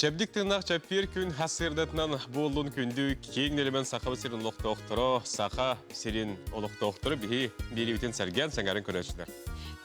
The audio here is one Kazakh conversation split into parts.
Çepdik tırnak çepir gün hasırdatından bolun kündü keyin elemen saqa sirin loqtoqtoro, saqa sirin oloqtoqtoro bihi biri bitin sergen sangarın köröçler.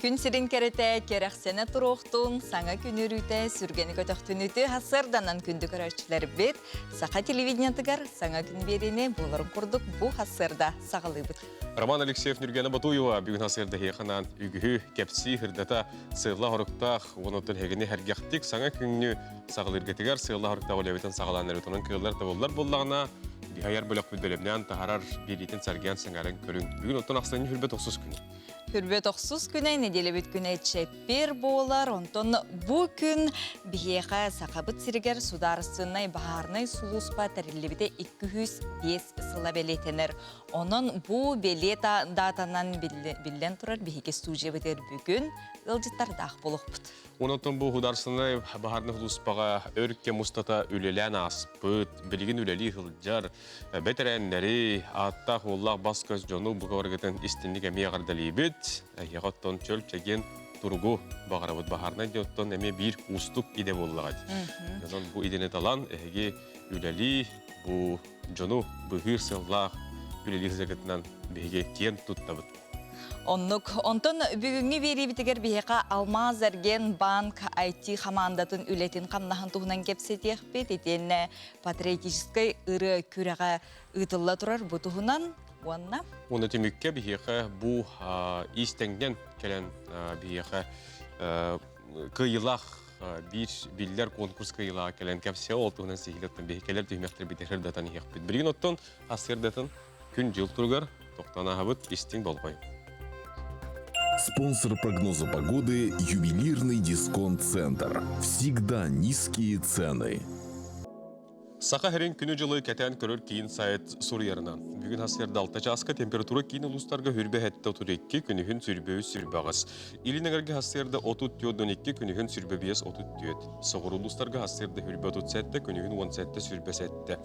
Күн сирин керете керексене туруқтун, саңа күнүрүтэ сүргени көтөктүнүтү хассырданан күндү көрөчүлөр бит. Сақа телевидениятыгар саңа күн берине боларын курдук бу хассырда сагалыбыт. Роман Алексеев Нургена Батуева бүгін хассырда хейханан үгүхү кепси хырдата сыйла хоруктах, онотун хегени хергяхтик саңа күннү сагалыргетигер сыйла хорукта болебитен сагаланыр утунун кыллар табыллар боллагына бихаяр бөлөк бүдөлөмнөн тахарар биритин сарген саңарын көрүн. Бүгүн отун аксаны хүрбөт 30 күн. Хүрбет оқсыз күней, неделе бит күней чеппер болар, онтон бу күн бихеха сақабыт сиргер сударысынай бағарнай сулуспа тәрелебіде 205 сыла белетенер. Онын бу белета датанан билден тұрар бихеге студия бітер бүгін ылжыттардақ болып бұд. Онотон бу хударсынай бағарны хулуспаға өрікке мустата үлелен аспыт, білген үлели хылжар, бетеренлері, аттақ оллақ бас көз жону бұғырғытын істінлік әмей ағардалейбіт, яғаттон чөл чеген тургу бағарабыд бағарнай деоттон әме бір устук иде боллағад. Бу идене талан әге үлели бу жону бұғыр сыллақ үлели хызығытынан беге кен туттабыд. Онтон бүгінгі бері бітігер бейеқа Алмаз Эрген банк IT хамандатын үлетін қамнағын туғынан кепсетеқ бет етен патриотической ұры күріға ұтылла тұрар бұтығынан онна? Оны темікке бейеқа бұ истеңден келен бейеқа қиылақ биллер конкурс кыйла келен кепсе олтуғынан сейгілеттен бейекелер түймектер бітер датан еқ бет. Бірген оттон асырдатын күн жыл тұрғар тоқтана ғабыт истің болғай. Спонсор прогноза погоды – ювелирный дисконт-центр. Всегда низкие цены. Сақа херен күні жылы кәтен көрір кейін сайет Сурьерынан. Бүгін асырда 6 жасқа температура кейін ұлыстарға хүрбе әтті 32 күнігін сүрбеуі сүрбағыз. Илінігерге асырда 30-12 күнігін сүрбебейес 30-түйет. Соғыр ұлыстарға асырда хүрбе 37 күнігін 17 сүрбе сәтті.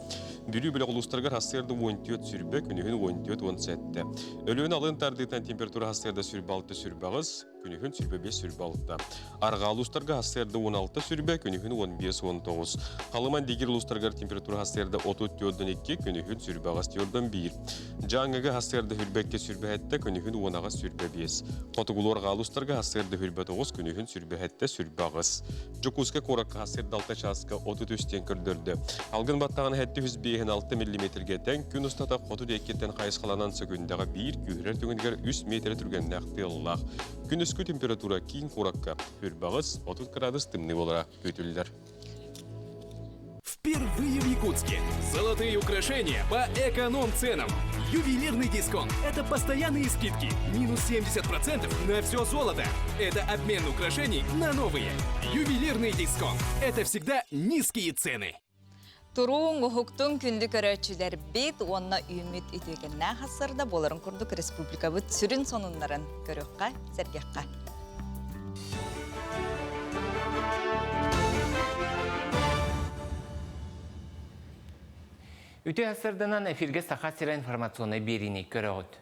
Бүрі білі ұлыстарға асырда 17 сүрбе күнігін 17-17. Өліген алын тардықтан температура асырда сүрбе 6 сүрбағыз. Күнігін сүрбе 5 сүрбе 6. Арға ұлыстарға асырда 16 сүрбе күнігін 15-19. Қалыман дегер ұлыстарға температура хастырда 34-2 күнігін сүрбағыз тиордан 1. Жаңығы хастырда хүрбәкке сүрбе әтті күнігін 10-ға сүрбе 5. Қотығылуарға алыстарға хастырда хүрбе 9 күнігін сүрбе әтті сүрбағыз. Жүкузға қораққа хастырда 6 часқа 33-тен күрдірді. Алғын баттағын әтті 106 мм-ге тән күн ұстата қоту деккеттен қайысқаланан секундага 1 күйірер түгіндер 3 метр түргенін әқті ұллақ. Күн үскі температура кейін қораққа хүрбағыз 30 градус тымны болара көтілдер. Впервые в Якутске. Золотые украшения по эконом-ценам. Ювелирный дисконт. Это постоянные скидки. Минус 70% на все золото. Это обмен украшений на новые. Ювелирный дисконт. Это всегда низкие цены. Туруң ұхуқтың күнді көрөчілер бет, онына үміт үтегенне қасырда боларын күрдік республика бұд сүрін сонынларын көріққа, сәргеққа. Үті әсірдінен эфирге сақа сірі информационы беріне көріғыд.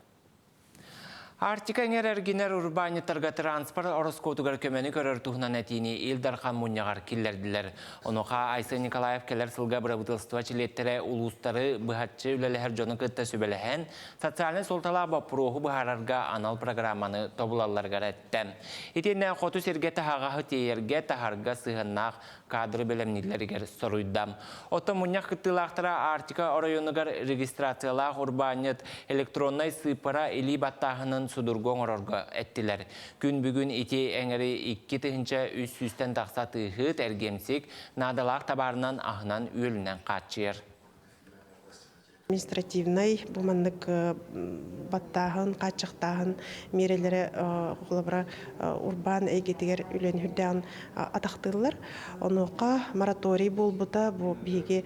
Артика әргенер урбанитарға транспорт ороскотугар көмені көрір тұғынан әтейіне елдарқан мұнияғар келерділер. Оныға Айсы Николаев келер сылға бұрабытылстыва чилеттері ұлыстары бұхатшы үлелер жоны күтті сөбеліген социальный солтала бапырығы бұхарарға анал программаны тобылаларға рәтті. Етенне қоту серге тағағы тейерге тағарға сығыннақ кадры белемнелерігер соруйдам. Оты мұнияқ күттілақтыра Артика орайонығар регистрациялақ урбанит электронной сыпыра или баттағының судургон орорга әттілер. Күн бүгін ити әңірі 2 тыхынча 300-тен тақса тыхыт әргемсек надалақ табарынан ағынан өлінен қатшыр. Административный буманнык баттағын, қатшықтағын мерелері қолабыра урбан әйгетігер үлен хүрдәғын атақтылар. Онуға мораторий бол бұта, бұл бейге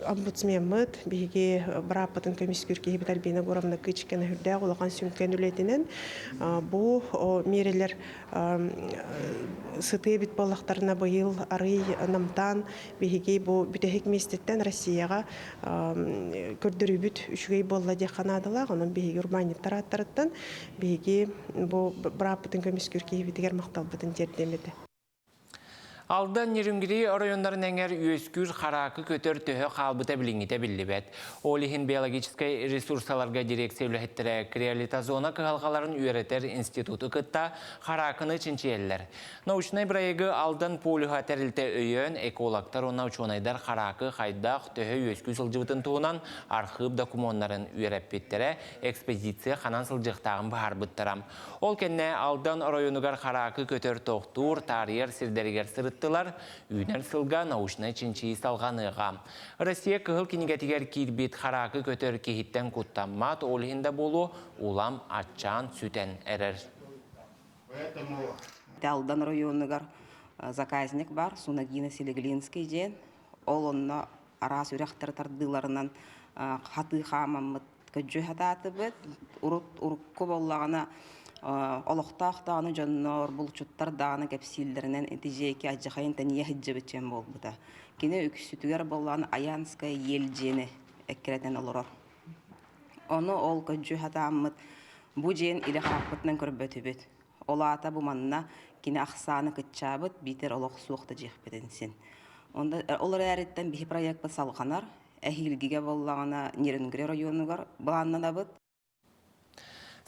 омбудсменмыт, бейге біраппатын комиссия бітар бейіне ғорамны күчкен хүрдәғ олаған сүнкен үлетінен. Бұл мерелер сыты бит балақтарына бұйыл арый намтан бейге бұл бүтәхік местеттен Россияға көрдірүбіт үшігей болла де қанадыла, оның бейге урбаниттар аттарыттан бейге бұл біраппытын комиссия бітігер мақтал бұтын жердемеді. Aldan nirüngiri rayonların enger üyeskür xarakı kötör töhö qalbıta bilingite billibet. Olihin biologической resursalarga direksiyölühettere Krealitazona kıhalqaların üyereter institutu kıtta xarakını çinçiyeller. Nauşnay brayıgı aldan polühaterilte öyön ekologtar ona uçonaydar xarakı xaydaq töhö üyeskü sılcıvıtın tuğunan arxıv dokumonların üyereppettere ekspedisiya xanan sılcıqtağın bahar bıttaram. Ol kenne aldan rayonugar xarakı kötör toxtur, tariyer sirderiger sırıt Üner sılga nauşnay çinçiyi salғаныға. Россия кығыл кенегетігер кирбет харакы көтер кехиттен куттаммат олығында болу улам атчан сүтен әрір. Талдан районығар заказник бар, Сунагина Селеглинский ден. Ол онна арас үрәқтір тардыларынан хаты қамамыт көджі хататы бет. Урукку боллағына олықтақтағыны жоннор, бұлчуттардағыны кәпсилдерінен әтежеке аджақайын тәние хиджі бітчен бол бұда. Кені үксүтігер боллағыны Аянская ел жені әккеретен олырыр. Оны ол көджі хатамыт бұ жен илі қарақпытынан көрбөті бет. Олата бұ манна кені ақсаны күтчабыт битер олық суықты жеқ бетенсен. Олар әреттен бихи проект бұт салғанар, әхилгіге боллағына Нерінгіре районығар бұланнан абыт.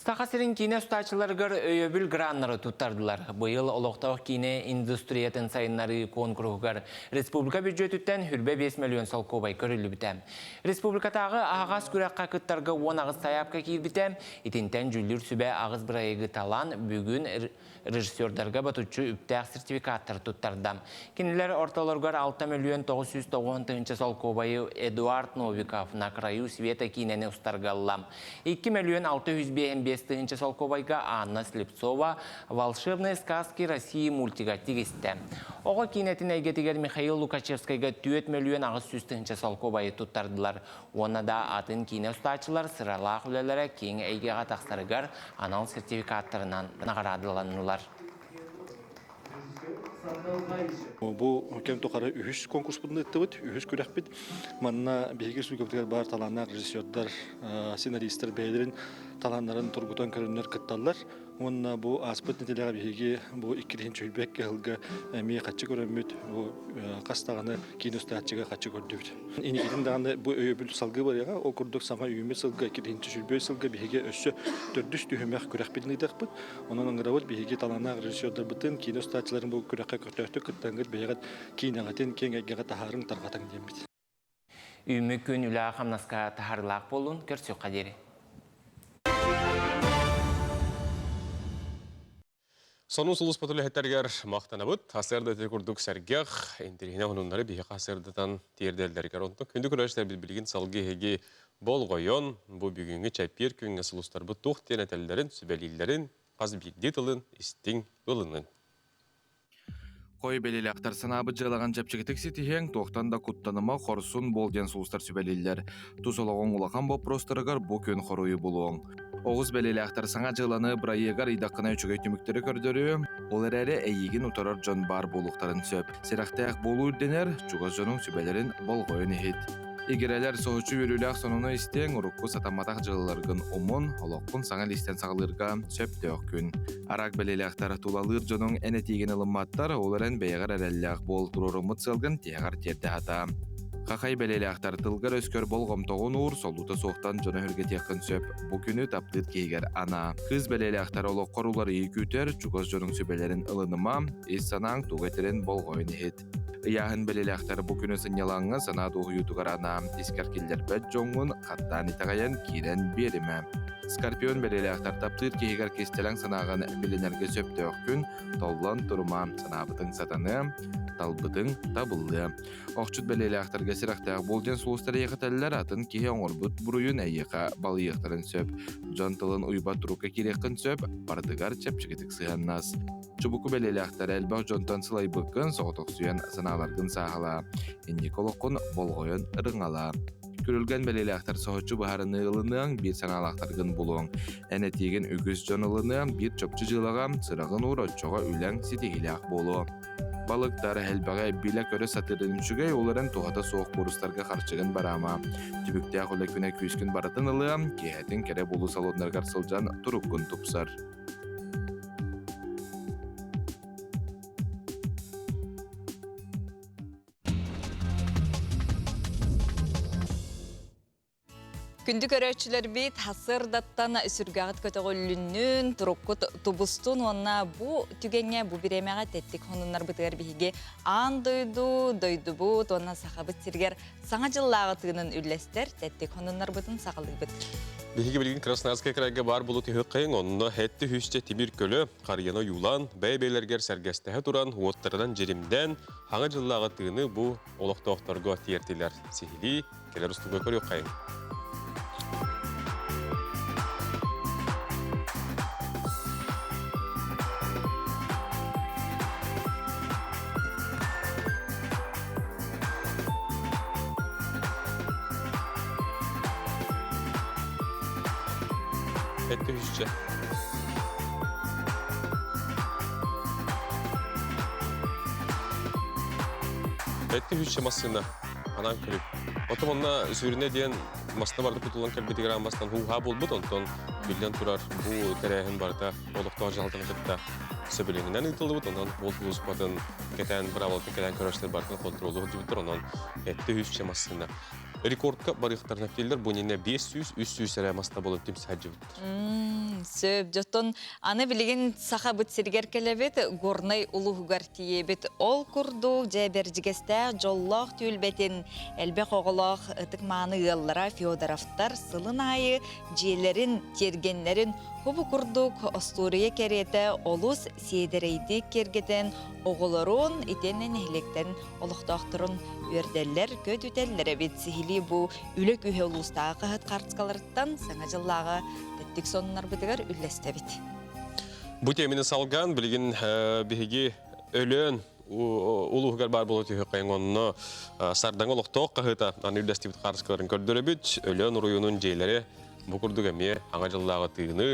Стақасырын кейіне ұстачыларғыр өйөбіл граннары тұттардылар. Бұйыл олықтауық кейіне индустриятын сайынлары конкурғығар республика бюджетіттен хүрбе 5 миллион сол кобай көрілі бітем. Республикатағы ағас күрәққа күттарға 10 ағыз саяпқа кейір бітем. Итінтен жүлдір сүбе ағыз бірайығы талан бүгін режиссердарға батутчу үптәқ сертификаттар тұттардам. Кенелер орталарғар 6 миллион 990 сол кобайы Эдуард Новиков на краю света кейінені ұстарғалам. 2 миллион 655 сол кобайға Анна Слепцова «Волшебные сказки России» мультиға тегесті. Оға кейінетін әйгетігер Михаил Лукачевскайға 4 миллион 600 сол кобайы тұттардылар. Оны да атын кейіне ұстачылар сыралақ үлелері кейін әйгеға тақсарығар анал сертификаттарынан нағарадыланылар. Бұл кем тоқары үхіс конкурс бұдың өттівіт, үхіс көрек біт. Манна бейгер сөйкөптігер бар таланнақ режиссердар, сценаристер бәйдерін таланларын тұрғытан көрінер күтталар. Онна бұл аспыт нетелеға бейге бұл иккерін чөлбек кәлгі әмей қатшы көрінмет, бұл қастағаны кейін өстәтчіға қатшы көрдібіт. Енекетін дағаны бұл өйөбіл салғы бар яға, ол күрдік саңа үйімет салғы, иккерін чөлбек салғы бейге өссі төрдіс түйімек көрек бітін идақ бұд. Онан аңыравыл бейге таланнақ режиссердар бұтын, кейін өстәтчілерін бұл көрекке көртөкті күттәңгіт бейгет кейін ағатын кен әйгеға тахарын тарғатан дембіт. Үйімі күн үлі қамнасқа тахарлақ болуын көрсі қадері. Сонун сулус патулы хеттергер мақтанабыт, хасырды текурдук сәргех, интерхіне ғынунлары бейхе хасырдытан терделдергер онтық. Күнді күрәштер білген салғы хеге бол ғойон, бұл бүгінгі чәппер күнгі сулустар бұт тұқтен әтәлдерін, сүбәлейлерін, қаз бигде тылын, істің ұлының. Қой белелі ақтар санабы жылаған жапчығытық сетихен тоқтан да құттаныма қорсын болден сұлыстар сүбәлейлер. Тұсылығын ұлақан боп простырығар бұл көн қоруы болуың. Оғыз белелі ақтар саңа жыланы бірайығар идаққына үшігі түміктері көрдірі, олар әрі әйеген ұтарар жон бар болуқтарын сөп. Серақтаяқ болу үрденер, чуғыз жонын сүбәлерін болғойын ехет. Егерелер соғычу өріліғ сонуны істен ұрыққы сатаматақ жылыларғын омын, олыққын саңа листен сағылырға сөпті өккін. Арақ белелі ақтар тулалыр жонын әнетеген ылымматтар, оларын бәйғар әрәліғ бол тұрырымыт сылғын тияғар терді хата. Қақай белелі ақтар тылғыр өскөр болғым тоғын ұр, солуты соқтан жоны үрге текін сөп. Бұ күні таптыд кейгер ана. Қыз белелі ақтар олы қорулар ей күтер, чуғыз жонын сөбелерін ылыныма, ес санаң туғетерін болғойын ехет. Яғын белелі ақтар бұ күні сынялаңы санады ұйытығар ана. Искаркелдер бәт жоңын қаттан итағаян кейден берімі. Скорпион белелі ақтар таптыд кейгер кестелің санағын беленерге сөпті өккін, толлан тұрма санабытың сатаны, талбытың табылды. Оқчуд белелі ақтарға сирақтағы болден суыстар еқітәлілер атын кейі оңырбыт бұруын әйеқа балы еқтарын сөп. Жон тылын ұйба тұруққа керекін сөп, бардығар чәпчігітік сығаннас. Чубуку белелі ақтар әлбақ жонтан сылай бұққын, соғытық сүйен саналарғын сағала. Инниколыққын болғойын ұрыңала. Көрілген белелі ақтар соғытчу бұхарыны ылының бір саналақтарғын болуың. Әнетеген үгіз жон ылының бір чөпчі жылаға сырағын ұр отчоға үләң сетегілі ақ болу. Балықтар әлбәғай білі көрі сатырын үшігей оларын туғата соғық борыстарға қарчығын барама. Түбікте ақылы күні күйіскін баратын ылығам, кейәтін кәрі болу салонларғар сылжан тұрыққын тұпсар. Күндү көрөчүлөр бит hasırdattан сүргагыт көтөгөлүнүн туруккут тубустун онна бу түгеңе бу биремега теттик хонуннар бытыгар биһиги ан дойду бут онна сахабыт сиргер саңа жыллагы тыгынын үллестер теттик хонуннар бытын сагылыбыт. Биһиги билген Красноярская крайга бар булу тыгы кайын онно хетти хүчте тимир көлө карыяно юлан бәйбелергер сәргәстәһе туран уоттардан жеримден хаңа жыллагы тыгыны бу олоктоокторго тиертилер сихили келер устуга көрөк кайын. Hette hüsçe. Hette hüsçe masına. Anan kürüp. Otom onna sürüne diyen masına barda kutulan kelbeti gran masından huha bulbut onton bilden turar bu terehin barda olukta jaltın kıtta söbüleninden ıtıldı but ondan bol buluşpadın keten bravolte keten köröşler barda kontrolü hücübüttür ondan hette hüsçe masına. Rekordka barıqtarına келдер, bu nene 500-300 сәрі масына болып тем сәджі бұттыр. Сөп, жотон аны білген сақа бұт сергер келебет, горнай ұлығығар тиебет. Ол күрду жәберджігесті жоллақ түйілбетін әлбе қоғылақ ұтық маны ғыллара Феодоровтар сылын айы жиелерін, тергенлерін Хубу курдук Остурия керете олус сейдерейді кергетен оғылырын итенен эхлектен олықтақтырын өрделер көт үтеллері бет сихили бұ үлік үйе олустағы қағыт қартскаларыттан саңа жыллағы тәттік сонынар бұдығар үллесті бет. Бұ темені салған білген бігі өлін улуғығар бар болу түйі қайын онына сардан олықтақ қағыта аны үллесті бет қартскаларын көрдірі бет өлін ұруының жейлері бұ күрдік әме аңа жыллағы түйіні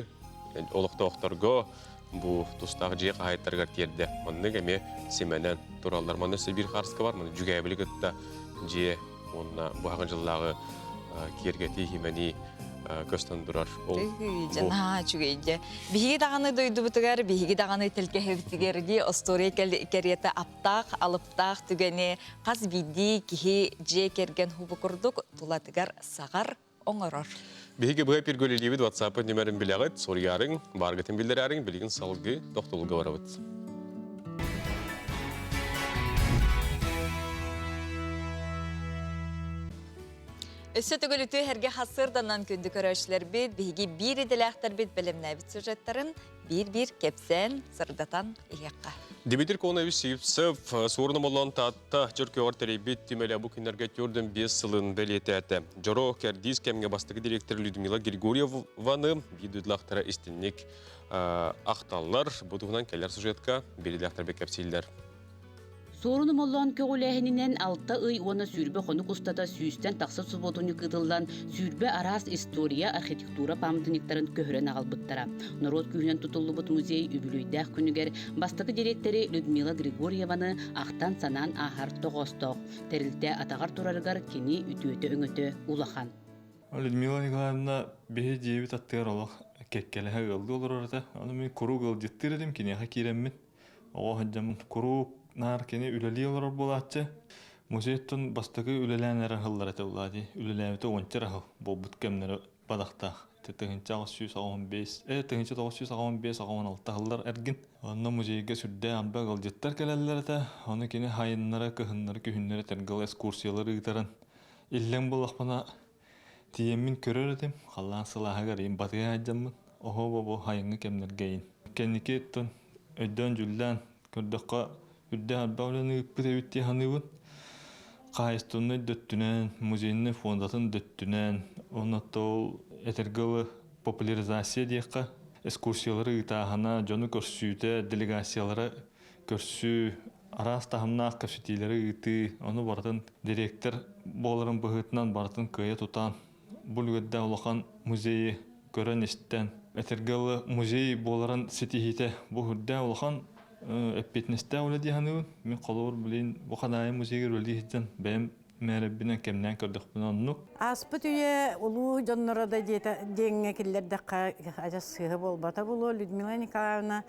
олықтақтарға bu tustaq jey qaytargar tiyerde. Manne geme semenen turallar manne bir qarska var, manne jugaybilik etta je onna bu haqıllağı kergeti himeni көстөн durар. Жана чугейже. Биги даганы дойду бутугар, биги даганы телке хевтигерди Остория керете аптак, алыптак түгене каз биди кихи же керген хубу курдук тулатыгар сагар оңорор. Биги бу пиргөлелибит WhatsApp нөмерин билегит, сорярың, баргытын билдерәрің, билген салгы токтолуга барабыт. Өссө төгөлүтү herге hasırdanан күндү көрөчлөр бит, биги бир иделектер бит билимнәбит сюжеттарын бир кепсен сырдатан иякка. Дмитрий Конович Сивцев сорным olan tatta Türkiye orteribit tümele bu günlerge gördüm 5 yılın belirtedi. Joro Kerdis kemge bastığı direktör Lyudmila Grigoryevanı videodaktara istinlik aktallar. Butuğundan keller sujetka belirtler bekepsiller. Sorunum olan köğülehininden altta ona sürbe konuk ustada süsten taksa subodunu kıdıldan sürbe aras istoriya arxitektura pamdınikların köhüren ağılbıttara. Narod kühünen tutulubut muzey übülüydəq günüger bastıqı direktori Lyudmila Grigoryevanı ahtan sanan ahar toğostoq. Terilde atağar turargar keni ütüötü öngötü ulahan. Lyudmila Nikolaevna behe diyebit attığar olaq kekkelehe gıldı olur orada. Onu men kuru gıl jettir edim ki neha kiremmin. Oğa hacamın kuru nar kene üleli olur bolatça. Muzeytun bastığı ülelänere hıllar ete uladı. Ülelänete onçer ahıl. Bolbut kemleri badaqta. Tığınca 915, tığınca 915 16 hıllar ergin. Onu muzeyge sürde amba gıl jettar keleller de. Onu kene hayınlara, kıhınlara, kühünlere tergıl eskursiyaları gıtaran. İllen bolaqpana tiyemmin körör edim. Qallan sılaha garayım batıya hacamın. Oho babo hayını kemler geyin. Kendiki ettun öddön jülden kördöqa üdde albağlanı ıppıda bitti hanıbın. Qayıstunnu döttünen, muzeyini fondatın döttünen. Onu tol etergılı popülerizasiya diyekka. Eskursiyaları ıtağına, jonu körsüyde, delegasiyaları körsü, aras tahamnaq körsütiyleri ıtı. Onu baratın direktör boğların bıhıtından baratın kıya tutan. Bulgödde olaqan muzeyi gören isten. Etergılı muzeyi boğların setihite bu hüdde olaqan Epitneste öyle diye min qalor bilin bu qanay muzeyi öyle diyen benim merabbinden kemden kördük bunu. Aspıtüye ulu jonlara da denge killer dakika aja sığ bol bata bulu Lyudmila Nikolaevna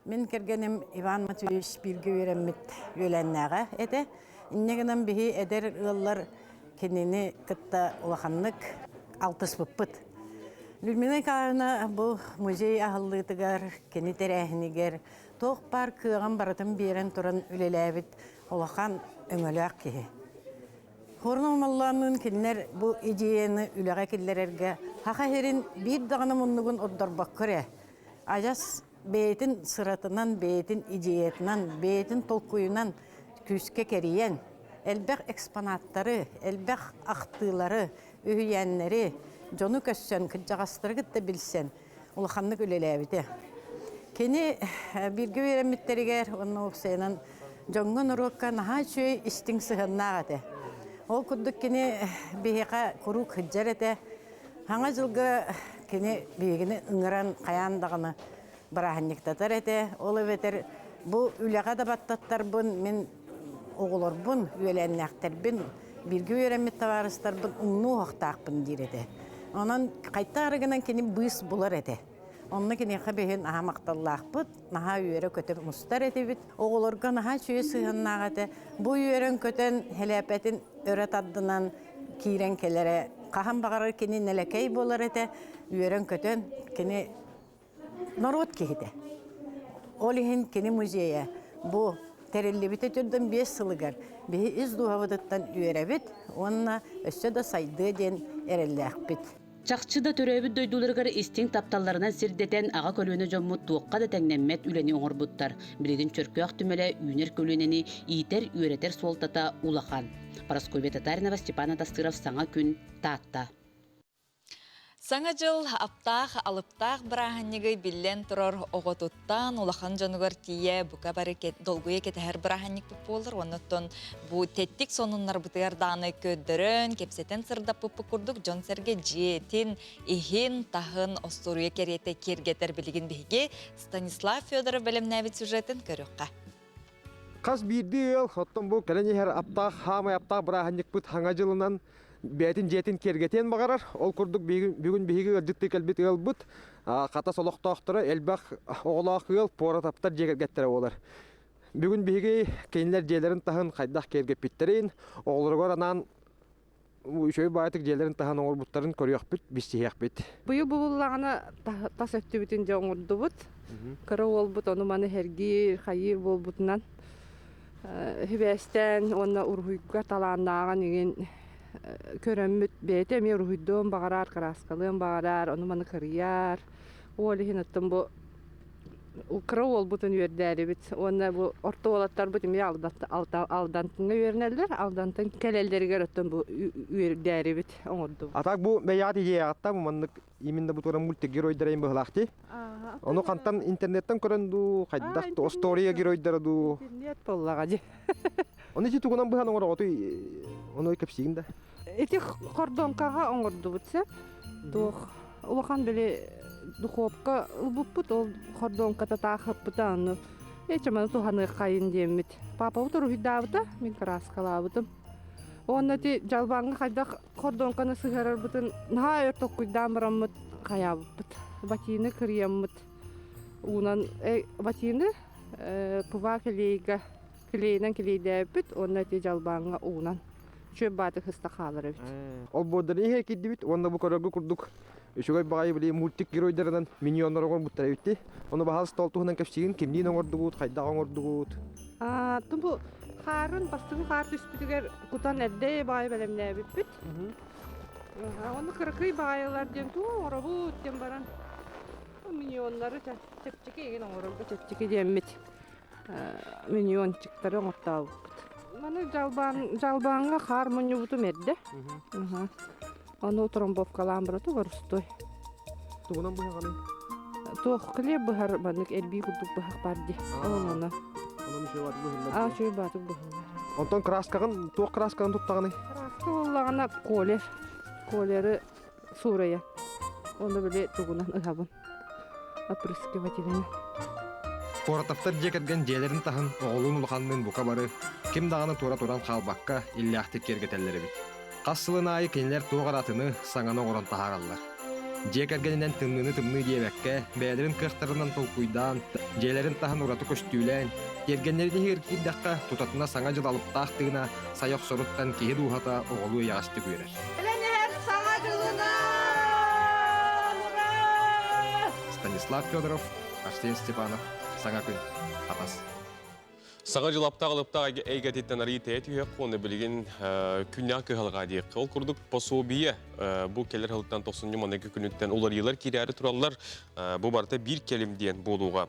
min kergenim Ivan Matveevich bilgi veremit ölenlere ete. İnnegenem bihi eder yıllar kendini kıtta ulaqanlık алтыспыппыт. Людмила Николаевна бұл музей ағыллытыгар, кені терәхінігер, тоқ бар кыған барытын берін тұрын үлеләбіт, олақан өңілі кеге. Хорны малланын кинлер бұл идеяны үләға келлерерге, хақа херин бір дағаны мұнығын отдар баққыры. Ажас бейтін сыратынан, бейтін идеятынан, бейтін толқуынан күске керейен, әлбәқ экспонаттары, әлбәқ ақтылары, үйенлері, жону көссен, күджағастыры күтті білсен, ұлықанны көлеләбіді. Кені біргі вереміттерігер, оның оқсайынан, жоңғын ұрыққа наға чөй істің сығыннағады. Ол күрдік кені бейіға құру күджер әді, хаңа жылғы кені бейгіні ұңыран қаяндағыны барахыннықтатар әді. Ол өветер бұл үліға да баттаттар бұн, мен оғылар бұн, үйеләннәқтер бұн, біргі өремет таварыстар бұн, ұңну оқтақ бұн дер әді. Онан қайта арығынан кені бұйыс бұлар әді. Онны кенеқа бейін аға мақталлақ бұд, наға үйері көтен мұстар әді біт. Оғыларға наға чүйе сығыннақ әді. Бұл үйерін көтен хелепетін өрет аддынан кейрен келері. Қахан бағарар кені нәлекей болар әді. Үйерін көтен кені народ кейді. Ол ең кені музейі. Бұл тәрелі біті түрдің 5 сылығар. Бейі үз дуғавыдыттан үйері біт. Онына өсі де сайды ден әрелләқ біт. Чақчыда төрөбүт дойдуларгар истин тапталларынан сирдетен аға көлөне жоммут туаққа да тәңнәммәт үләне оңырбуттар. Білеген чөркөк түмелі үйнер көлөнені ийтер үйретер солтата улахан. Парасковья Татаринова, Степан Атастыров, Саңа күн, Таатта. Саңа жыл аптақ, алыптақ біраханнегі білен тұрар оғытуттан улахан жануғар тие бұқа бары долгуе кетәр біраханник бұп болыр. Оннаттон бұ теттік сонынлар бұтығар даны көддірін, кепсетен сырдап бұпы күрдік жон сәрге жетін, ихин, тахын, осторуе кереті кергетер білігін бейге Станислав Федоров бәлемнәбіт сюжетін көріққа. Қас бірді ел, оттон бұл кәләнехер аптақ, хамай аптақ біраханник бұт хаңа жылынан бәтін жетін кергетен бағарар. Ол күрдік бүгін бейгі өлдікті кәлбет ел бұд. Қата солықтақтыры әлбәқ оғылақ ел пора таптар жегергеттері олар. Бүгін бейгі кейінлер жерлерін тағын қайдақ кергеп біттерейін. Оғылырғар анан үшөй байытық жерлерін тағын оғыр бұттарын көріяқ бүт, бістейяқ бүт. Бұйы бұлағына тас өтті бүтін де оңырды бұт. Кірі ол бұт, оны маны хәргер, қайыр бол бұтынан. Хүбәстен, оны ұрғыйға таланнаған еген көрөммүт бете мен руйдон багарар караскалын багарар оны маны кырыяр ол хин аттым бу украл бутун үрдәре бит оны бу орто олаттар бут мен алдантын үрнәләр алдантын келелдерге аттым бу үрдәре бит оңорду атак бу бәят идея атта бу маннык именно бу туран мультик геройдарын быглакты оны кантан интернеттен көрөнду кайдак история геройдары нет боллага же оны житугунан быхан оңороту оны кепсигинде эти кордонкага оңорду бутса тух улахан беле духовка убуппут ол кордонка татахыппыта аны эчеманы туханы кайын демит папа утуру хидабыта мен краскалабытым онна ти жалбаңга кайдак кордонканы сыгарар бутун на өртөк куйдан барамыт каябыт батины кыриямыт унан батины кува келейга клейнен клейдәбит онна ти жалбаңга унан чөп баты хыста калыр бит. Ол бодыры хе кидди бит, онда бу көрөгө курдук. Үшөгөй багай биле мультик геройдерден миньоннор оңор буттар битти. Оны багал столтугунан кепсигин кимдин оңордугут, кайда оңордугут. Тумбу харын бастыгы хар түспүтүгөр кутан эдде бай белемне бит. Оны кыркый байлар ден ту оробут ден баран. Миньоннары тепчеке еген оңорго тепчеке демит. Миньончиктары оңортабыт. Маны жалбаңга хармония бутум эдде. Аны тромбовкалан бироту горустой. Тугунан быганы. Тох клеб быгар банык элби курдук быгак барди. Оны. Аны мишеват быгын. Чөй батык быгын. Онтон краскаган, тук краскаган туттаганы. Краска боллагана колер. Колери сурая. Оны биле тугунан ыгабын. Опрыскивателин. Поратаптар жекерген жерлерин тахын оғлун улханнын бука бары ким даганы тура-туран қалбаққа илляхтик кергетеллери бит. Қассылын айы кенлер туғаратыны саңаны оғыран тахараллар. Жекергенінен тымны диебекке, бәлерин кықтарынан толкуйдан, жерлерин тахын ураты көстүйлен, кергенлерді хергиддаққа тутатына саңа жыл алып тақтығына сайық соруттан кеhe дуғата оғылу яғасты көрер. Саңа жылына Станислав Федоров, Арсен Степанов, Саңа күн, Атас. Саңа жылапта қалыпта әйгәтеттен арый тәйті қоны білген күннен кығылға дейік. Ол күрдік пособие бұл келер ғылыттан 90 манығы күніттен олар елер керәрі тұралар бұл барта бір келімден болуға.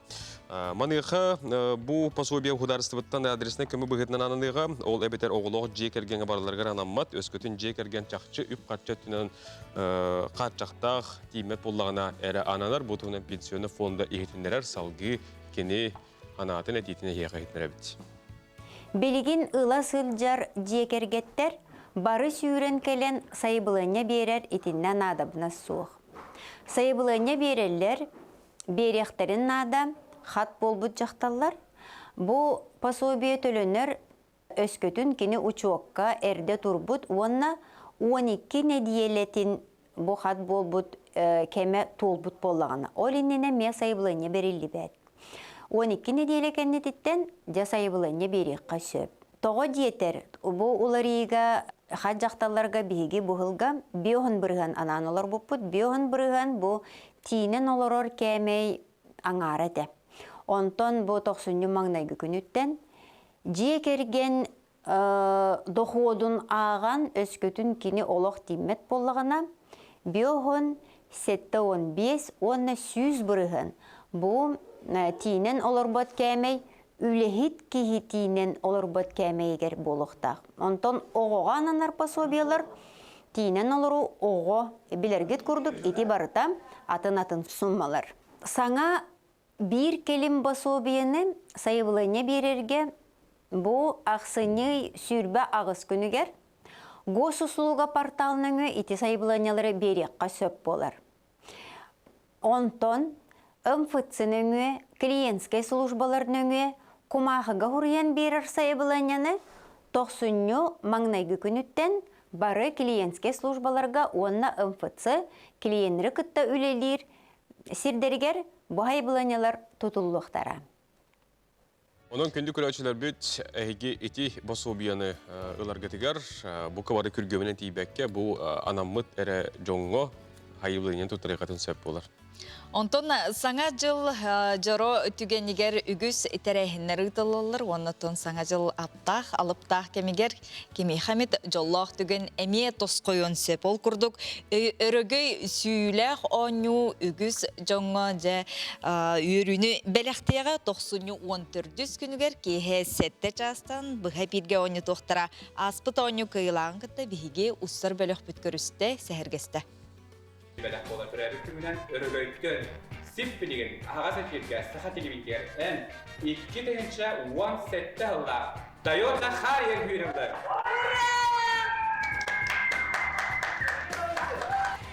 Манығы бұл пособие ғударыстыбыттан адресіне кімі бұғытынан аныныға ол әбетер оғылығы жекерген барыларға анаммат, өскөтін жекерген чақчы үп қатча түнен қатчақтақ теймет болағына әрі аналар бұл тұғынан пенсионы фонда егетіндерер салғы кені анаатын әтетіне еғайтыныр әбіт. Белігін ұла сылжар жекергеттер бары сүйрен келен сайбылыня берер итіннен адабына суық. Сайбылыня берерлер беректерін ада хат болбыт жақталар. Бұ пособие төлінер өскөтін кені учуаққа әрде турбут, онна 12 недиелетін бұ хат болбыт кеме толбут болағына. Ол иннене ме сайбылыня берілі бәд. 12 неделе кеннетиттен жасайбылыне берекқа сөп. Тоғы диетер, бұл уларыйға хат жақталарға биге бұғылға биоғын бірған ананолар бұппыт, биоғын бірған бұл тиінен оларор кәмей аңарады. Онтон бұл 90 маңнайғы күніттен жекерген доходун аған өскөтін кені олық тимет болығына биоғын 7-15, онна 100 бірған. Бұл тиінен оларбат кәмей, үлехит кихи тиінен оларбат кәмейгер болуқтақ. Онтон оғыған анар пособиялар, тиінен олару оғы білергет күрдік, еті барыта атын-атын суммалар. Саңа бір келім пособияны сайыбылыне берерге, бұл ақсыны сүрбі ағыз күнігер, госуслуга порталының еті сайыбылынелері берекқа сөп болар. Онтон МФЦ-нөңе, клиентскай службаларнөңе, кумағыға ғұриян берір сайыбылanyаны 90 маңнайғы күніттен бары клиентскай службаларға онна МФЦ клиенттері күтті үлелер сирдергер бұхайбыланялар тұтылуқтара. Onun kündü külöçüler büt, әйге eti basobiyаны ыларгатыгар, bu kavada kürgömenen tiybekke, bu anamıt әрі жоңго хайылынен тұтырықатын сөп болар. Онтон саңа жыл жоро түгенігер үгіз тәрәйіннері ұтылылыр, оннатон саңа жыл аптақ, алыптақ кемігер кеме хамет жоллақ түген әме тосқойын сөп ол күрдік. Өрігей сүйіләқ оңу үгіз жоңға жа үйіріні бәліқтеға 90-14 күнігер кейе сәтті жастан бұға бірге оңы тоқтыра аспыт оңы қиылан күтті біге ұстар бөліқ бүткөрісті сәхіргесті. Бәдәк бола түрәбі күмінен өрігөйттен сип білеген ағас әферге сақа телевизер ән 2 тегінші 10 сәтті ғылда Toyota Harrier бүйірімді.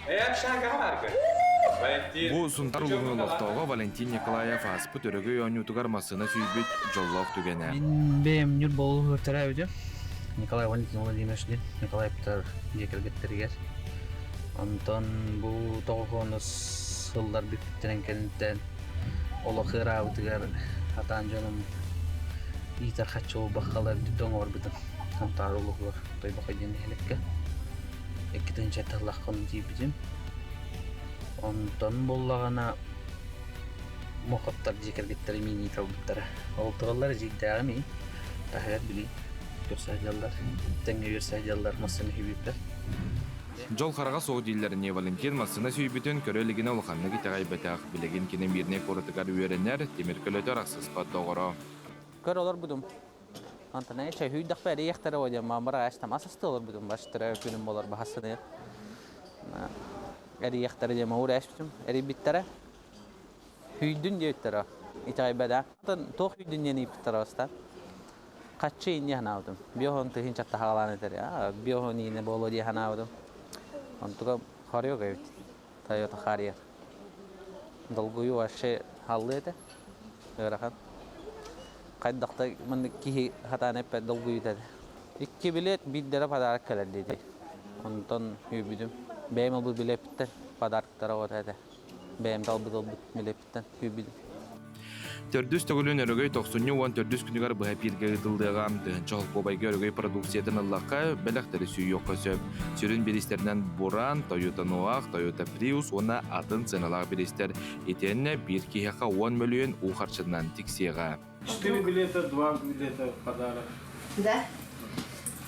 Әйәп шағаға марғы. Бу сунтар улуңулуктоого Валентин Николаев аспыт өрөгөй оңютугар масына сүйбүт жоллоох түгене. Бем юр болу өртөрөбү. Николай Валентин Владимирович Николаевтар жекергеттеригер. Антон бу тоғыз сылдар бүттенен кенттен олықыра өтігер атан жаным итар қатшы ол баққалар дүттен ор бітім. Антар олығы той бақай дені әлекке. Екітен жаттағылаққын дейбізім. Антон боллағана моқаптар жекергеттері мен итар бұттары. Олтығалар жекдәғі мен тағығар білей. Көрсәжалар, тәңге өрсәжалар масыны хүйбеттер. Жол қараға соғы дейлеріне Валентин масына сүйбітін көрелігіне олқанны кетағай бәтәқ білеген кенен беріне қорытығар үйерінер темір көлетер ақсыспат доғыра. Көр олар бұдым. Антына әші хүйдіқ бәрі ектері ойден мамыра әштам асысты олар бұдым. Баштыры күнім болар бағасыны. Әрі ектері дем ауыр әштім. Әрі біттері хүйдін деуттері. Итағай бәдәқ. Тоқ хүйдін ені біттері оста. Қатшы ені ханавдым. Биохон тұхын чатта хағалан етері. Биохон ені болу де ханавдым. Антуга харьё гавит. Toyota Harrier. Долгую вообще халлы это. Рахан. Кайдакта мен ки хатаны пе долгую это. Икки билет биддер подарок келди ди. Онтон үйбүдүм. Беймел бу билеттен подарктар вот это. Беймдал билеттен үйбүдүм. Төрдүс төгілін өрігей 90-14 күнігер бұға пирге ұтылдыған тұхынчы холпобайға өрігей продукциятын ыллаққа бәліқтері сүй yoqqa сөп. Сөрін берістерінен Буран, Toyota Noah, Toyota Prius, ona атын ценалақ берістер. Етенне бір кейіға 10 миллион ұқаршыдынан тіксеға. 4 билета, 2 билета в подарок. Да?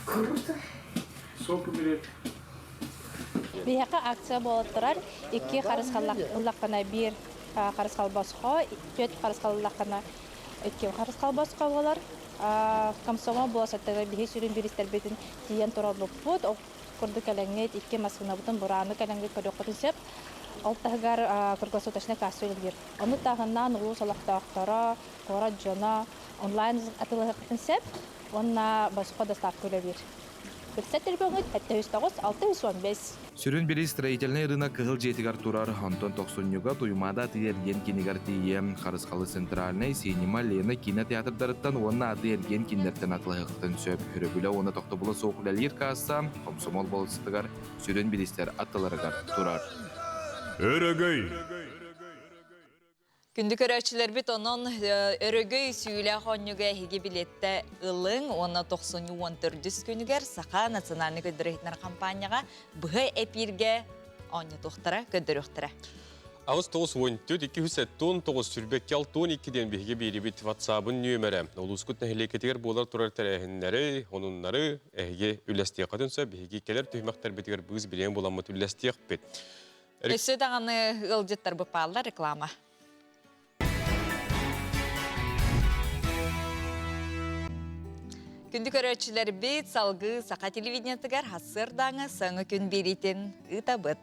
Круто. Сколько билет? Бияқа акция болып тұрар, 2 қарысқаллаққана 1 қарысқалбасқа, 4 қарысқаллаққана 2 қарысқалбасқа болар. Комсомол боласаттағы бейе сүрін берістер бетін тиен тұрал бұд, күрді кәләңет 2 маскына бұтын бұраны кәләңет көрі оқытын сеп, алтағығар күргасы өташына кәсі өлгер. Оны тағынан ұлы салақтақтара, қора жона, онлайн атылығы қытын сеп, онына басқа доставка өлі бер. Сүрін бері строительный рынок кығыл жетігар тұрар Антон Тоқсонюға туймада тиерген кенігар тием Қарысқалы центральный синема Лена кинотеатрдарыттан онына ады ерген кендерттен атылығықтын сөп. Хүрігілі оны тоқтыбылы соқылалер кааса, комсомол болысытығар сүрін берістер атыларығар тұрар. Өрігөй! Күнді көрәтшілер бит onun өрігөй сүйілі қонюға хеге билетті ылың, оны 90-14 күнігер Сақа национальный көдірігітнер компанияға бұғы әпірге оны тоқтыра көдіріқтіра. Ағыз 9-14-200-9 сүрбек ял 12-ден бейге бейді бит WhatsApp-ын нөмірі. Олускут нәхелекетігер болар тұрар тәрәхінлері, онынлары әйге үләстеқ қатынса бейге келер түймәқтар бетігер бұғыз білен боламыт үләстеқ бет. Өсі дағаны ғылжеттар бұпалда реклама. Күнді көрәтшілер бет салғы Сақа телевидениятығар хасырдаңы саңы күн беретін ұта бұд.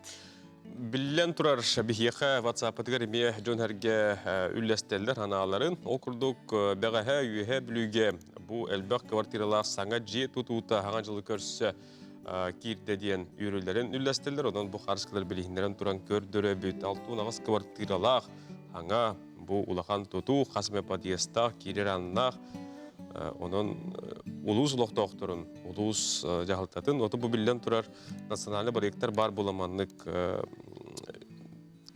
Білен тұрар бейеқа WhatsApp-ытығар еме жон әрге үлләстелдер аналарын. Ол күрдік бәғаға үйе білуге бұл әлбәқ квартиралар саңа же тұтуыта аған жылы көрсі кирді дейін үйрілерін үлләстелдер. Одан бұл қарысқылар білігіндерін тұран көрдірі бет алтуын ағыз квартиралар аңа бұл ұлақан тұту қасымы падиестақ керер аннақ onun ulus loqtoqturun, ulus jahıltatın. Otu bu bilden turar nasyonalny proyektler bar bulamanlık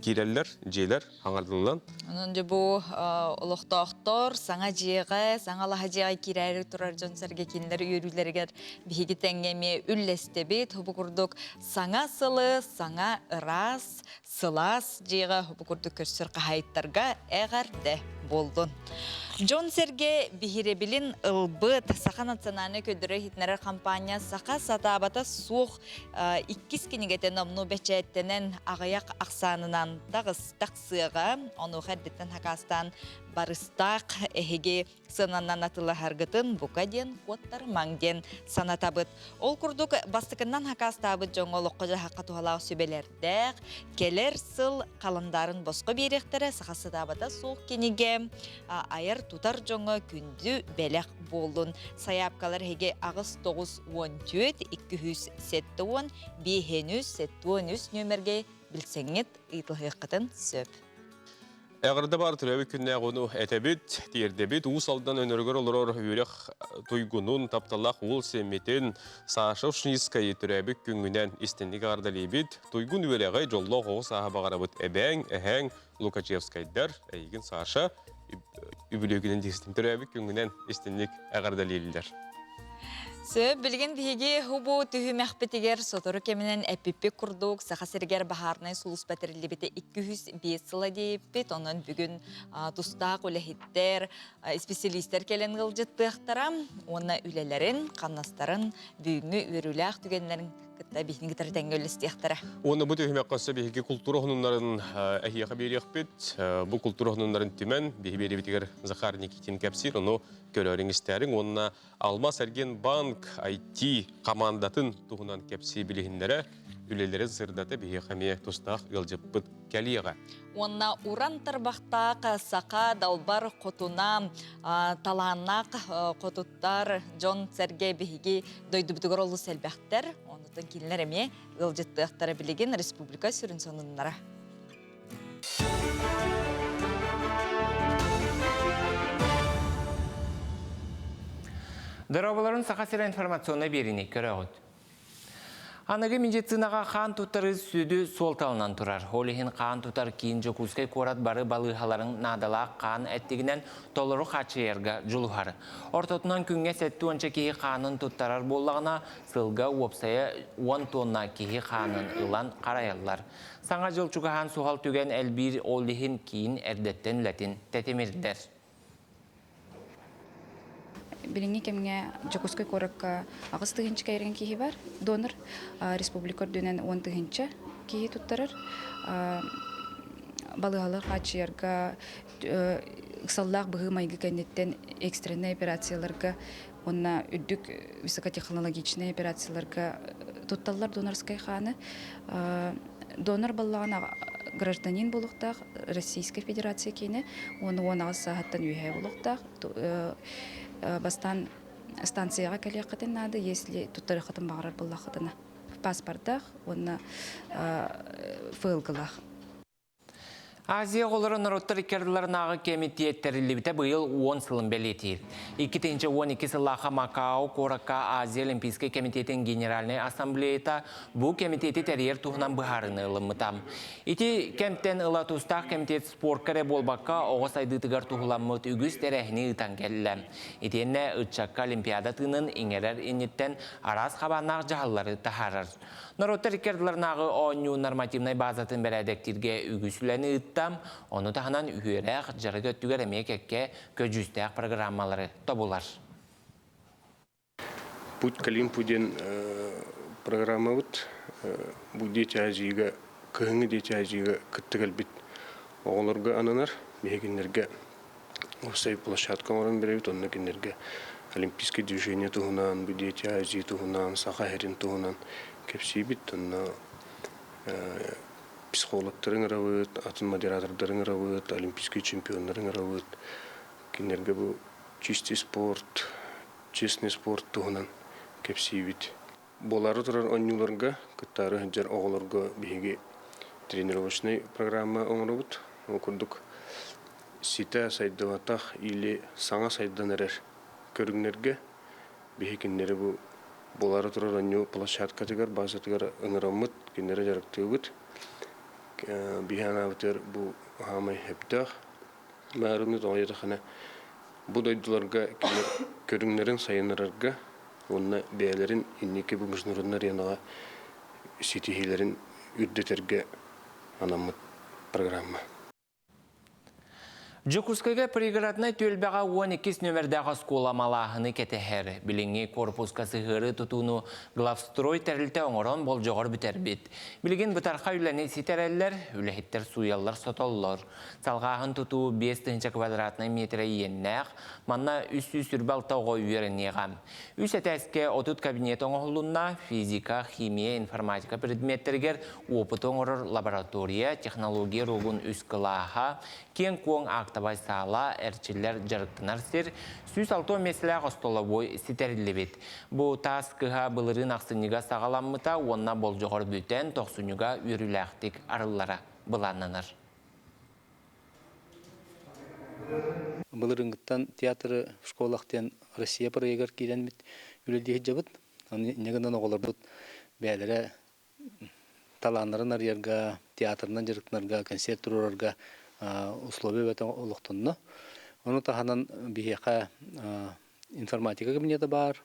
kireller, jeler, hangardılan. Onunca bu loqtoqtor, sana jeğe, sana laha jeğe kireri turar jonsarga kinler yürülerger bihigi tengemi üllestebit. Bu kurduk sana sılı, sana ıras, sılas jeğe bu kurduk körsür qahaytlarga eğerde boldun. John Serge bihirebilin ılbıt Saqa nacionalny ködürü hitnerer kampanya Saqa satabata suğ 2 kinigeten omnu beçettenen ağayak aksanınan dağız taqsıga onu xerdetten hakastan barыстaq ehege sınandan atılı hargıtın bukaden kottar mangden sanatabıt. Ol kurduk bastıkından hakastabıt joңolokkoja haqqa tuhalaq sübelerdek keler sıl kalandarın bosqa berektere Saqa satabata suğ kinige ayar tutar joңa kündü belek bolun. Sayapkalar hege ağız 9-14-200-7-10 500-7-13 nömerge bilseňet ýytylhyqytyn söp. Ägirde bar türebi künne onu etebit, dierdebit, usaldan önörgör oluror üyrek tuygunun taptalaq ul semmetin Saşovşniskayı türebi küngünen istenlik ardalibit, tuygun üyreği jolloq oğuz saha bağarabıt ebäň, ähäň Lukachevskaydar, äýgin Saşa übülögünün distin türebi küngünen istenlik ardalililer. Söp bilgin bihigi hubu tühü mehbetiger sotoru keminen epippi kurduk. Saqa serger baharnay sulus patirillibite 205 sıla deyipit. Onun bugün tustaq ulehitter, spesialister kelen gılcıttığıqtaram. Ona ülelerin, kannastарын, büyüngü ürülaq tügenlerin kıtta bihini gitarıdan gölüstiyaqtara. Onu bu tühü meqqası bihigi kultura hununların ähiyaqa beriyaqbit. Bu kultura hununların tümen bihi beribitiger Zakhar Nikitin kapsir. Onu görörin isterin. Onunla Alma Sergen Bank IT komandatın tuğunan kepsi bilihinlere ülelere zırdatı bihi xamiye tustaq yılcıppıt keliyağa. Onunla uran tarbaqtaq Saqa dalbar qotuna talanak qotuttar John Sergey bihigi doydubdugar olu selbəxtər. Onutun kinler eme yılcıttığıqtara biligin Respublika sürün sonunlara. Дорогаларын Saqa Sera информационна беріне көрәғыд. Анығы медицинаға қан тұтары сүді сол талынан тұрар. Олихин қан тұтар кейін жүкізгей қорат бары балығаларын надала қан әттігінен толыру қачыерға жұлғар. Ортотынан күнге сәтті онша кейі қанын тұттарар болағына сылға опсая 10 тонна кейі қанын ұлан қараялар. Саңа жыл чүгіған суғал түген әлбір олихин кейін әрдеттен ләтін тәтемердер. Билинги кемге жокускай коракка агыс тыгынчы кайрген кихи бар. Донор республика дөнен 10 тыгынчы кихи туттарар. Балыгалар хачыярга ыксаллах быгы майгы кенеттен экстренный операцияларга, онна үддүк высокотехнологичный операцияларга тутталлар донорскай ханы. Донор баллаган гражданин болуктак Российской Федерации кейне, оны 10 сааттан үйе болуктак. Бастан станцияға кәлеқатын нады, если туттары қатын бағарар болақытына. Паспортах, оны файлғылақ. Азия қолыры народтар икерділерінағы комитеттерілі біті бұйыл 10 сылын бәлетер. 2-12 сыллаға Макао, Коракка, Азия Олимпийский комитетин генеральный ассамблеята бұл комитеті тәрер тұғынан бұхарыны ылымытам. Ити кемттен ұла тұстақ комитет спорт кәрі болбаққа оғыз айдытығар тұғыламыт үгіз тәрәхіні ұтан кәлі. Итенне ұтшаққа олимпиада тыңын еңерер инеттен арас қабанақ жағылары тахарар. Народтар икерділерінағы оңю нормативнай базатын бәрәдектерге үгісіләні ұттам, оны тағынан үйерәқ жары көттігер әмек әкке көджістәқ программалары тобулар. Путь калим пуден программа вот будет азига кыгы дети азига кыттыгал бит оголорга ананар мегенерге усай площадка орын беребит онна кенерге олимпийский движение тугунан будет азия тугунан сахарин тугунан кепсибит онна психологтарын равыт атын модератордарын равыт олимпийский чемпиондарын равыт кенерге бу чистый спорт честный спорт тугунан кепсибит. Болары турар онюларга, кыттары жар оголорга биги тренировочный программа оңрубут. Окурдук сите сайдаватах или саңа сайданерер көрүңнерге биги киннери бу болары турар оню площадка тигер база тигер ыңырамыт киннери жарыктыгыт. Биханавтер бу хамай хептах. Маарыны тоойдахана бу дойдуларга көрүңнерин сайынырарга онна бәлерин иннеке бу мыжнуруннар янаға ситихилерин үрдетерге анамыт программа. Жокускайга пригородной төлбәға 12 нөмірдәға сколамалағыны кетехер. Біліңе корпуска сығыры тұтуыну главстрой тәрілті оңырын бол жоғыр бүтер бет. Білген бұтарқа үләне сетерәлілер, үләхеттер суяллар сотоллар. Салғағын тұту 5 квадратный метрі еннәқ, манна үсі сүрбәл тауға үйерінеғам. Үс әтәске 30 кабинет оңғылуына физика, химия, информатика предметтергер опыт оңырыр лаборатория, технология руғын үс қылаға, кен қоң Ақтабай сала, әрчілер жарықтынар сер, сүз алты месілі ғостолабой сетерілі бет. Бұл тас кыға бұлырын ақсыныға сағаламыта, онна бол жоғыр бүтен тоқсыныға үріләқтік арылара бұланыныр. Бұлырыңғыттан театры школақтен Россия проегар кейлен бет үлелдегі жабыт. Негінен оғылар бұд бәлері таланырын арьерға, театрынан жарықтынарға, концерт тұрарға условия бәтін олықтынны. Оны тағанан бейеқа информатика кабинеті бар,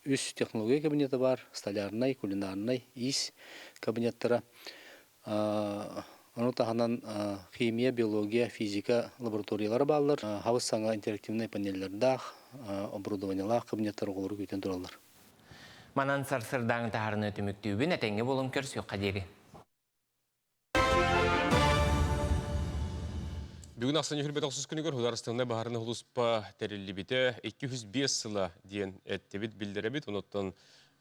үс технология кабинеті бар, столярнай, кулинарнай, ис кабинеттері. Оны тағанан химия, биология, физика лабораториялары балылар. Хавыз саңа интерактивный панеллердақ, оборудованиялақ кабинеттері олар көйтен тұралар. Манан сарсырдаң тағарыны өтіміктеубін әтенге болын көрсі қадегі. Бүгін ақсаны хүрбет ақсыз күнігер Хударыстығына бағарыны ғылыспа тәрелі біті 205 сыла дейін әттебет білдіребет, оныттан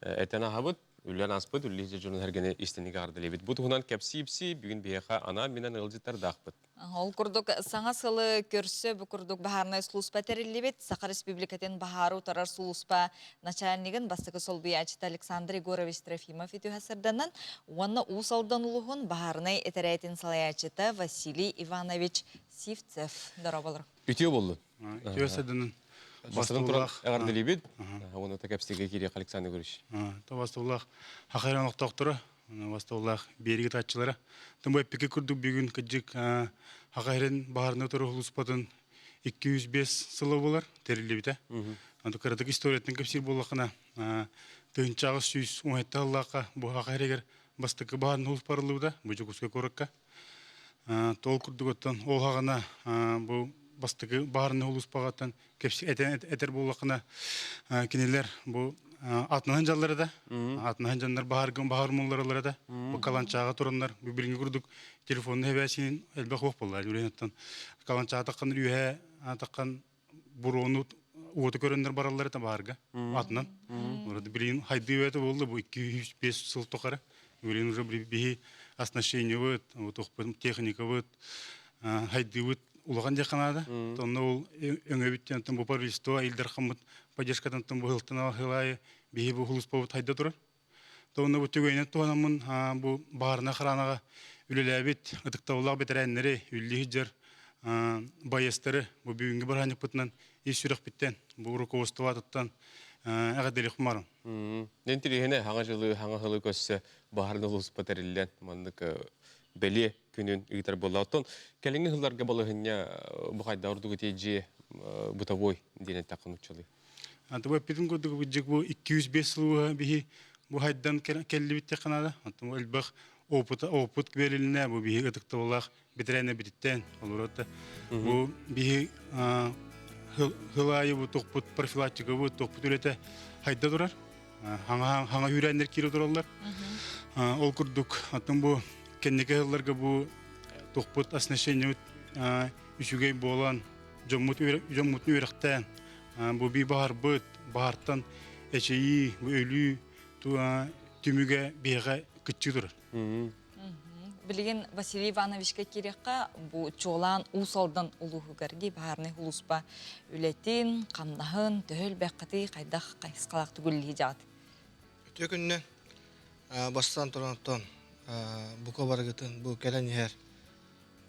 әтен ағабыт, үллән аспыт, үллейте жұрын әргені істенеге ардылебет. Бұд ғынан кәпсі-епсі бүгін бейеқа ана менен ғылжеттар дақпыт. Ол күрдік саңа сылы көрсі бұл күрдік бағарынай сұлыспа тәрелебет, Сақа Республикатен бағару тарар сұлыспа начальнигін бастығы сол бұячыт Александр Егорович Трофимов еті хасырданан, оны ұсалдан ұлығын бағарынай әтірәйтін салаячыты Василий Иванович Сивцев. Дара болыр. Үтеу болды? Үтеу сәдінің Бастан тұран әғардылебет, оны тәкәпстеге керек Александр Григорьевич. Тавастулах хахайранлык докторы, вастулах береги татчылары. Тым бу пеке күрдүк бүгүн кыжык хахайран баарына турулуспатын 205 сылы болар терилебите. Анда кырдык историятын кепсир боллакына тынчагы сүйс уңайтталлакка бу хахайрегер бастыкы баарын улус парылыбыда бу жукуска коракка. Тол күрдүгөттөн ол хагана бу бастыгы баарына улус пагаттан кепси этер боллакына кинелер бу атынан жаллары да атынан жандар баар муллары да бу каланчага тураннар бу билинги күрдүк телефонун хебесин элбе хок болду үренеттен каланчага таккан үйе атаккан бурону уоты көрөндөр бараллары да баарга атынан урады билин хайды өтө болду бу 205 жыл токары үрен уже би оснащение вот техника вот хайды вот улаган жаканада тонно ол өңөбүттен бу правительство илдер хаммат поддержкадан бу хылтына хылай би бу хулус повод хайда турар тонно бу төгөнө тонамын бу баарына хранага үлелебит ыдыктаулак бетереннери үлли жер байестери бу бүгүнгү бараник бутунан ишүрөк биттен бу руководство аттан агаделик марым Нентилегене хаңа жылы хаңа хылы көссө баарына улус патерилен мандык беле күнүн ыйтар боллаттан келинги хылларга балыгыня бу кайда ордугу тежи бутовой дене такынучулы. Антабы питин көдүгү бүжүк бу 205 жыл би бу хайдан келли битте канада. Антабы элбах опыт берилине бу би ыдыктабалак битерене биттен олоротта. Бу би хылайы бу токпут профилактика бу токпут үлете хайда турар. Хаңа үйренер кире туралар. Ол курдук атын бу кеннеке хылларга бу токпут оснащение үчүгей болан жоммут үйрөктен бу би баар быт баартан эчеи өлүү түмүгө бега кытчыдыр. Билген Василий Ивановичке керекка бу чолан усалдан улугугарги баарны улуспа үлетин камнахын төл беккати кайдах кайскалак түгүлли жат. Төкүннен бастан турантан бука баргытын бу келенер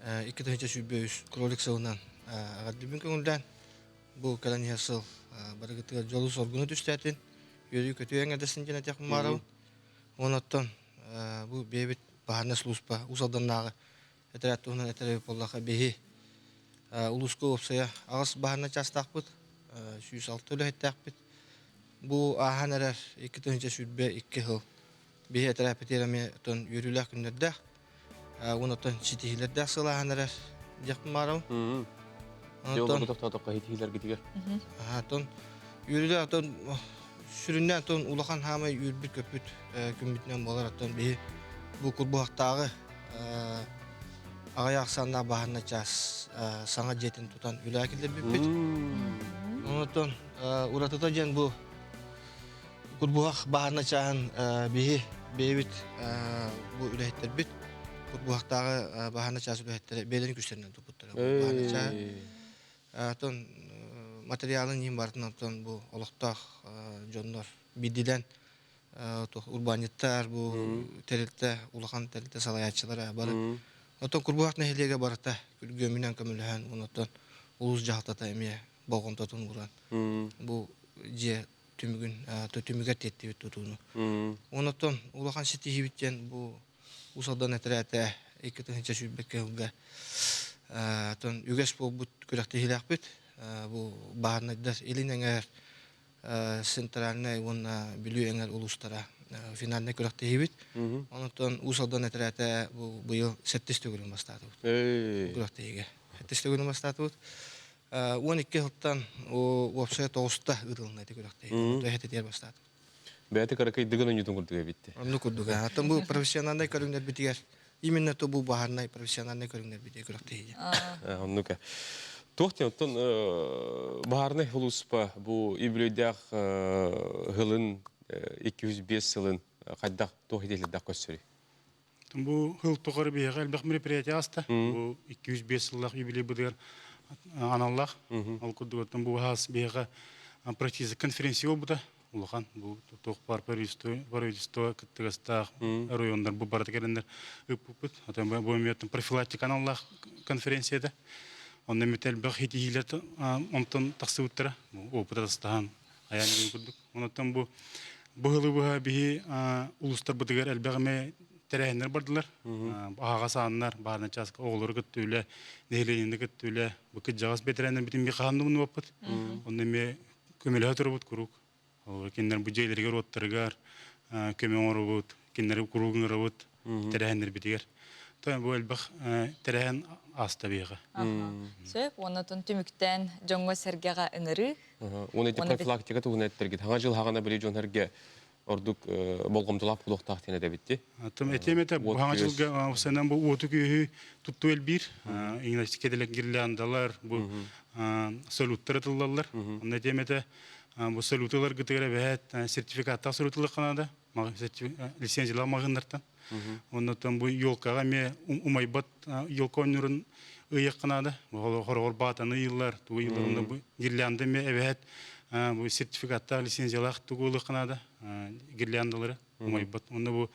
2-нче сүбөс кролик сауынан агадыбын көңүлдөн бу келенер сыл баргытыга жолу соргуну түстәтин йөрү көтөйәң әдәсен генә тәк марау онаттан бу бебит баарны служба усалданнагы этерәт унан этереп боллака беһи улуска опсая агыс баарны частакпыт 106 өлөттәкпит бу аханарар 2-нче сүбө 2 жыл беһи этерәп битерәме тон йөрүләк күннәрдә онаттан ситихиләрдә сылаханарар дәк марау Жолда токтотокка хитилер гитигер. Тон йөрүләр тон сүрүннән тон улахан хама йөрбит көпүт күмбитнән болар тон беһи бу курбуактагы агаяк санна баарына час саңа жетин тутан үләкилер бит. Онотон уратата жен бу курбуак баарына чаан беһи бебит бу үләйттер бит. Курбуактагы баарына час үләйттер белен күчтәреннән тупуттар. Баарына чаан тон материалын ним бартынан тон бу олоктак жоннор бидиден урбаниттар бу терилте улахан терилте салаячылар бары. Отон курбуак нехилеге барата күлгөмүнөн көмүлһән онотон улус жактата эме болгон тотун буран. Бу же түмүгө тетти тутуну. Онотон улахан ситихибиттен бу усалдан этерәтә 2-нче сүбеккәгә тон үгәс болбут көрәктәһиләкбит бу баарнайдар илинәңәр центральный уна билүү эңер улустара финалны көрәктәһибит. Онтон усалдан этерәтә бу быел 7 төгүрүн бастады. Көрәктәһигә 7 төгүрүн бастады. 12 жылдан вообще 9-та ырылны көрәктәһигә. Тәһәт тер бастады. Бәте каракай дигән ютун күрдүгә битте. Аны күрдүгә. Атын бу профессионалдай көрүнөр битигәр. Именно то бу баарнай профессиональный көрүнөр битигәр көрәктәһигә. Аннука. Тохтен тон баарны хулуспа бу ибрөдәк хылын 205 жылын кайда тохиделдә көсөрү. Бу хыл токары бега албак мероприятие аста. Бу 205 жыллык юбилей булыр аналлах. Ал күрдүгөтөн бу хас бега практика конференция болду. Улахан бу токпар правительство кыттыгастак райондар бу барды келендер ыппыт. Атам бу меттен профилактика аналлах конференцияда. Ondan metel bir hitihiler ondan taksıvıttıra. O pıtasıdan ayağını gördük. Ondan bu hılı bir uluslar bıdıgar elbağme terehenler bardılar. Ağa sağınlar, bağırna çaskı oğulları gıttığıyla, nehirleyinde gıttığıyla, bu kıcağız beterenler bitin bir kandı bunu vapıt. Ondan bir kömeli hatırı bud kuruk. Kendiler bu ceyleri rottarıgar, kömen oru bud, kendileri kuruğun rabut, terehenler bitiger. Tabii bu elbağ terehen asta biyağı. Söp, onatın tümükten jongo sergeğa ınırı. Onu eti profilaktika tuğun ettirgit. Hangi jıl hağına bile jon herge orduk bolgomdulap kuluk tahtine de bitti. Tam etemete bu hangi jıl senden bu otu köyü tuttu el bir. İngiliz kedelek girlandalar, bu salutlar atılırlar. Onun etemete bu salutlar gıtıra ve sertifikatta salutlar kanada. Lisenziyalar mağınlardan. Ondan bu yolkağa me umaybat yolka onurun ıyak kanada. Horor batanı yıllar, tu yıllarında bu girlanda me evet bu sertifikatta lisenziyalar tuğulu kanada. Girlandaları umaybat. Onda bu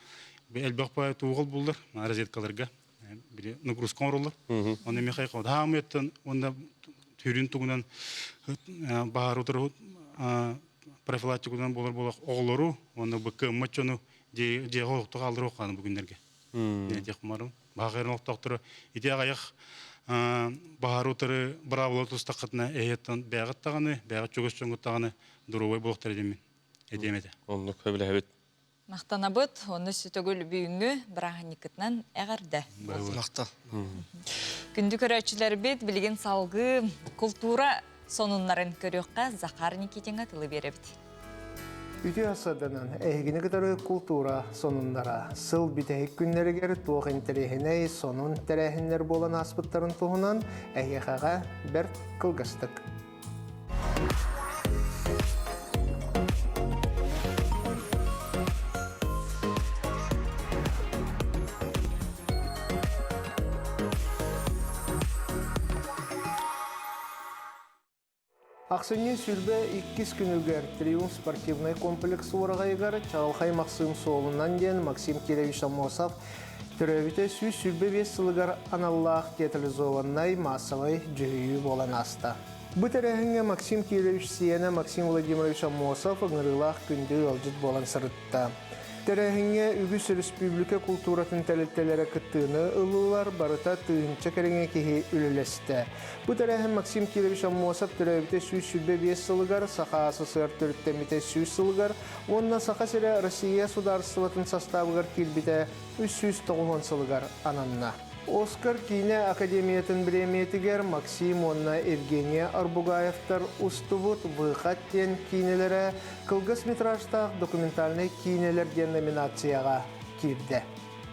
elbaqpa tuğul buldur. Rozetkalarga. Bir nagruskon rollar. Onda me kayqod. Hamyetten onda türün tuğunan bahar otur profilaktikten bolur oğulları. Onda bu kımmaçonu je hoqtu kaldır oqan bugünlerge. Ne diqmarım. Bağırın oqtaqtırı iti aqayaq bahar oturı bravlo tustaqatna eyetten bəğət tağını, bəğət çögös çöngüt tağını duruvay boqtar edemin. Edemedi. Onu köbile evet. Naqtanabıt, onu sütөгül büyüngü bırahanikitnan əğərdə. Naqta. Күнді көрәтшілер бет білген салғы культура сонунларын көріққа Захар Никитенға тылы беребді. Үті асадынан әйгіні кітары культура сонундара сыл бітәйік күннерігер туық интерехіней сонун тәрәхінлер болан аспыттарын туғынан әйеқаға бір қылғыстық. Ақсынен сүрбе 2 күнігер Триумф спортивный комплекс орағайғар Чағалхай Мақсым Солынан ден Максим Киревич Амосов түрәбіте сүрбе 5 сылығар аналлақ театрализованнай массовай жүйі болан аста. Бұ тәрәхінге Максим Киревич Сиена Максим Владимирович Амосов ұңырылақ күнді алжыт болан сырытта. Тәрәхінге Үгіс Республика культуратын тәлеттелері күттіғіні ұлылар барыта түйінші кәріңе кеге үлілесті. Бұ тәрәхін Максим Киревич Амосов түрәбіте сүрбе 5 сылығар, Саха СССР түріттеміте сылығар, онына Саха сірі Россия сударстватын составығар келбіте 390 сылығар ананна. Оскар Кине Академиятын премиятыгер Максим онна Евгения Арбугаевтар устубут выхаттен кинелері кылгыс метражтақ документальный кинелер ден номинацияға кирді.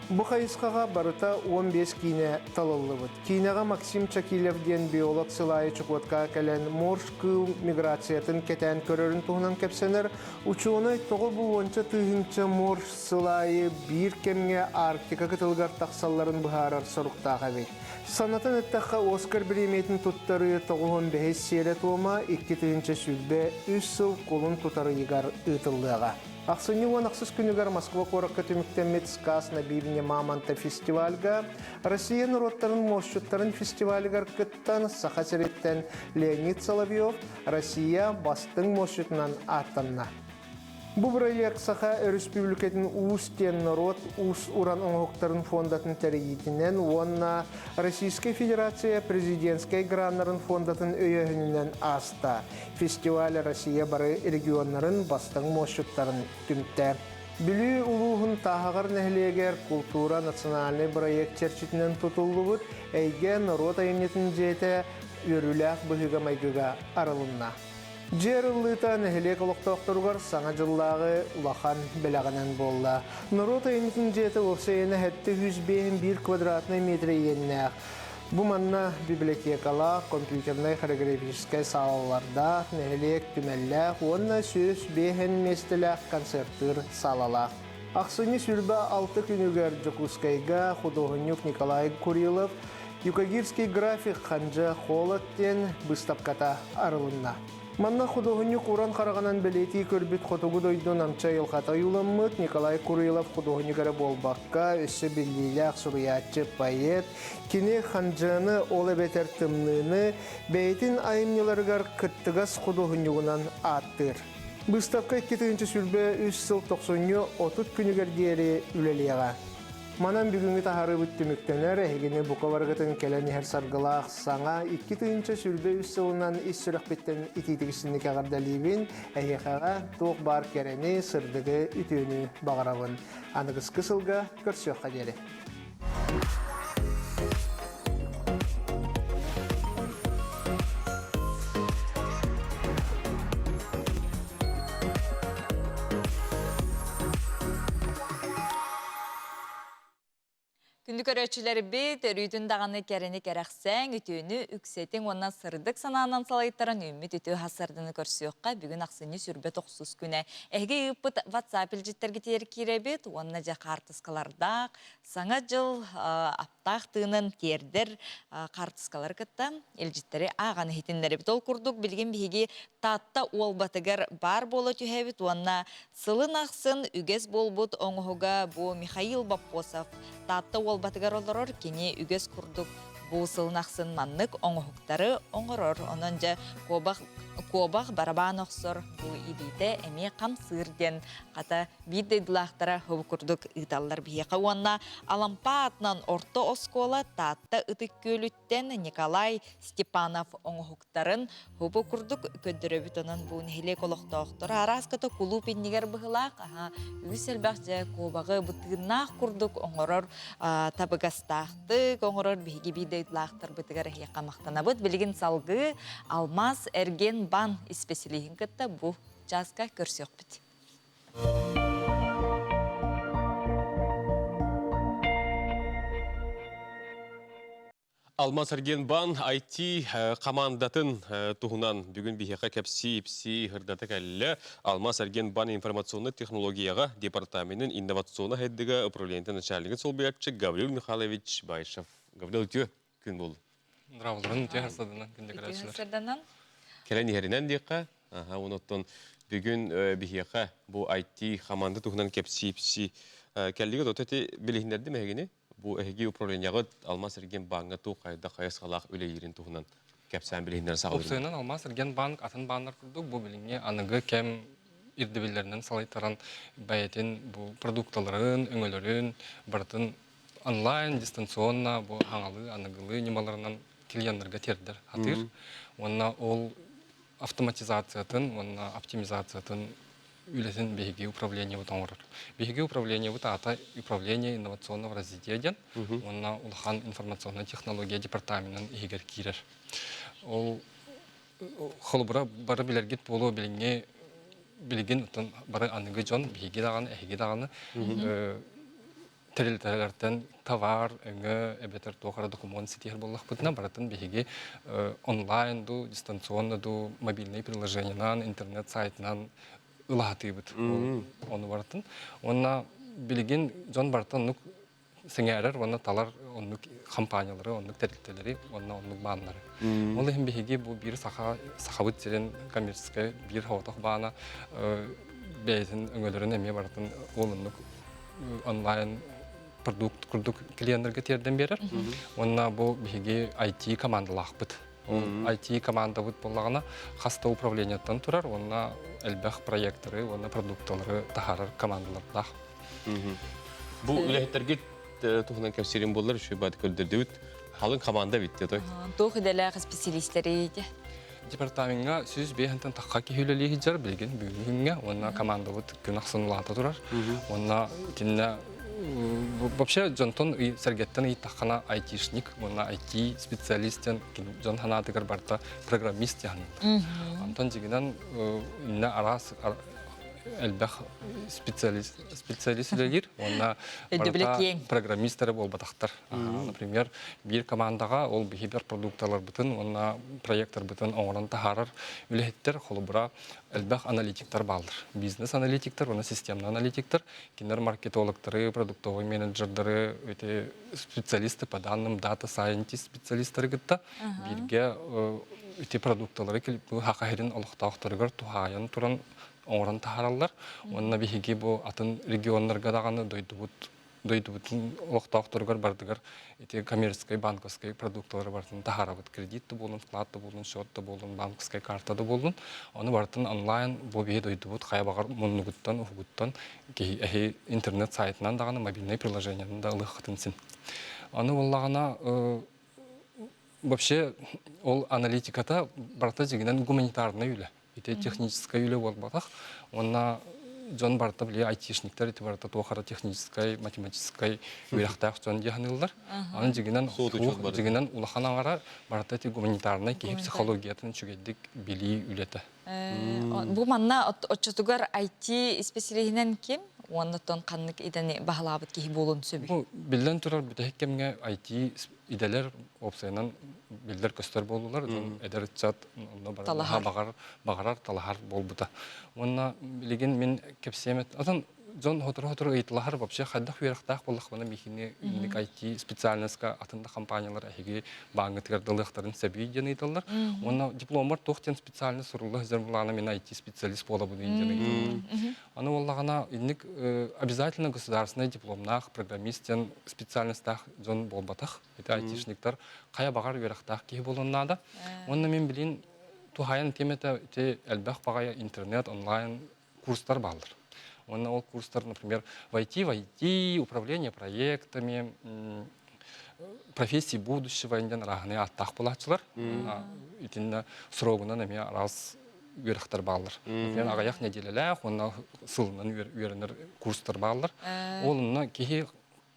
Бұ қайысқаға барыта 15 кине талылы бұд. Кинеға Максим Чакилев ден биолог сылайы чықватқа кәлен морш кыл миграциятын кәтән көрерін туғынан кәпсенер, учуынай тоғы бұл онча түйінші морш сылайы бір кемге Арктика кытылғар тақсаларын бұхарар сұрықтаға бейт. Санатын өттаққа Оскар премиятын тұттары тоғығын бәйіз сере туыма 2 түйінші сүрбе 3 сыл қолын тұтары егар ұтылдыға. Ақсыны он ақсыз күнігер Москва қораққа түміктемет сказ на бивне Мамонта фестивальга, Россия народтарын мошчуттарын фестивальгар кыттан Сахасереттен Леонид Соловьев Россия бастың мошчутынан аттанна. Бұл проект Саха Республикатын Уус тен народ, Уус уран оңықтарын фондатын тәрейітінен, онна Российская Федерация президентскай граннарын фондатын өйігінінен аста. Фестиваль Россия бары регионларын бастың мошуттарын түмтті. Білі ұлуғын тағығыр нәхілегер культура национальный проект черчетінен тұтылы бұд, әйге народ айынетін жете өріләқ бұғыға майгыға арылынна. Жерылыта нәхілек олықтақтырғар саңа жыллағы улахан бәләғінен болды. Народ айынетін жеті оқсайыны әтті 101 квадратный метрі еннәқ. Бұл манна библиотекала, компьютерный хореографическай салаларда нәхілек түмәлләқ, онна сөз бейін местіләқ концерттыр салалақ. Ақсыны сүрбі 6 күнігер Жокускайға художник Николай Курилов Юкагирский график Ханжа Холоттен выставката арылынна. Манна художник Куран Караганан билети көрбүт хотугу дойдун амча елхата юламмыт Николай Курилов художникары болбакка өссө биллилях суруячы поэт кини ханжаны ол эбетер тымныны бейтин айымнеларгар кыттыгас художникунан аттыр. Выставка 2-нчы сүрбе 3 сыл 90-30 күнүгер диери үлелияга. Манан бүгүнгү тахары бүттүмүктөнөр эгене буковаргатын келени хер саргылаах саңа 2-нчы сүрбе 3 сылынан ис сүрөкбеттен ититигисинни кагардалибин эйхага тук бар керени сырдыгы үтүүнү багарабын. Аныгыс кысылга көрсөкка дери. Күндік өрөчілері бет, өрүйдің дағаны кәріні кәрәқсәң, үтіні үксетің оннан сырдық сананан салайттарын үміт үті хасардыны көрсіоққа бүгін ақсыны сүрбе 90 күні. Әге үппіт WhatsApp елжеттерге тер керебет, онна жа қартысқалардақ, саңа жыл аптақ тыынын тердер қартысқалар кітті. Елжеттері ағаны хетіндері бет ол күрдік білген бігі татта ол батығар бар болы түйәбет, онна сылын ақсын үгес болбыт оңығыға бұ Михаил Баппосов татта ол батыгар олорор кені үгес күрдік бұлсылнақсын маннык оңғықтары оңғырор. Онынжа кобақ барабан оқсор бұл идейді әме қамсырден қата бидейділақтара хөбі күрдік ұйталар бейеқа. Онна алампа атынан орта оскола татта ұтық көліттен Николай Степанов оңғықтарын хөбі күрдік көддірөбіт онын бұын хелек олықта оқтыр. Араската кулу пеннегер бұғылақ. Үгісел бәқжа кобағы бұтығынақ күрдік оңғырор табығастақты оңғырор бейге бидейділақтар бұтығар хеқа мақтанабыд. Білген салғы алмаз әрген бан специалиhin кытта бу жазга көрсөк бит. Алмаз Эрген бан IT командатын туһунан бүгүн бихека кепси хырдаты кәлле Алмаз Эрген бан информационный технологияга департаментин инновационный хеддиге управлениятын начальниги сол биятчы Гаврил Михайлович Байшев. Гаврил күн болду. Здравствуйте, техасадынан күндөгөрөчүлөр. Келен ерінен дейқа, оныттон бүгін бігеқа бұл IT команда тұғынан кепси кәлігі дұтеті білігіндерді мәгені бұл әйге управленияғы Алмаз Эрген банға тұқ қайда қайыз қалақ өлі ерін тұғынан кәпсән білігіндер сағылыр. Опсайынан Алмаз Эрген банк атын бағынар күрдік, бұл біліңе анығы кәм ирдебелерінен салайттаран бәйетін бұл продукталарын, өңелерін, бартын онлайн, дистанционна, бұл аңалы, анығылы немаларынан клиентлерге тердер хатыр. Онна ол автоматизациятын, онна оптимизациятын үлесін беге управление бұт оңырыр. Беге управление бұт ата управление инновационного развития ден, онна улхан информационная технология департаментін егер кирер. Ол холбыра бары білергет болу білген бары анығы жон беге дағаны, әйге дағаны терилтелерден товар, өңі, әбетер тоқара документ сетер боллақ бұдына баратын беге онлайн ду, дистанционно ду, мобильный приложениянан, интернет сайтынан ұлағаты бұд. Оны баратын. Онна білген жон баратын нүк сеңәрер, онна талар оннук компаниялары, оннук терилтелері, онна оннук бағынлары. Ол ең беге бұл бір сақабыт жерен коммерческая бір хауатақ бағына бәйтін өңелерін әме баратын олыннук онлайн продукт күрдік клиентлерге терден берер. Онна бұл беге IT командалақ бұд. IT команда бұд болағына қаста управлениеттен тұрар, онна әлбәқ проекттары, онна продукталары тахарар командалардақ. Бұл үләйеттерге тұғынан кәпсерін болар, үші бәді көлдерді өт, қалың команда бітті той? Тұғы дәләғі специалистері еді. Департаментға сөз бейхінтен таққа кейілелігі жар білген бүгінге, онна команда бұд күн ақсынылаты тұрар. Онна тінне вообще жонтон сәргеттен таққана айтишник, онна IT специалистен, жон ханатығыр барта программист яғын. Антон жегінен үнне арас әлбәқ специалистілер, онна барта программисттері бол батақтар. Например, бір командаға ол бейбер продукталар бұтын, онна проекттар бұтын оңырын тахарар үлеттер, қолыбыра әлбәқ аналитиктар балдыр. Бизнес-аналитиктар, оны системный аналитиктар, кинер маркетологтары, продуктовый менеджердары, специалисты по данным, дата-сайентист специалисттары гітті, бірге ити продукталары бу хакахерин олохтаактарыгар тухаян туран оңорон тахараллар. Онна биһиги бу атын регионнарга даганы дойдубутун олохтаактарыгар бардыгар ити коммерческий банковский продукталары бартын тахарабыт. Кредитті болун, вкладты болун, счетты болун, банковский картады болун. Оны бартын онлайн бу биһи дойдубут хаябагар муннугуттан, угуттан интернет сайтынан даганы мобильный приложениянын да ылыхтынсын. Аны боллагана вообще ол аналитиката барта жигинен гуманитарный үле. Ите техническая үле болбатах. Онна жон барта биле айтишниктер ите барта тохара технической, математической үлехтах жон дияхнылдар. Аны жигинен улаханаңара барта ите гуманитарный ки психологиятын чүгеддик били үлете. Бу манна отчотугар IT специалистинен ким? Оннотон каннык идени бахалабыт ки болун сөбү. Бу билден турар бүтеккемге IT иделер опсайнан билдер көстөр болулар. Эдер чат багарар талахар болбута. Онна билеген мен кепсемет. Атын жон хотор ыйтлахар вообще хаддах уйрактах боллах бана михине уник IT специальностька атында компаниялар әһиге баңгытыр дылыктарын сәби ден ыйталар. Онна дипломар тохтен специальный сурулы зерблана мен IT специалист бола бу ден ыйталар. Аны боллагана уник обязательно государственный дипломнах программистен специальностьтах жон болбатах. Это айтишниктер кая багар уйрактах ки болоннада. Онна мен билин тухаян темета те элбах багая интернет онлайн курстар балдыр. Он ол курстар, например, в IT, управление проектами, профессии будущего, инден рахны аттах булачылар. Итинна срогуна нами раз верхтар баллар. Например, агаяк неделелях, он сылынан вернер курстар баллар. Олна кихи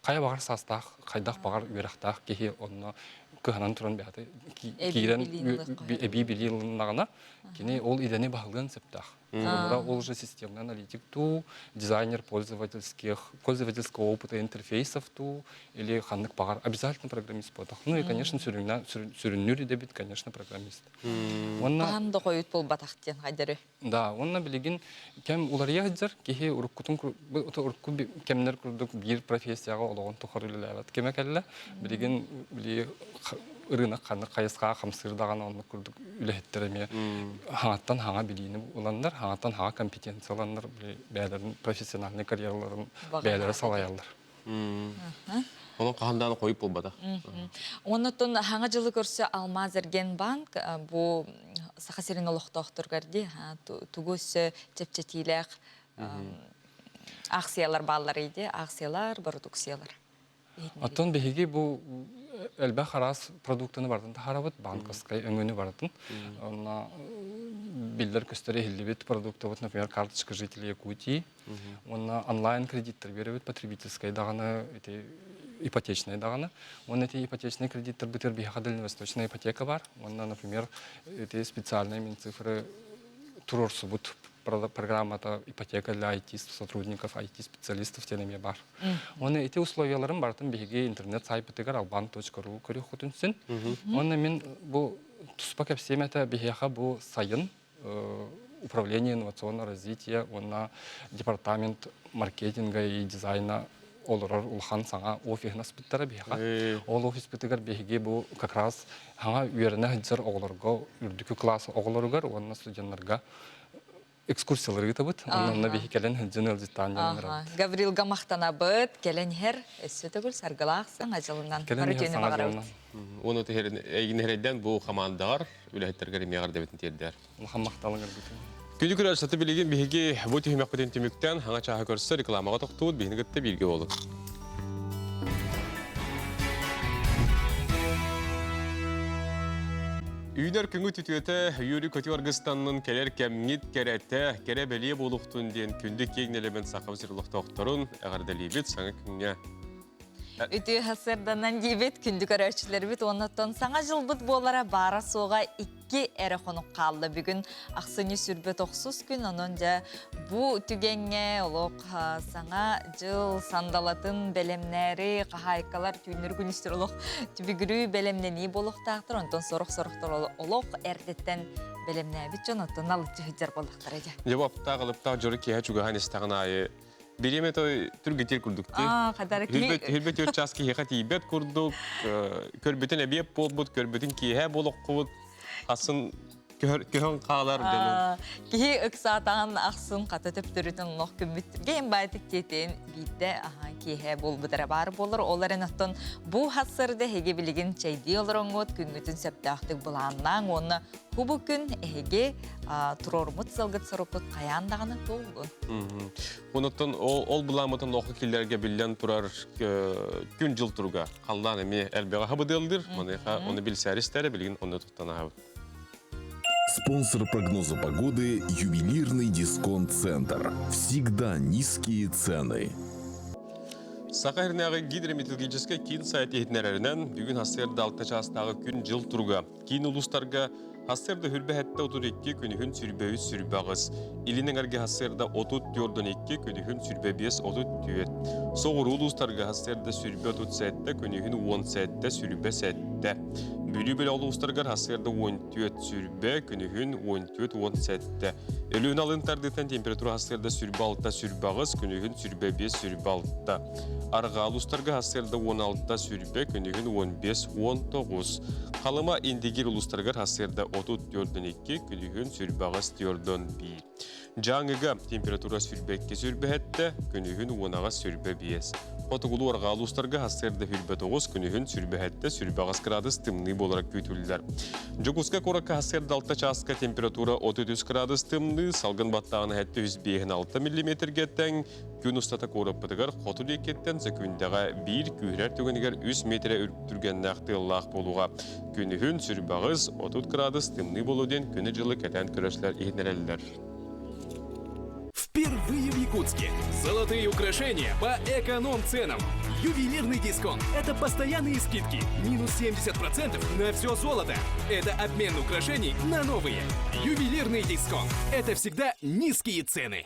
кая багар састах, кайдах багар верхтах кихи онна кыханан туран бяты кирен эби билилнагана кини ол идене багылган септах. Он же системный аналитик ту, дизайнер пользовательского опыта интерфейсов ту, или ханнык пагар. Обязательно программист потах. Ну и, конечно, сюринюри дебит, конечно, программист. Пагам доқойут бол батахтен хайдары. Да, он на билигин кем улария хаджар, кихи уруккутун урукку кемнер курдук бир профессияга ологон тохарылылабат. Кеме келле билигин били ырынак ханнык кайыска хамсырдаган онны курдук үлехеттереме хаңаттан хаңа билийини уландар, хаңаттан хаңа компетенцияландар, бәлерин профессиональный карьераларын бәлері салаялар. Onun qahandağını koyup olbada. Onutun hanga жылы көрсө Алмаз Эрген банк бу сахасерин олохтоктор көрдү. Тугус чепчетилек акциялар баллар иди, акциялар, продукциялар. Аттан беги бу элбе харас продуктыны бардын тахарабыт банковскай өңөнү бардын. Она билдер көстөрө хилбит продукты, вот, например, карточка жителей Якутии. Она онлайн кредиттер беребит потребительской даганы, эти ипотечные даганы. Он эти ипотечные кредиттер битер биха дальневосточная ипотека бар. Она, например, эти специальные минцифры турорсубут программа ипотека для IT-сотрудников, IT-специалистов тенеме бар. Он эти условияларын бартын биге интернет сайпытыгар alban.ru көрі құтынсын. Оны мен бұл тұспа кәпсеметі бігеға бұл сайын управление инновационного развития, оны департамент маркетинга и дизайна олорор улхан саңа офиснас биттара бігеға. Ол офис биттігар биге бұл как раз хаңа үйеріне хыджар оғыларға, үрдікі класс оғыларығар, оны студентларға экскурсиялары табыт, онна бихи келен хыджын элжитаньян. Гаврил Гамахтана быт, келен хер, өссөтөгүл саргылаақсын ажылынан. Келен саңа Onu egin bu командар үләһеттерге мегар дебетин тердер. Мухаммадталыгыр бит. Күнү көрөр саты билеген биһиги бу түймөк бүтүн түмүктен хаңа чаха көрсө рекламага токтуут бихинигетте билге болот. Үйнер күңі түтіөті Юрий Көтіоргыстанның келер кәмнет кәрәтті кәрі бәле болуқтың ден күнді кең элемент сақым сырлықты оқтырын әғардалі бет саңа күнге. Үті хасырданан дебет күнді көрәршілер бет, онаттан саңа жыл бұд болара бара соға 2 әрі қонық қалды. Бүгін ақсыны сүрбет 90 күн, оның жа бұ түгенге олық саңа жыл сандалатын бәлемнәрі, қағайқалар түйінер күністер олық түбігірі бәлемнені болуқтақтыр, онтан сорық-сорықтыр олық әрдеттен бәлемнәбі жон, онтан алып жүхіджер болуқтар еді. Жабапта қалыпта жұры кеге чүгі ханестағын айы Береме той түргетер күрдікті. Хүрбет өрт час кейе қати бет күрдік, көрбетін әбеп болбыд, көрбетін кейе болып құбыд. Асын көһөн қағалар дөнün. Кихи ыксатан ақсын қаты төптөрүтін лох күмбіттірге ең байтық кетен бейді кихе бол бұдыра бар болыр. Оларын аттын бұл хасырды хеге білігін чайди олар оңғыт күнгітін сөптақтық бұланнан оны күбі күн әге тұрормыт сылғыт сұрықыт қаяндағаны толғын. Онықтан ол бұламытын оқы келерге білден тұрар күн жыл тұруға қалдан әме әлбеға хабыдылдыр. Оны білсәрістері білген оны тұттан ағабы. Спонсор прогноза погоды – ювелирный дисконт-центр. Всегда низкие цены. Сақайырнағы гидрометеорологический кейін сайт ехтінерерінен бүгін хасырды 6 жастағы күн жыл тұруға. Кейін ұлыстарға хасырды хүрбе әтті 32 күнігін сүрбе 3 сүрбағыз. Илінің әрге хасырды 34-2 күнігін сүрбе 5-30 түйет. Соғыр ұлыстарға хасырды сүрбе 37 күнігін 10 сүрбе 7. Бөлі-бөлі ұлыстарға хасырды 14 сүрбе күнігін 14-17. Өлін алынтардықтан температура хасырды сүрбе 6 сүрбағыз күнігін сүрбе 5 сүрбе 6. Арға ұлыстарға хасырды 16 сүрбе күнігін 15-19. Қалыма индегер ұлыстарға хасырды 34-2 күнігін сүрбағыз 4-1. Жаңыға температура сүрбекке сүрбе әтті күнігін 10-ға сүрбе 5. Отығылу арға ұлыстарға хасырды хүрбе 9 күнігін сүрбе әтті сүрбағыз градус тымны боларак көйтілдер. Жокуска коракка хасырды 6 часқа температура 33 градус тымны, салғын баттағын әтті 106 мм тәң, күн ұстата корап бұдығар қотыл екеттен зәкөндағы 1 күйрер түгінігер 3 метре үрптүрген нақты лақ болуға. Күнігін сүрбағыз 30 градус тымны болуден күні жылы кәтен күрешлер ехнерелілер. Впервые в Якутске. Золотые украшения по эконом-ценам. Ювелирный дисконт. Это постоянные скидки. Минус 70% на все золото. Это обмен украшений на новые. Ювелирный дисконт. Это всегда низкие цены.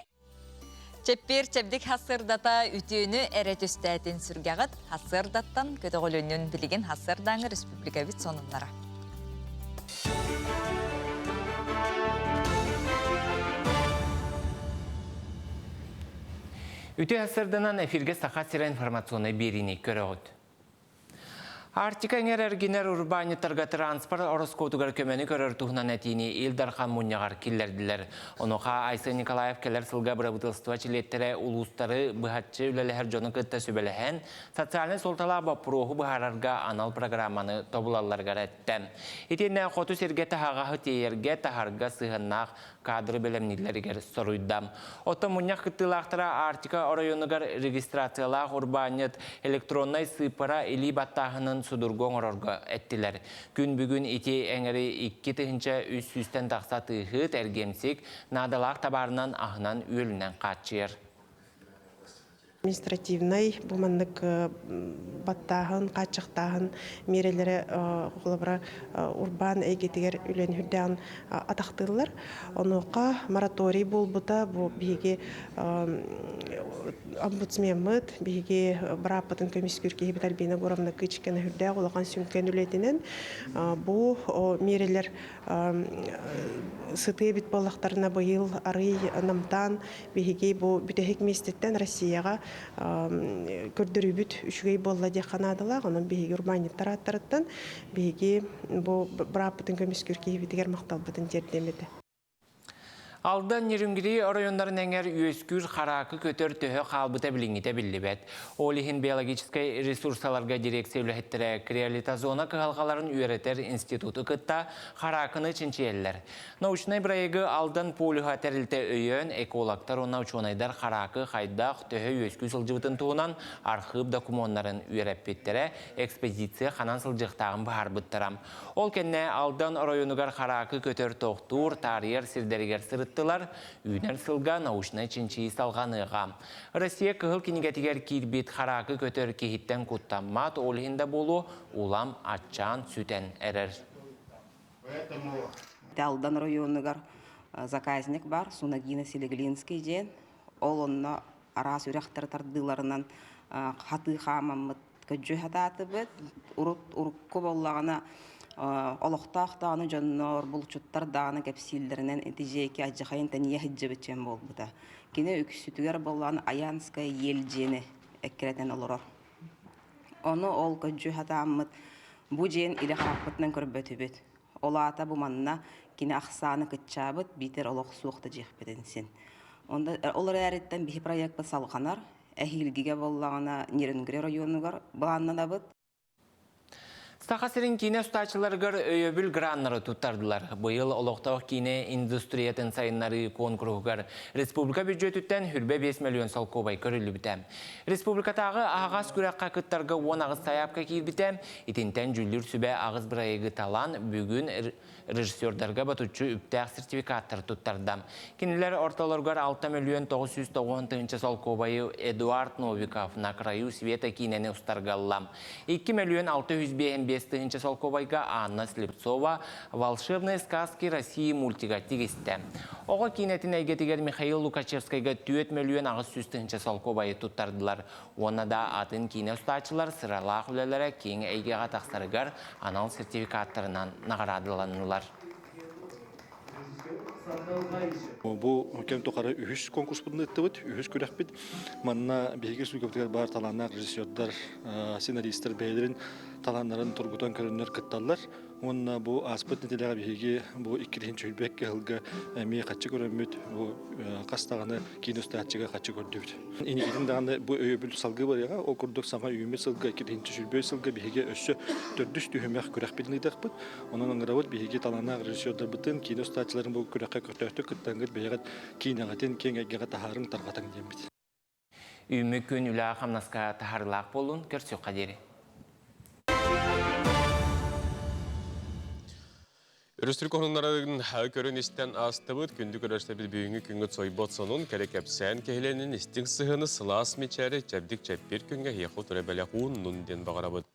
Чеппер чепдик хасырдата үтіні әрет үстәтін сүргәғыт хасырдаттан көтіғілінен білген хасырдаңы республика бит сонынлара. Үті әсірдінен эфирге сақат сірі информационы беріне көріғыд. Артика әргенер урбанитарға транспорт ороскотугар көмені көрір тұғынан әтейіне елдархан мұнияғар келерділер. Онуға Айсы Николаев келер сылға бұрабытылстыва чилеттері улустары бұхатчы үлелі жоны күтті сөбеліхен социальный солтала бапырығы бұхарарға анал программаны тобылаларға рәтті. Етенне қоту серге тағағы тейерге тағарға сығыннақ кадры бөлемнелерігер соруйдам. Оты мұнияқ күттілақтыра Артика орайонығар регистрациялақ урбанит электронной сыпыра или баттағының судургон орорга әттілер. Күн бүгін ете әңірі 2 тыхынча 300-тен тақса тыхыт әргемсек надалақ табарынан ағынан өлінен қатшыр. Административный буманнык баттағын, қатшықтағын мерелері қолабыра урбан әйгетігер үлен хүрдәғын атақтылар. Онуға мораторий бол бұта, бұл бейге омбудсмен мұд, бейге біраппатын көмескүрке ебітар бейіне ғорамна күчкені хүрдәғ, олаған сүнкен үлетінен бұл мерелер сыты бит болақтарына бұйыл арый намтан бейге бұл бүтәхек местеттен Россияға көрдірібіт үшігей болла де қанадыла, оның бейге урбаниттар аттарыттан бейге бұл біраппытын көмескүрке ебітігер мақтал бұтын жердемеді. Алдан нерүнгірі орайонларын әңер өскүр қарақы көтөр төхі қалбыта біліңіте білібет. Олихин биологическай ресурсаларға дирекция үліхеттері креолитазона кығалғаларын үйретер институты күтта қарақыны чинчиеллер. Научнай бірайығы алдан полиға тәрілті өйен экологтар онна учонайдар қарақы қайдақ төхі өскү сылжыбытын туынан архив документарын үйреппеттері экспедиция қанан сылжықтағын бағар бұттырам. Ол кенне алдан орайонығар қарақы көтөр тоқтур, тарьер, сирдерігер сырыт үйнер сылға наушына чинчи салғаныға. Россия кығыл кенегетігер кирбет қарақы көтер кехіттен құттамат олығында болу улам атчан сүтен әрір. Алдан районығар заказник бар, Сунагина Селеглинский ден. Ол онна арас үрәқтір тардыларынан қаты қамамыт көджі хататы бет, ұрыққы болағына олықтақ дағаны жоннор, бұлчуттар дағаны кәпсилдерінен әтежейке аджақайын тәния хиджабетчен бол бұда. Кені үксүтігер болағаны Аянская ел жені әккеретен олырор. Оны ол көджі хатамыт бұ жен илі қарақпытынан көрбөті бет. Olata bu manna kine aksanı kıtçabıt biter olaq suuqta jehpedensin. Onda olar eretten bir proyekt basalğanar. Ehilgige bollağına Nerengire rayonu bağanna da bıt. Стахасырын кине ұстачыларғыр өйөбіл граннары тұттардылар. Бұйыл олықтауық кине индустриятын сайынлары конкурғығар республика бюджетіттен хүрбе 5 миллион салқобай көрілі бітем. Республикатағы ағас күрәққа күттарға 10 ағыз саяпқа кейл бітем. Итінтен жүлдір сүбе ағыз бірайығы талан бүгін режиссердарға батучу үптәқ сертификаттар тұттардам. Кинелер орталарғар 6 миллион 990 салқобайы Эдуард Новиков на краю света кинені ұстарғаллам. 2 миллион 655 салковайга Анна Слепцова «Волшебные сказки России» мультига тигисті. Оға кинетін әйгетігер Михаил Лукачевскайга 4 миллион 600 салковайы тұттардылар. Оны да атын кине ұстачылар сыралақ үлелері кең әйгеға тақсарығар анал сертификаттарынан нағарадыланылар. Бұл кем тоқары үхіс конкурс бұдың өттівіт, үхіс көрек бід. Манна бейгі сүлгіптігер бар таланнақ режиссердар, сценаристер бәйдерін таланнарын тұрғытан көрінер күтталар. Онна бұл аспыт нетелеға бейгі бұл 2-рін чөлбек кәлгі әмей қатшы көрінмет, бұл қастағаны кейін өстәтчіға қатшы көрдібіт. Енекетін дағында бұл өйебіл салғы бар яға, ол күрдік саңа үйімет салғы, 2-рін чөлбек салғы бейгі өссі түрдіс түйімек көрек бедін едек бұд. Оның аңыравыд бейгі таланнақ режиссердар бұтын, кейін өстәтчілерін бұл көрекке көртәкті күттәңгіт бейгат кейін ағатын кен әгеға тахарын тарғатың дембіт. Үйімі күн үлі қамнасқа тахарлақ болуын көрсі қадері. Өрістірік онынларын көрін істен астыбыт, күнді көрәшті бір бүйінгі күнгіт сойбот сонун, кәрек әпсән кәйленін істің сығыны сылас мечәрі жәбдік жәппер күнге хеқу түрі бәләқуын нұнден бағарабыд.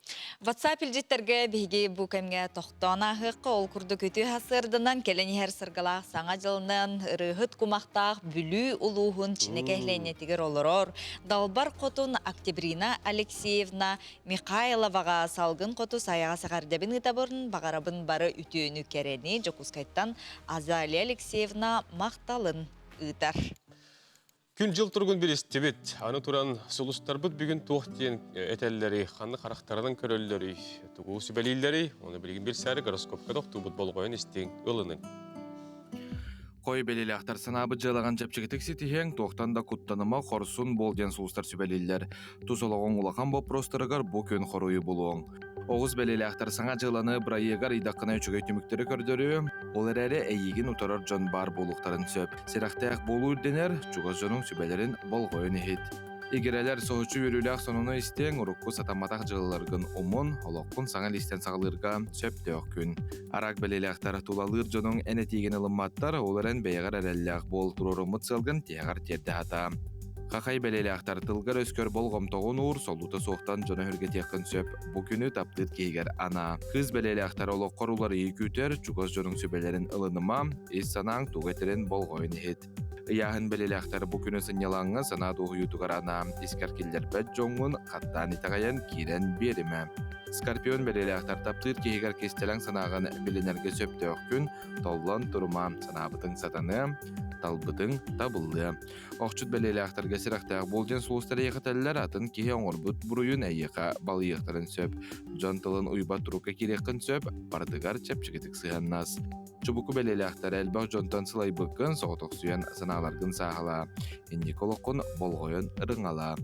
WhatsApp илжеттерге бігі бұл кәмге тоқтан ағыққа ол күрді көті хасырдынан кәлені әр сырғалақ саңа жылынан рығыт құмақтақ бүлі ұлуғын чіне кәйленетігер олырор. Далбар қотын Октябрина Алексеевна Михайловаға салғын қоты саяға сағардабын ұтабырын бағарабын бары үтіөні кәрені Жокускайттан Азалия Алексеевна мақталын ұтар. Күн жыл тұрғын бір істебет, аны тұран сұлыстар бұд бүгін тоқтен әтәлілері, қанны қарақтарының көрелілері, тұғу сүбәлейлері, оны білген бір сәрі гороскопқа тоқты бұд болғойын істен ұлының. Қой белелі ақтар санабы жалаған жапчығытық сетихен тоқтан да құттаныма қорсын болден сұлыстар сүбәлейлер. Тұсылығын ұлақан боп простырығар бұл көн қоруы болуың. Оғыз белелі ақтар саңа жыланы бірайығар идаққына үшігі түміктері көрдірі, олар әрі әйегін ұтарар жон бар болуқтарын сөп. Серақтаяқ болу үрденер, чуғыз жонын сүбәлерін болғойын ехет. Егерелер соғычы өріліғ сонуны істен ұрыққы сатаматақ жылыларғын омын, олыққын саңа листен сағылырға сөпті өккін. Арақ белелі ақтар тулалыр жонын әнетеген ылымматтар, оларын бәйғар әрәліғ бол тұрорымыт сылғын тияғар терді хата. Қақай бәлелі ақтар тылғар өскөр болғым тоғын ұр, солуты соқтан жона үрге текін сөп, бұ күні таптыт кейгер ана. Қыз бәлелі ақтар олық қорулар екютер, чуғыз жонын сөбелерін ылыныма, ес санаң туғетерін болғойын ет. Яғын бәлелі ақтар бұ күні сынялаңы санат ұғыютығар ана, искаркелдер бәт жоңын қаттан итағайын керен берімі. Скорпион бәлелі ақтар таптыр кейгер кестелің санағын білінерге сөпті өккін, толлан тұрма санабытың сатаны, талбытың табылды. Оқчыт бәлелі ақтарға сирақтағы болден сұлыстары еқітәлілер атын кейі оңырбыт бұруын әйеқа балы еқтарын сөп. Жонтылын ұйба тұруқа керекін сөп, бардығар чәпчігітік сығаннас. Чубуку бәлелі ақтар әлбақ жонтан сылай бұқын, соғытық сүйен сыналарғын сағала. Индиколыққын болғойын ырыңала.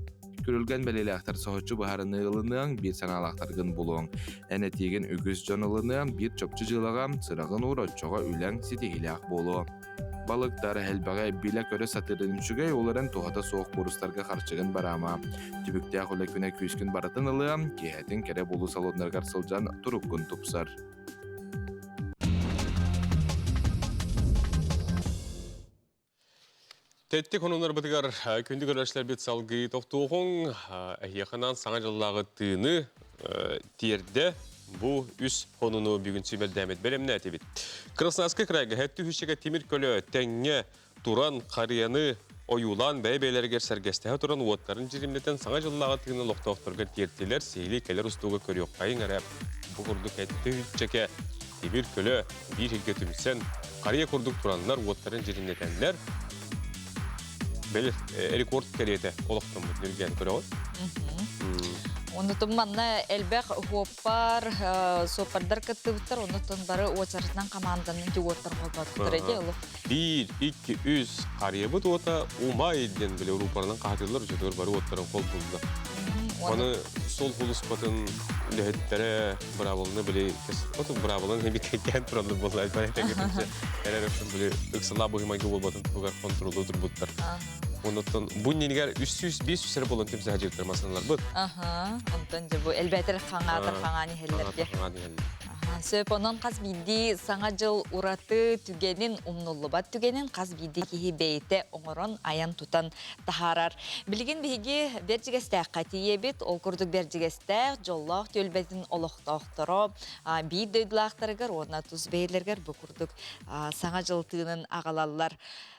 Көрілген бәлелі ақтар соғытчы бұхарыны ылының бір саналақтарғын болуың. Әнетеген үгіз жонылының бір чөпчі жылаға сырағын ұратчоға үләң сетегілі ақ болу. Балықтар әлбәғай білі көрі сатырын үшігей оларын туғата соғық бұрыстарға қаршығын барама. Түбікте ақылы күні күйіскін баратын ылы, кейхәтін кәрі болу салонларғар сылжан тұрыққын тұпсар. Тәтті қонымдар бұтығар күнді көрәшілер бет салғы тоқтуғын, әйеқынан саңа жыллағы тыны терді бұл үс қонуны бүгін сүймел дәмет бәлемні әтебет. Красноярск крайға әтті үшіге темір көлі тәңе туран қарияны ойулан бәй-бәйлергер сәргестіға туран уаттарын жерімдетен саңа жыллағы тыны лоқтауқтырға тертелер сейлі кәлер ұстуға көрі оққайын әрі бұғырдық әтті үшіге темір көлі бір елге түмсен қария күрдік туранлар уаттарын жерімдетенлер рекорд кәреті олықтың бүділген көрі ғой? Онутун манна элбэх хоппар сопардар кыттыбыттар, онутун бары очарытынан команданын жуоттар колбаттыр эде олу. 1, 2, 3 қариебіт ота умай ден біле Урупарынан қағатылар жүдер бары оттарын қол бұлды. Оны сол құлыспатын үліхеттері бұрабылыны біле отын бұрабылын хемекеттен тұранды болы айтпай әтәгетінші әрер үшін біле үксіла бұғымайғы болбатын бұғар контролы отыр бұттар. Онуттан бұнненігер 300-500 болын темсі әжеттір масаналар бұд. Онтан жа бұл әлбәтір қаңатыр қаңаны хеллерге. Сөп онон қаз биді саңа жыл ураты түгенін умнуллубат түгенін қаз биді кейі бейті оңырын аян тұтан тахарар. Білген бейге бержігестәк қатие бет, ол күрдік бержігестәк жоллақ төлбәтін олықтақтыры, бей дөйділақтарығыр, орна тұз бейлергер бұл күрдік саңа жыл тыынын ағалалар.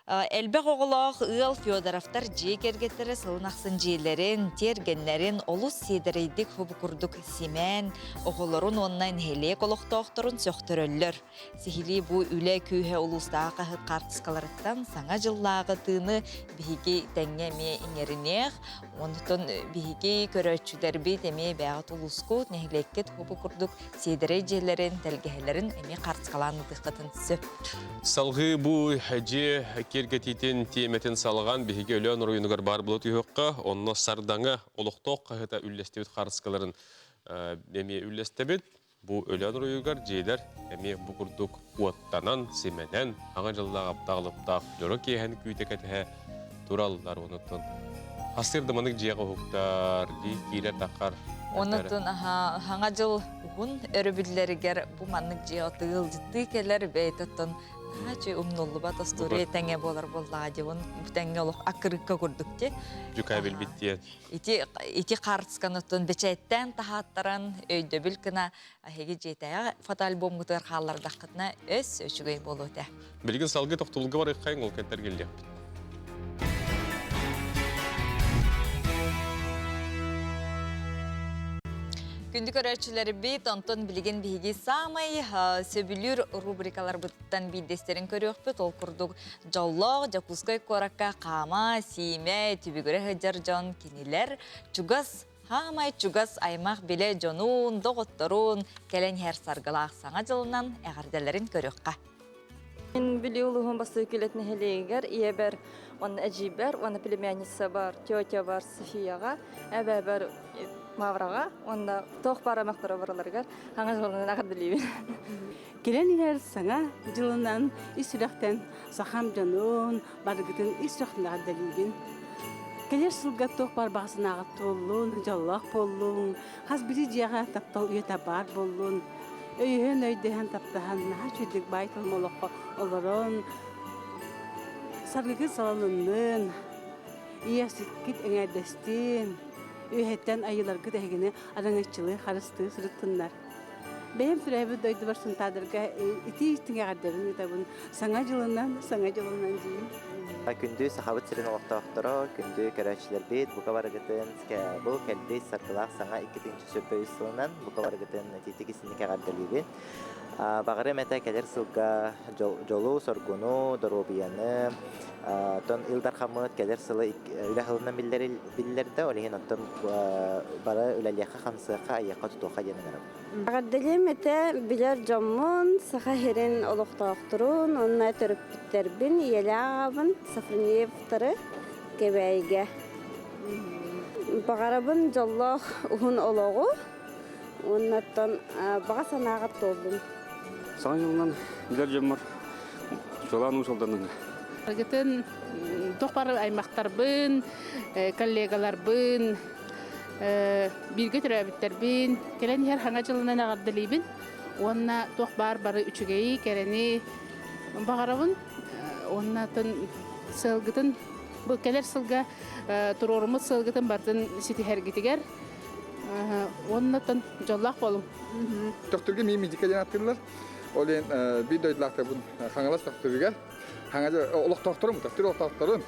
Әлбәқ оғылақ ұл Феодоровтар жекергеттері сылынақсын жейлерін, тергенлерін, олыс седірейдік хұбы күрдік семен, оғыларын оннан хелек олықтақтырын сөқтірілер. Сихили бұ үлі күйе олыстағы қағыт қартысқаларыттан саңа жыллағы тыны бігі тәңе ме еңерінеқ, онытын бігі көрөтчүдер бейт әме бәғыт олысқут, нәхілеккет хұбы күрдік седірей жейлерін, тәлгәлерін әме қартысқаланы дыққытын сөп. Салғы бұ әже кергетитин теметін салған беге өлен ройынығар бар бұлыт үйіққа, онына сардаңа олықтоқ қағыта үллестебет қарысқаларын әме үллестебет. Бұ өлен ройынығар жейлер әме бұқырдық уаттанан, семенен, аңа жыллағы аптағылыптақ, жоры кейхән күйтекетіғе туралылар оныттын. Асырдыманык жеға ұқтар, кейлер таққар. Оныттын аңа жыл ұғын өрібілдерігер бұ маннык жеға тұғыл жытты келер бәйтіттін. Хачы умнуллу бат история тәңе болар боллага деп он тәңе олық акырыкка күрдік те. Жүка билбиттен. Ити қартысқанытын бечәйттен тахаттаран өйді білкіна әхеге жетәйі фотоальбом ғытыр қалардақытына өз өшігей болу те. Білген салғы тоқтылығы бар еққайын ол кәттер келді. Күнді көрәтшілері бейт, онтон білген бейге самай сөбілер рубрикалар бұттан бейдестерін көрек бет, ол күрдік жаулық, жакускай коракка, қама, сейме, түбігірі ғыджар жон кенелер, чугас, хамай чугас аймақ біле жонун, доғыттырун, кәлен әр сарғылақ саңа жылынан әғарделерін көрекқа. Мен біле ұлығын басы өкелетіне хелегер, ие бәр, оны әжибер, оны племянница бар, тетя бар, Софияға, әбә бәр Мавраға, онда тоқ бара мақтара бараларғар, аңа жылынан ағырдылейбен. Келен ер саңа жылынан исүрәқтен сахам жануын, барғытын исүрәқтен ағырдылейбен. Келер сылға тоқ бар бағысын ағыт толуын, жаллақ болуын, қаз бірі жияға таптал үйета бар болуын, өйен өйдеген таптаған наға чөйдік байтыл молыққа олырын, сарғығы салынын, иясыткет әңәдестен, Үйеттен айыларға дәгені араңатчылы қарысты сұрыттындар. Бәйім сүрәбі дойды бар сұнтадырға ити-итіңе ғардарын етабын саңа жылынан дейін. Күнді сақабыт сірін олықтақтыры, күнді көрәтшілер бейт, бұқа барығытын бұл кәлбей сарқылақ саңа 2-ші сөпі үсілінен бұқа барығытын тетігісіндіке ғардалейбен. Бағыры мәті кәлер сылға жолу, соргуну, доробияны, тон илдар қамыт кәлер сылы үлі қылынан білдерді, олеген оттым бары үләлияққа қамсыға аяққа тұтуға денігірім. Ғардалей мәті білер жоммын, сақа херен олықтақтырын, онына түріп біттербін, елі ағабын, Сафринеевтары кебәйге. Бағарабын жоллақ ұғын олығы, оннаттан баға санағат толдым. Саңа жылынан білер жоммар, жолану жолданыңа. Аргытын тоқпары аймақтар бін, коллегалар бін, бірге түрәбіттер бін, келен ер хаңа жылынан ағардылей бін, онына тоқпар бары үчігейі керені бағарабын, оннатын сылғытын, бұл келер сылға тұрорымыз сылғытын бардың сеті әргетігер, оннатын жоллақ болым. Тоқтырға мен медикаден аттырылар, олен бір дойдылақта бұн қаңалас тоқтырға, олық тоқтырым, тоқтыр олық тоқтырым,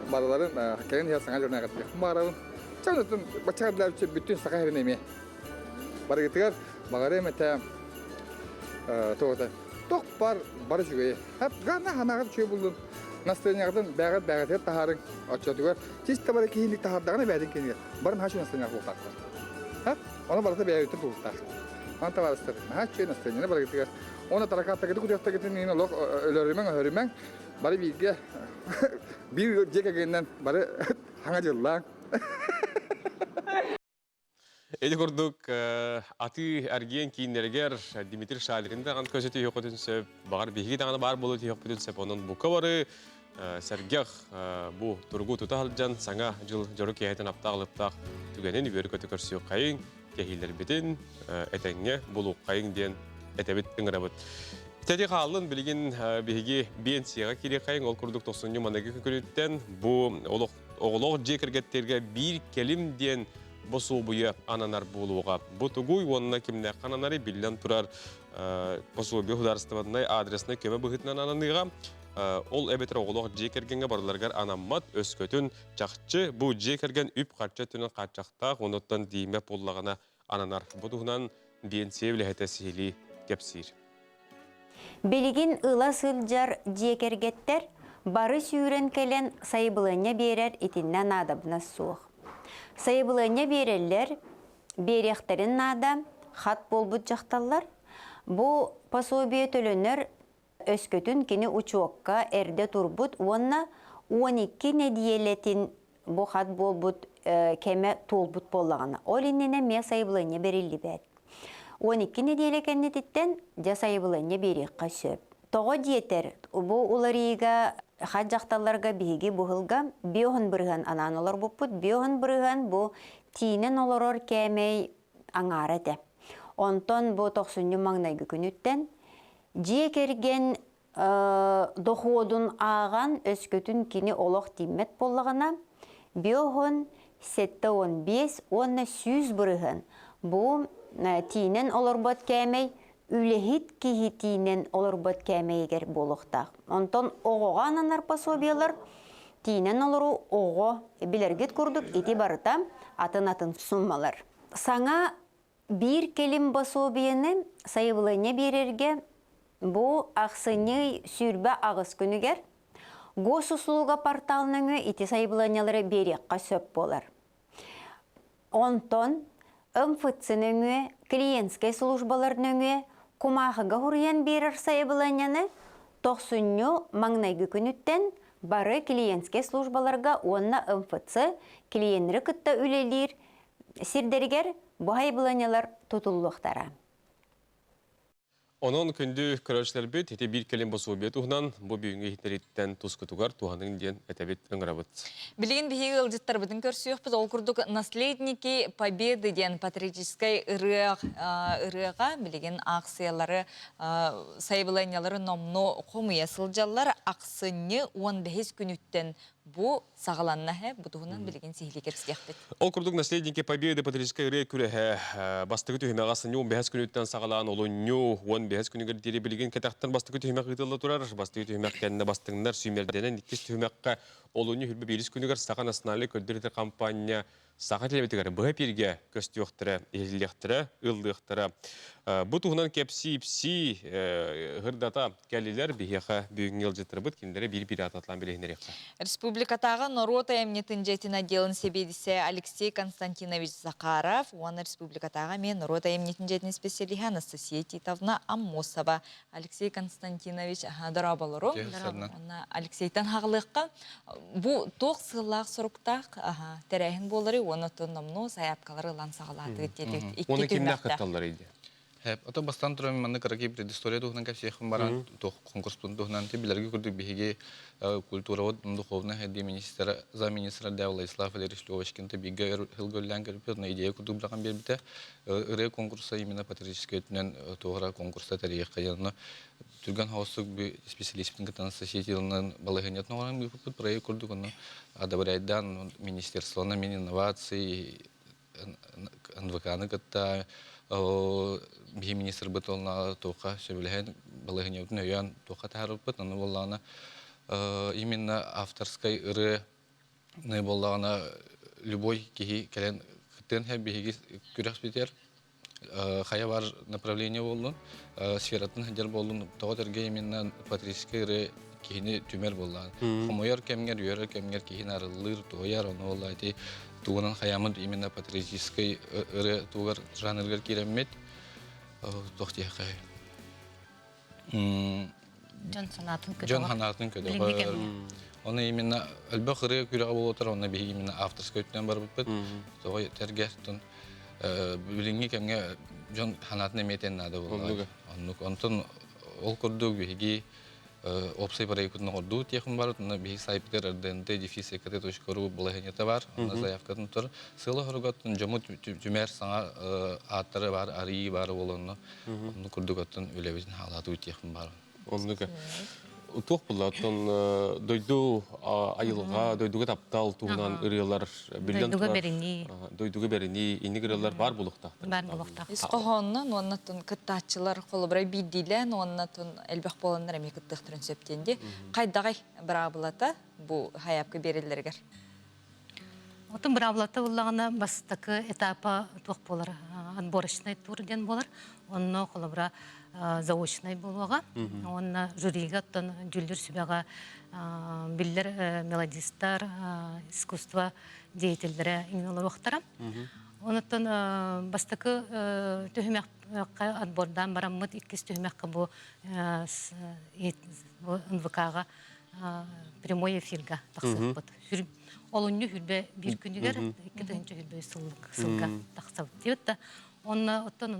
бараларын кәген ер саңа жөріне ағатып барабын. Чағынатын бачағадылар үші бүттін сақа әрін еме. Бары кетігер, бағары әмәті тоғыта. Тоқ бары жүгейі. Ғана ғанағыр чөй бұлдың. Настроенияғыдан бәғат тахарың отчетығар. Честі бары кейіндік тахардағына бәдін кенігер. Барын хашу настроенияғы болқақта. Onu barata bir ayıtır bulutlar. Onu tavarıstır. Ha çöğün astırını barata. Onu tarakatta gitti kuduyakta gitti neyine lok ölürümen bari bilgi bir cekagenden bari hangacılar. Edi kurduk atı ergen kiyinlerger Dimitri Şalir'in de közeti yok ötünse bağır bilgi dağına bar bolu yok ötünse onun bu kavarı sergah bu turgu tutalcan sana jıl joruk keheten aptağılıptağ tügenin überi kötü körsüyor kayın kehiller bitin etenge bulu kayın diyen etebit ıngırabıt. Tedi kalın bilgin bilgi bir siyaga kiri kayın ol kurduk 90. mandaki kükürütten bu oğluk cekergetlerge bir kelim diyen bu soğuya ananar buluğa. Bu tuğuy onunla kimle kananları bilden turar bu soğuya hudarıstıvanay adresine köme bıhıtnan ananıga. Ol ebetir oğluk cekergenge barılargar anammat özkötün çakçı bu cekergen üp kaçça tünün kaççakta onuttan diyme bollağına ananar. Bu tuğunan biyen sevle hetesihili kepsir. Beligin ıla sılcar cekergetler barı sүйрен kelen sayıbılığına berer itinden adabına soğuk. Sayıbılığına bererler, berekterin nada, hat bolbut jaktallar. Bu pasobiye tölönür öskөtün kini uçuokka erde turbut, onna 12 nediyeletin bu hat bolbut keme tolbut bollağına. Ol innene me sayıbılığına berilli bed. 12 nediyele kennetitten ja sayıbılığına berikka söp. Toğu diyeter, bu ulariga hat jaktallarga bihigi buhılga biohun bırıhan ananolar buput, biohun bırıhan bu tinen oloror kemey aŋarete. Onton bu 90. maŋnaygı günütten je kergen dohodun ağan öskөtün kini olok timmet bollağına biohun 7-15 onna 100 bırıhan bu tinen olorbot kemey ülehit kihitinen olorbot kemeyger boluqta. Onton oğoğa ananar pasobiyalar tinen oloru oğo bilergit kurduk iti barıta atın sunmalar. Sana bir kelim pasobiyani sayıbılığına bererge bu aksını sürbe ağız günüger Gosusluga portalının iti sayıbılığınaları berikka söp bolar. Onton МФЦ-нөңе, клиентскай службалар-нөңе, кумағыға хұриян берір сайыбыланяны, 90 маңнайғы күніттен бары клиентскай службаларға онна МФЦ клиенттері күтті үлелер, сирдергер бұхайбыланялар тұтылуқтара. Onun kündü köröçler bit, ete bir kelim bosu bit uğunan, bu büyüğünge hitleritten tuzkutugar tuğanın diyen etebit ıngırabıt. Bilgin bihi ılcıttar bidin körsüyük biz okurduk Наследники Победы diyen patriotiskay ırığa bilgin aksiyaları, sayıbılanyaları nomnu komuya sılcalar aksını 15 günütten bu sağlanna he, bu tuğunan bilgin sihili kepsiyek bit. Okurduk Наследники Победы patriotiskay ırığa kürehe, bastıgı tühüme ağasını 15 günütten sağlanan olunyu, 15 günüge diri bilgin ketaqtan bastıgı tühüme qıtılla turar, bastıgı tühüme kendine bastığınlar sümerlenen ikis tühümeqqa olunyu hülbe bilis günüger sağa nasyonali köddürütü kampanya sağa telebetigar bu hepirge köstüyoqtıra, ehlileqtıra, ıldıqtıra. Bu tuğunan kepsi ipsi hırdata geldiler biheqa büyüğün yılcıtır bıt kimlere bir atatlan bilehine reqa. Республикатағы Норота эмнетін жетін отделын себедісе Алексей Константинович Захаров, оны республикатағы мен Норота эмнетін жетін специалиха Анастасия Титовна Аммосова. Алексей Константинович дара болыру. Алексейтен хағылыққа bu тоқ сылақ сұрықтақ тәрәйін болыры, оны тұнымны саяпқалары лан сағалады. Оны кемді қытталар еді? Ото бастан тұрам манны караки предыстория тухнан капсиехым баран тох конкурс тухнан те билерге күрдүк биһиге культура духовна хеди министра замминистра Дя Владислав Валерьевич Левочкин те биге хылгөллән керпер на идея күрдүк браган бербите ыры конкурса именно патриотический өтүнөн тоора конкурста тарих каянны түргөн хаусук би специалисттин кытанысы сетилнын балыгынет ноган би проект күрдүк аны адабырайдан министерствона мен инноваций НВКны кытта бихи министр бытолна тоқа шебелеген балыгыне өтүн өйөн тоқа таарыппыт аны боллана именно авторской ыры не боллана любой кихи келен кытын хэ бихиги күрәс битер хая бар направление болдун сфератын хадер болдун тоғатерге именно патриотический ыры кихини түмер боллан хомойор кемгер үйөрө кемгер кихин арылыр тояр оны боллайти туғынан хаямыд именно патриотической ыры туғар жанргар киреммет. Тоқтия қай. Жон санатын көді. Оны именно әлбәқ ыры күріға бол отыр, оны бей именно авторскай өттен бар бұтпыд. Соғай тәргәстін біліңге кәмге жон санатын әметен нады болды. Онтын ол көрдіг бейге опсай парай күтін орду текін бар, бей сайпкер РДНТ дефис экт.ру бұлайханеті бар, оны заявкатын тұр. Сылы құрғаттын жомы жүмәр саңа аттары бар, арии бар олыны, оны көрдіг аттын өлебетін халаты текін бар. Онныға. Тоқ бұлаттын дойду айылға, дойдуға таптал туғынан ұрылар білден тұрар. Дойдуға беріні, ині ұрылар бар бұлықтақтыр. Бар бұлықтақтыр. Исқоғаннан, оннатын күттатчылар қолыбырай биддейлен, оннатын әлбәқ боландар әме күттіқтірін сөптенде. Қайдағай бір абылата бұл хайапқы берелергер? Отын бір абылата ұлағына бастықы этапа тоқ болар, отборочный турден болар. Онны қолыбыра заочный болуға. Онна жюриға оттан жүлдір сүбәға білдер мелодистар, искусство деятельдері иңілі оқтара. Онытын бастықы түйімәққа отбордан барамыд, иккіз түйімәққа бұл НВК-ға прямой эфирға тақсып бұд. Олынны хүрбе бір күнігер, екі түйінші хүрбе сылға тақсып дейбітті. Онна оттан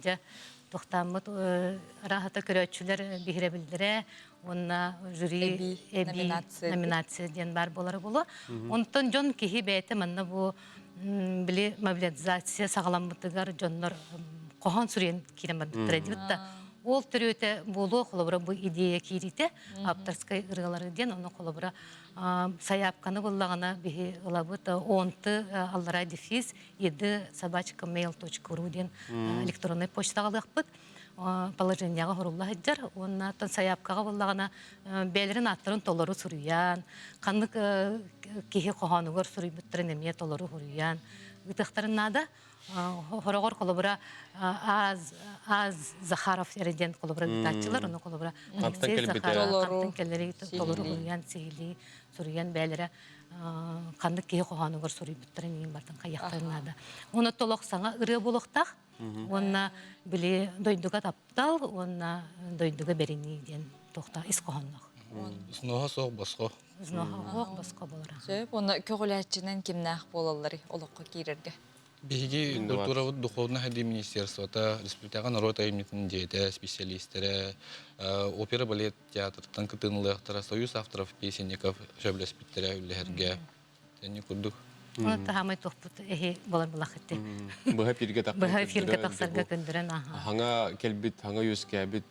жа тоқтамыд рахата көрөтчүлер бихире билдире, онна жюри номинация ден бар болары болу. Онтан жон кихи бәйті манна бу били мобилизация сағаламбытыгар жоннор кохон сүрен киремадыктыр едібітті. Ол түрөте болу қолыбыра бұл идея кирите, авторскай ырғалары ден, оны қолыбыра саяпқаны болағына бихи ылабыт, онты аллара дефис, еді собачка.mail.ru ден электронный почтаға лықпыт. Положенияға ғырулла хеджар, оннатын саяпқаға болағына бәлерін аттырын толыру сүрүйян, қанық кехи қоғанығыр сүрүйбіттірін әме толыру ғырүйян. Үтіқтарын нада, хорогор колобра аз Захаров ерден колобра битачылар, оны колобра Алексей Захаров келleri толору уян сели сурьян бәлере канды кей қоғанығыр сурый бүттерен ең бартын қаяқтарынады. Оны толық саңа ыры болықтақ, оны біле дойдуға таптал, оны дойдуға берені ден тоқта ис қоғанық. Сноға соқ басқа. Сноға басқа болар. Оны көгіләтчінен кемнәқ болалары олыққа кейрерге? Беги культура духовного ходи министерства, республика народа имитин деятеля, специалисты, опера, балет, театр, танкотынлы, союз авторов, песенников, шаблес питеря, улерге, не курдух. Он тахамай тохпут, болар балахты. Бага пирге тахсарга көндөрөн. Ханга келбит, ханга юскебит.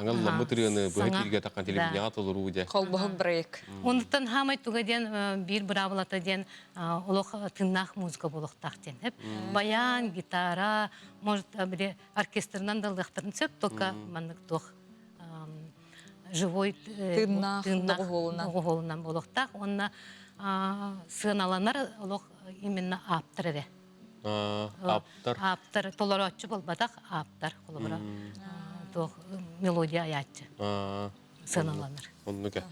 Аңа ламытрыны бөһә киргә таккан телевидение атылыру ди. Колбыгы брейк. Онтан хамай тугаден бир бравлата ден олох тыннах музыка болохтак ден. Баян, гитара, может бир оркестрнан да лыктырын сөп тока мандык тох живой тыннах голунан болохтак. Онна сыналанар олох именно аптыры. Аптыр толорочу болбадак аптыр колобра. Мелодия аятчы. Сыналаныр. Оннука.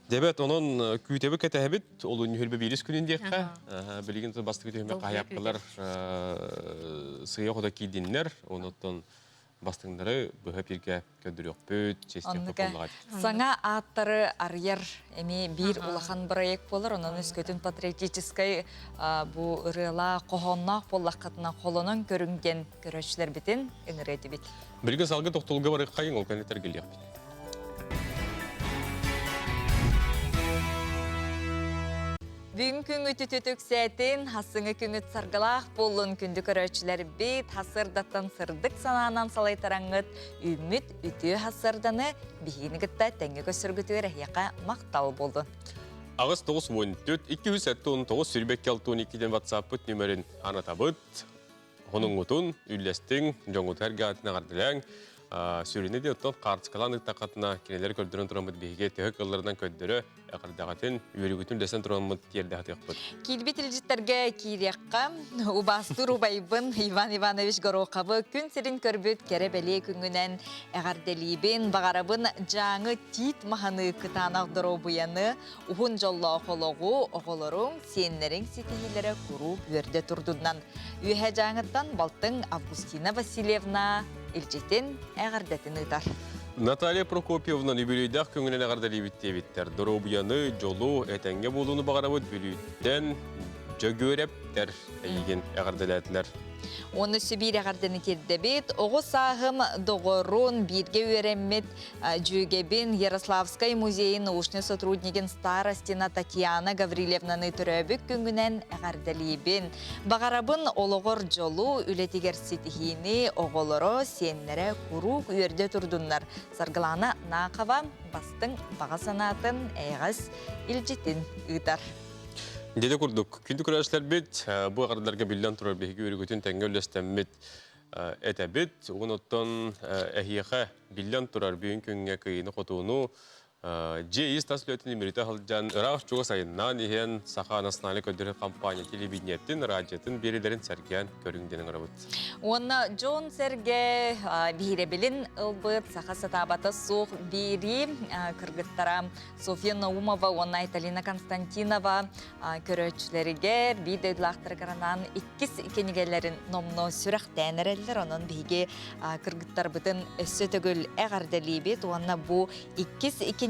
Дебет, онон күйтебі кәтәбет, ол үнхөлбі беріс күніндеққа. Білген басты күтемі қаяпқалар сыя құда кейденлер, оныттан бастыңдары бұға перге көндірек бөт, честен көпілғады. Саңа аттары арьер әме бір улахан проект болыр, онын өскөтін патриотическай бұ ұрыла қоғоннақ болаққатына қолының көрінген көрөшілер бітін өңіреті бит. Білген салғы тоқтылғы бар қайын ол кәнеттер келек бит. Бүгін күн өтүтөтік сәтін, хасыңы күн өт сарғалақ болын күнді көрөчілер бейт, хасырдаттан сырдық сананан салайтараңыт, үміт үті хасырданы бейінігітті тәңгі көсіргітігір әйеқа мақтал болды. Ағыз 9-14, 209 сүрбек келтуын 2-ден WhatsApp-ыт нөмерін анатабыт, оның ұтын, үллестің, жоңғыт әрге атына қардылаң, Sürüne de oттон қартықалан ұқтақатына кенелер көрдірін тұрамыд бейге тегі қылларынан көддірі әқырдағатын үйрігітін дәсен тұрамыд керді бұд. Килбит илжиттерге кирекка убастыр убайбын Иван Иванович Гороховы күн сирин көрбүт кере беле күнгүнен эгарделибин багарабын жаңы тит маханы кытанагдыру буяны ухун жолло хологу оголорун сеннерин ситихилere куру бөрдө турдунан үйе жаңыттан балтын Августина Васильевна илжитин эгардетін ыдар. Наталья Прокопьевна небелейдақ көңінен ағардали біттебіттер. Дұру жолу әтәнге болуыны бағарабыд бөлүйттен жөгөрәптер әйген ағардалатылар. Оны Сибирь ағарданы тердебет, оғы сағым доғырын бірге өреммет жүгебін Ярославскай музейін научный сотруднигін старостина Татьяна Гаврилевнаны түрөбік күнгінен ағардалибін. Бағарабын олығыр жолу үлетігер сетихini оғылыры сенлері құруқ өрде тұрдынлар. Сарғылана Нақова бастың баға санатын әйғыз илжетін ұйдар. Деде күрдік. Күнді күрәшілер бет, бұл ағардарға білден тұрар бейгі өрігітін тәңгі өлестәммет әті бет. Оғын оттан әхиеға білден тұрар бейін күнге күйіні қотуыну Джейіз таслөтін емериті қалжан ұрақ жоғы сайыннан еген сақа анасыналы көдері компания телевидениеттін, радиетін берілерін сәрген көріңденің ұрабыд. Оны Джон Серге бейребелін ұлбыд сақа сатабаты соқ бейри кыргыттара София Наумова, оны Италина Константинова көрөчілеріге бейдейлақтыр қаранан иккіз икенігелерін номно сүрәқ тәнерелер, оның бейге кыргыттар бұтын өссі түгіл әғарделейбет, оны бұл иккіз икенігені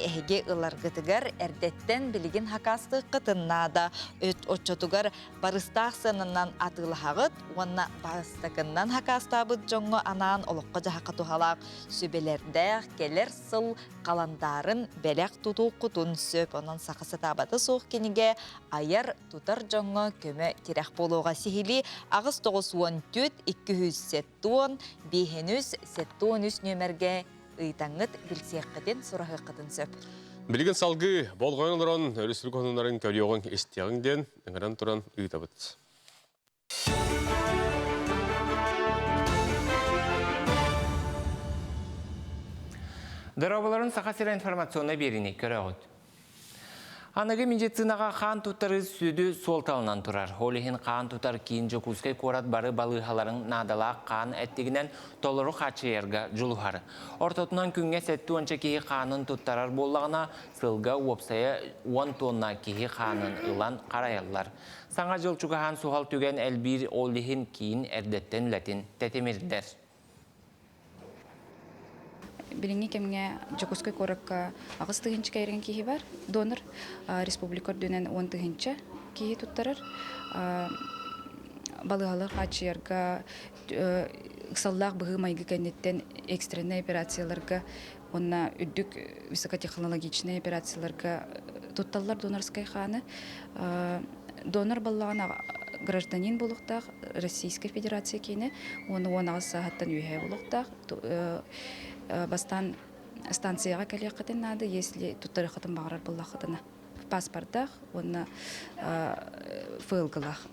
әйге ұларғытығар әрдеттен білігін хакасты қытыннада өт-отчотугар барыстақ сынынан атылағыт, оны барыстықыннан хакастабыд жоңғы анан олыққа жағақы тухалақ сөбелерді келер сыл қаландарын бәләқ тұту құтын сөп, оның сақысы табаты соқ кенеге айар тұтар жоңғы көмі терек болуға сихили ағыз 9-200 сеттуын, бейхенүз сеттуын үс нөмерге ұйтаңыт білсеққіден сұрағы қытын сөп. Білген салғы болғайын оларын өрісілік оныларын көріоғын істеғіңден үңірін тұран ұйтабыд. Дырабыларын сақасыра информационны беріне көрі ғыд. Анығы медицинаға қан тұттары сөді сол талынан тұрар. Олығын қан тұттар кейін жүкізгей қорат бары балығаларын надала қан әттігінен толыру қачыерға жұлғары. Ортотынан күнге сәтті онша кейі қанын тұттарар болағына сылға опсая 10 тонна кейі қанын ұлан қарайалар. Саңа жыл чүгіған суғал түген әлбір олығын кейін әрдеттен ләтін тәтемердер. Билинги кемге жокускай коракка агыс тыгынчы кайрын кихи бар, донор республикар дөнен 10 тыгынчы кихи туттарар. Балыгалар хачыярга ыксаллах быгы майгы кеннеттен экстренный операцияларга, онна үддүк высокотехнологичный операцияларга тутталлар донорскай ханы. Донор баллаган гражданин болуктак Российской Федерации кейне, оны 10 сааттан үйе болуктак. Бастан станцияға кәлеқетін нады, если туттарықытын бағарар болақытына. В паспортах, оны файлғылақ.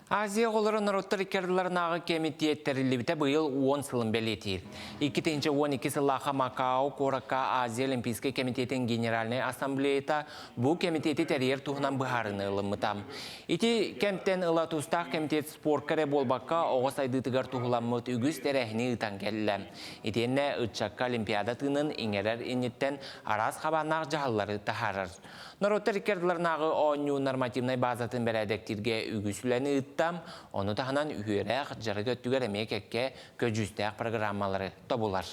Азия қолыры нұроттар икерділерінағы комитеттерілі біті бұйыл 10 сылын бәлетер. 2-12 сыллаға Макао, Коракка, Азия Олимпийский комитетин генеральный ассамблеята бұл комитеті тәрер тұғынан бұхарыны ұлымытам. Ити кемттен ұла тұстақ комитет спорт кәрі болбаққа оғыз айдытығар тұғыламыт үгіз тәрәхіні ұтан кәлі. Итенне ұтшаққа олимпиада тыңын еңерер енеттен араз қабанақ жағылары тахарар. Нұроттар икерділерінағы оңю нормативнай базатын бәрәдектерге үгісіләні ұттам, оны тағынан үйерәқ жары көттігер әмек әкке көджістәқ программалары табулар.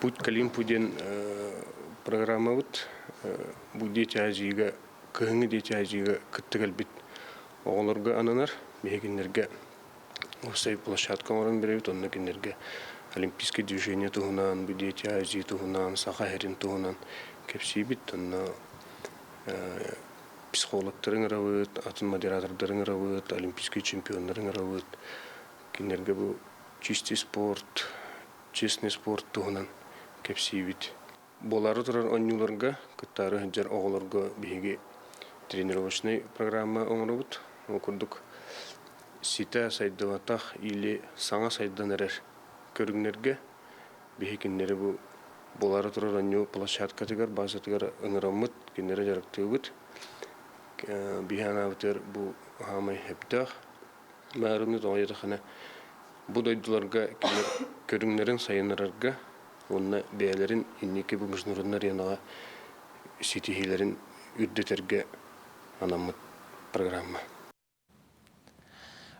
Путь калим пуден программа бұд, бұл деті әзігі, күйіңі деті әзігі күттігіл біт оғылырға ананар, бейгенлерге осай площадка орын беребет, онына кенлерге олимпийский движение тұғынан, бұл деті әзі тұғынан, сақа әрін тұғынан кепсей бит, онына психологтарын ұрауыт, атын модератордарын ұрауыт, олимпийский чемпионларын ұрауыт, кенлерге бұл чистый спорт, честный спорт тұғынан кепсей бит. Болары тұрар онюларға, күттары жар оғыларға бейге тренировочный программа оңырауыт. Оқырдық сите сайдыватах или саңа сайдан эрер көрүңнерге бихикиннери бу булары турар анню площадкатыгар базатыгар ыңыраммыт киннери жарыктыгыт биханабытер бу хамай хептах маарыны тоойдахана бу дойдуларга көрүңнерин сайынарарга онна бээлерин инники бу мужнуруннар янага ситихилерин үрдөтерге анаммыт программа.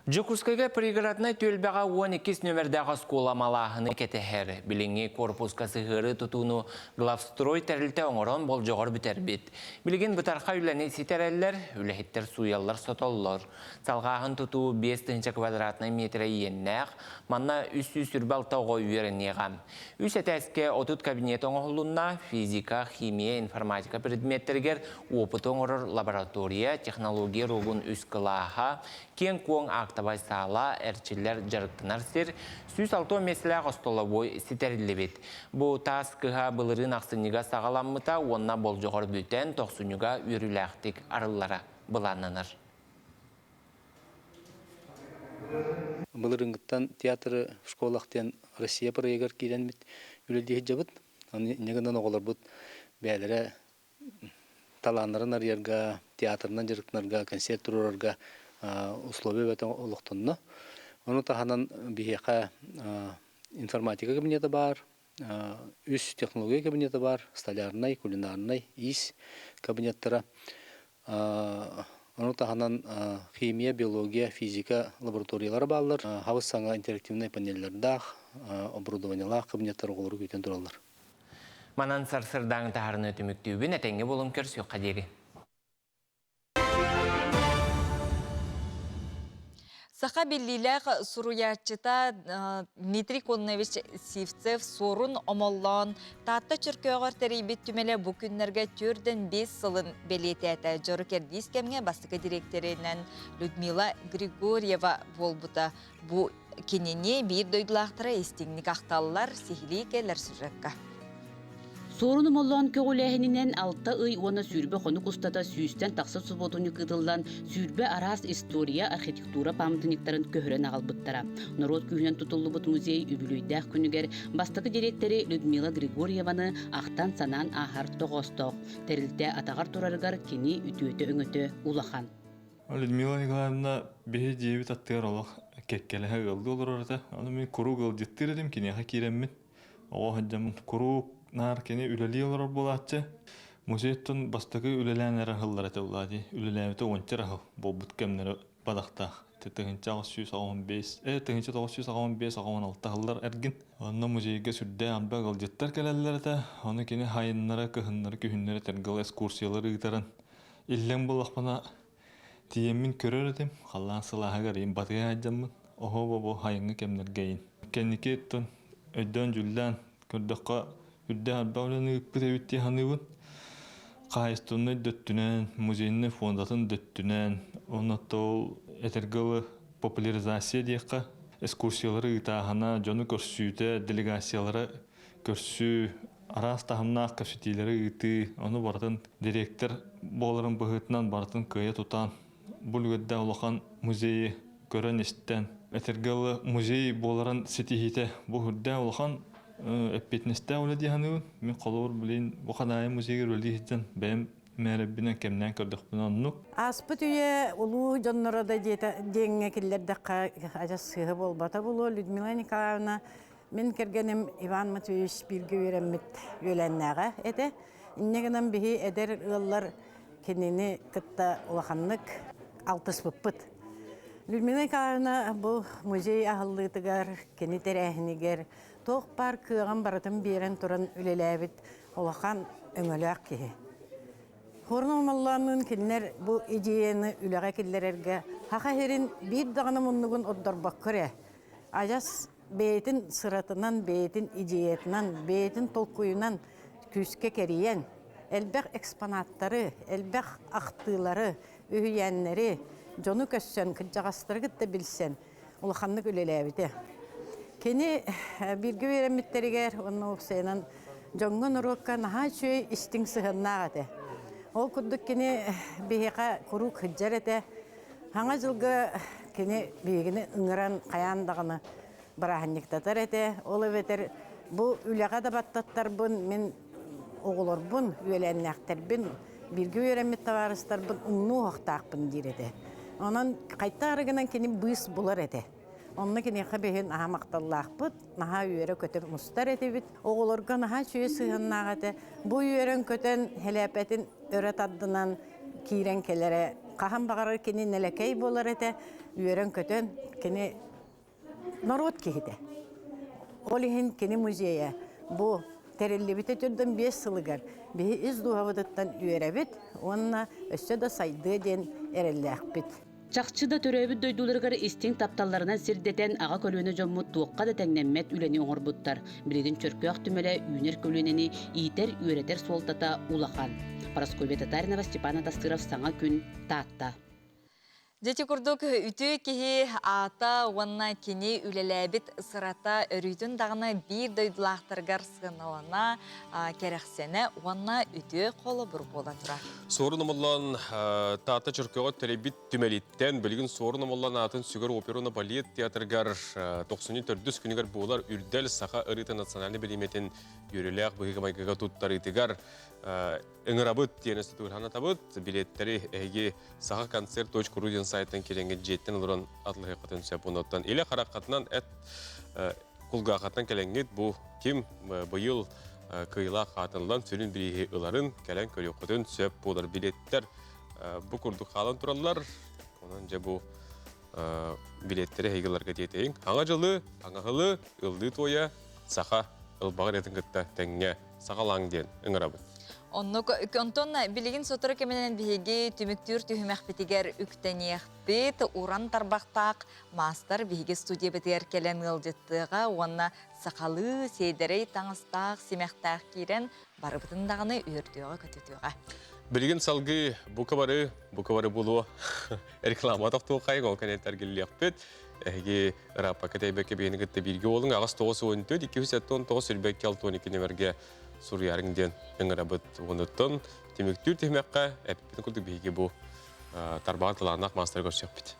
Жукускайга пригородной төлбәға 12 нөмірдәға скуламалағыны кетехер. Біліңі корпуска сығыры тұтуыны главстрой тәрілті оңырын бол жоғыр бітер бет. Білген бұтарқа үләне сетерәлілер, үләхеттер суяллар сотоллар. Салғағын тұтуы 5 квадратный метрі еннәқ, манна үсі сүрбәл тауғы үйерінеғам. Үс әтәске 30 кабинет оңғылуына физика, химия, информатика предметтергер опыт оңырыр лаборатория, технология руғын үс қылаға, кен қоң ақтабай сала, әрчілер жарықтынар сер, сүз алты месілі ғостолабой сетерілі бет. Бұл тас кыға бұлырын ақсыныға сағаламмыта, онна бол жоғыр бүтен тоқсыныға үріләқтік арыллара бұланыныр. Бұлырыңғыттан театры школақтен Россия проегер кейлен бит үлелдегі жабыт. Негінен оғылар бұд бәлері таланырын арьерға, театрынан жарықтынарға, концерт тұрырарға условия бәтін олықтынны. Оны тағанан бейеқа информатика кабинеті бар, үс технология кабинеті бар, столярнай, кулинарнай, ис кабинеттері. Оны тағанан химия, биология, физика лабораториялары балылар. Хавыз саңа интерактивный панеллердақ, оборудованиялақ кабинеттері олары көйтен тұралар. Манан сарсырдаң тағарыны өтіміктеубін әтенге болым көрсі қадегі. Саха биллилях суруячыта Дмитрий Коннович Сивцев сорун омоллон татта чүркөөгөр терейбит түмеле бу күннерге 4-5 сылын белететі жору кердис кемге бастыка директоринен Людмила Григорьева болбута. Бу кенене бир дойдулақтыра естеңник ақталылар сихили келер сүрекка. Sorunu mollan köğülehininden 6 ый ona sürbe konuk ustada süsten taksa subodunu kıdıldan sürbe aras istoriya arxitektura pamtınikların köhüren ağalbıttara. Narod kühünen tutullubut muzey übülüydək күнігер bastakı direktörü Людмила Григорьеваны ақтан санан ahar toğostoq. Terilde atağar turargar keni ütüötü öngötü ulahan. Людмила Николаевна беhe дебит аттығар олақ кеккеліға ғылды olur ората. Оны мен күру ғыл жеттір едім, кенеға кереммін. Оға хаджамын күру нар кені үлелі олар болатшы. Музейттен бастығы үлелән әрі ғылдар әті ұлады. Үлеләметі ончар ғыл. Бұл бұт кәмнері бадақтақ. Тегінші 915-916 ғылдар әргін. Оны музейге сүрді анба ғыл жеттер кәләлілер әті. Оны кені хайынлары, көхінлары, күйінлері тәргіл эскурсиялары ғытарын. Иллен болақпана тиеммин көрөр этим, қаллан сылағығар ең батыға хаджамын. Охо бобо хайыңы кемнергейін. Кеннеке еттін өйден жүлден көрдіққа үрді арбауланы үкпіте үтте ханыбын. Қайыстыны дөттінен, музейні фондатын дөттінен, онатта ол этергілі популяризация дейққа экскурсиялары ұтағана, жоны көрсүйті, делегациялары көрсü, арас тахымнақ кафетилері ұты, оны бартын директор боларын бұғытынан бартын көйе тұтан. Бұл өдді олақан музейі көрін естен. Этергілі музей боларын сетихите бұл өдді олақан әппетінесті олы дейханығын. Мен қолуыр білейін бұқадайы музейгер өлі еттен бәйім мәрәбінен кемнен көрдік бұны оннық. Аспыт үйе ұлу жоннырада дейінге келердіққа ажас сығы болбата бұлы Людмила Николаевна. Мен кергенім Иван Матвеевич білгі өреммет өленнәға әді. Иннегінен бігі әдер ұллар кенені күтті ұлақанлық алтыс бұппыт. Людмила Николаевна бұл музей ағылдығытығар, кені тәрәхінігер, тоқ бар күйіған барытын берін тұрын үлеләбіт ұлақан өңіләк кейі. Хорын олмалланын кенілер бұл идеяны үләға келдерерге хақа херін бір дағаны мұнығын отдар баққыры. Ажас бейтін сыратынан, бейтін идеятынан, бейтін толқуынан күске керейен, әлбәқ экспонаттары, әлбәқ ақтылары, үйенлері, жоны көссен, күджағастырғытты білсен, ұлақанлық үлеләбіді. Кені біргі вереміттерігер, оның оқсайынан жоңғын ұрыққа наға чөй істің сығыннағады. Ол күрдік кені бейеқа күру күджер әді. Хаңа жылғы kini biğini ıngıran kayandağını bırahanlıktatar ete. Olu beter bu ülağa da battattar bun, min oğulur bun, üyelenekter bin, bilgi öğrenmet tavarıstar bun, unu oktaq bun dir ete. Onun kayta arıgınan kini bıs bular ete. Onunla kini behin aha maqtallaq bud, naha üyere köten mustar ete bit. Oğulurga naha şüye sığınnağı ete. Bu üyeren köten helepetin öret addınan kiren kelere kahan bağırır kini nelekey bolar ete. Üyeren köten kini narot kihide. Olihin kini müzeye bu terelli bite türden 5 sılıgar. Bihi iz duhavıdıttan üyere bit. Onunla össe de saydığı den erellek bit. Çakçıda töröbüt doydulargar istin taptallarına sirdeten ağa kölüne jommut tuğqa da tengnемmet üleni oңорбуттар. Bilgin çörkök tümele üner kölüneni iter üreter soltata ulakan. Paraskoy Tatarинова, Степана Тастыров, Саңа күн, Таатта. Дети курдук үтү кихи ата уанна кини үлеләбит сырата өрүтүн дагына бир дойдулактыргар сыналана керексене уанна үтү колу бур бола тура. Sorunumullan taata çırkığa telebit tümelitten bilgin sorunumullan atın sügar operona ballet teatrgar 94 günügar boğular ürdel saha ırıtı nasyonalni bilimetin yürüleğ bıhıga maygaga tuttar itigar ıngırabıt yenesi tuğrana tabıt biletleri egi saha konser .ru sayttan kelenge jetten oluran adlı hakikaten sepunottan ile karakatından et kulgakattan kelengit bu kim bu yıl kıyıla katılılan sürün birihi ıların gelen kölüküdün söp bolar biletler bu kurduk halan turallar onunca bu biletleri heygelarga deteyin. Hağa жылы, hağa hılı, ıldı toya, sağa ılbağır etin gıtta tenge, sağalan den, ıngırabı. Onton bilgin sotura kemenen bihigi tümüktür tühümek ükteniyeğbit, uran tarbaqtaq, master bihigi studiya bitiger kelen ılcıttığa, onna sakalı, seyderey tanıstaq, simektaq kiren, barıbıtındağını ürdüğe kötütüğe. Bilgin salgı bu kabarı bulu reklamataq toqay konkanetler gilliyaqbit. Egi rapa kataybekke beyni gıtta bilgi olun, ağız toğus oyuntöd, 219 sülbekki 612 nemerge Suriyarıngden ıngırabıt onutton. Tümüktür tehmeqqa, əpipin kulduk bihigi bu tarbağı talanaq master görsüqbit.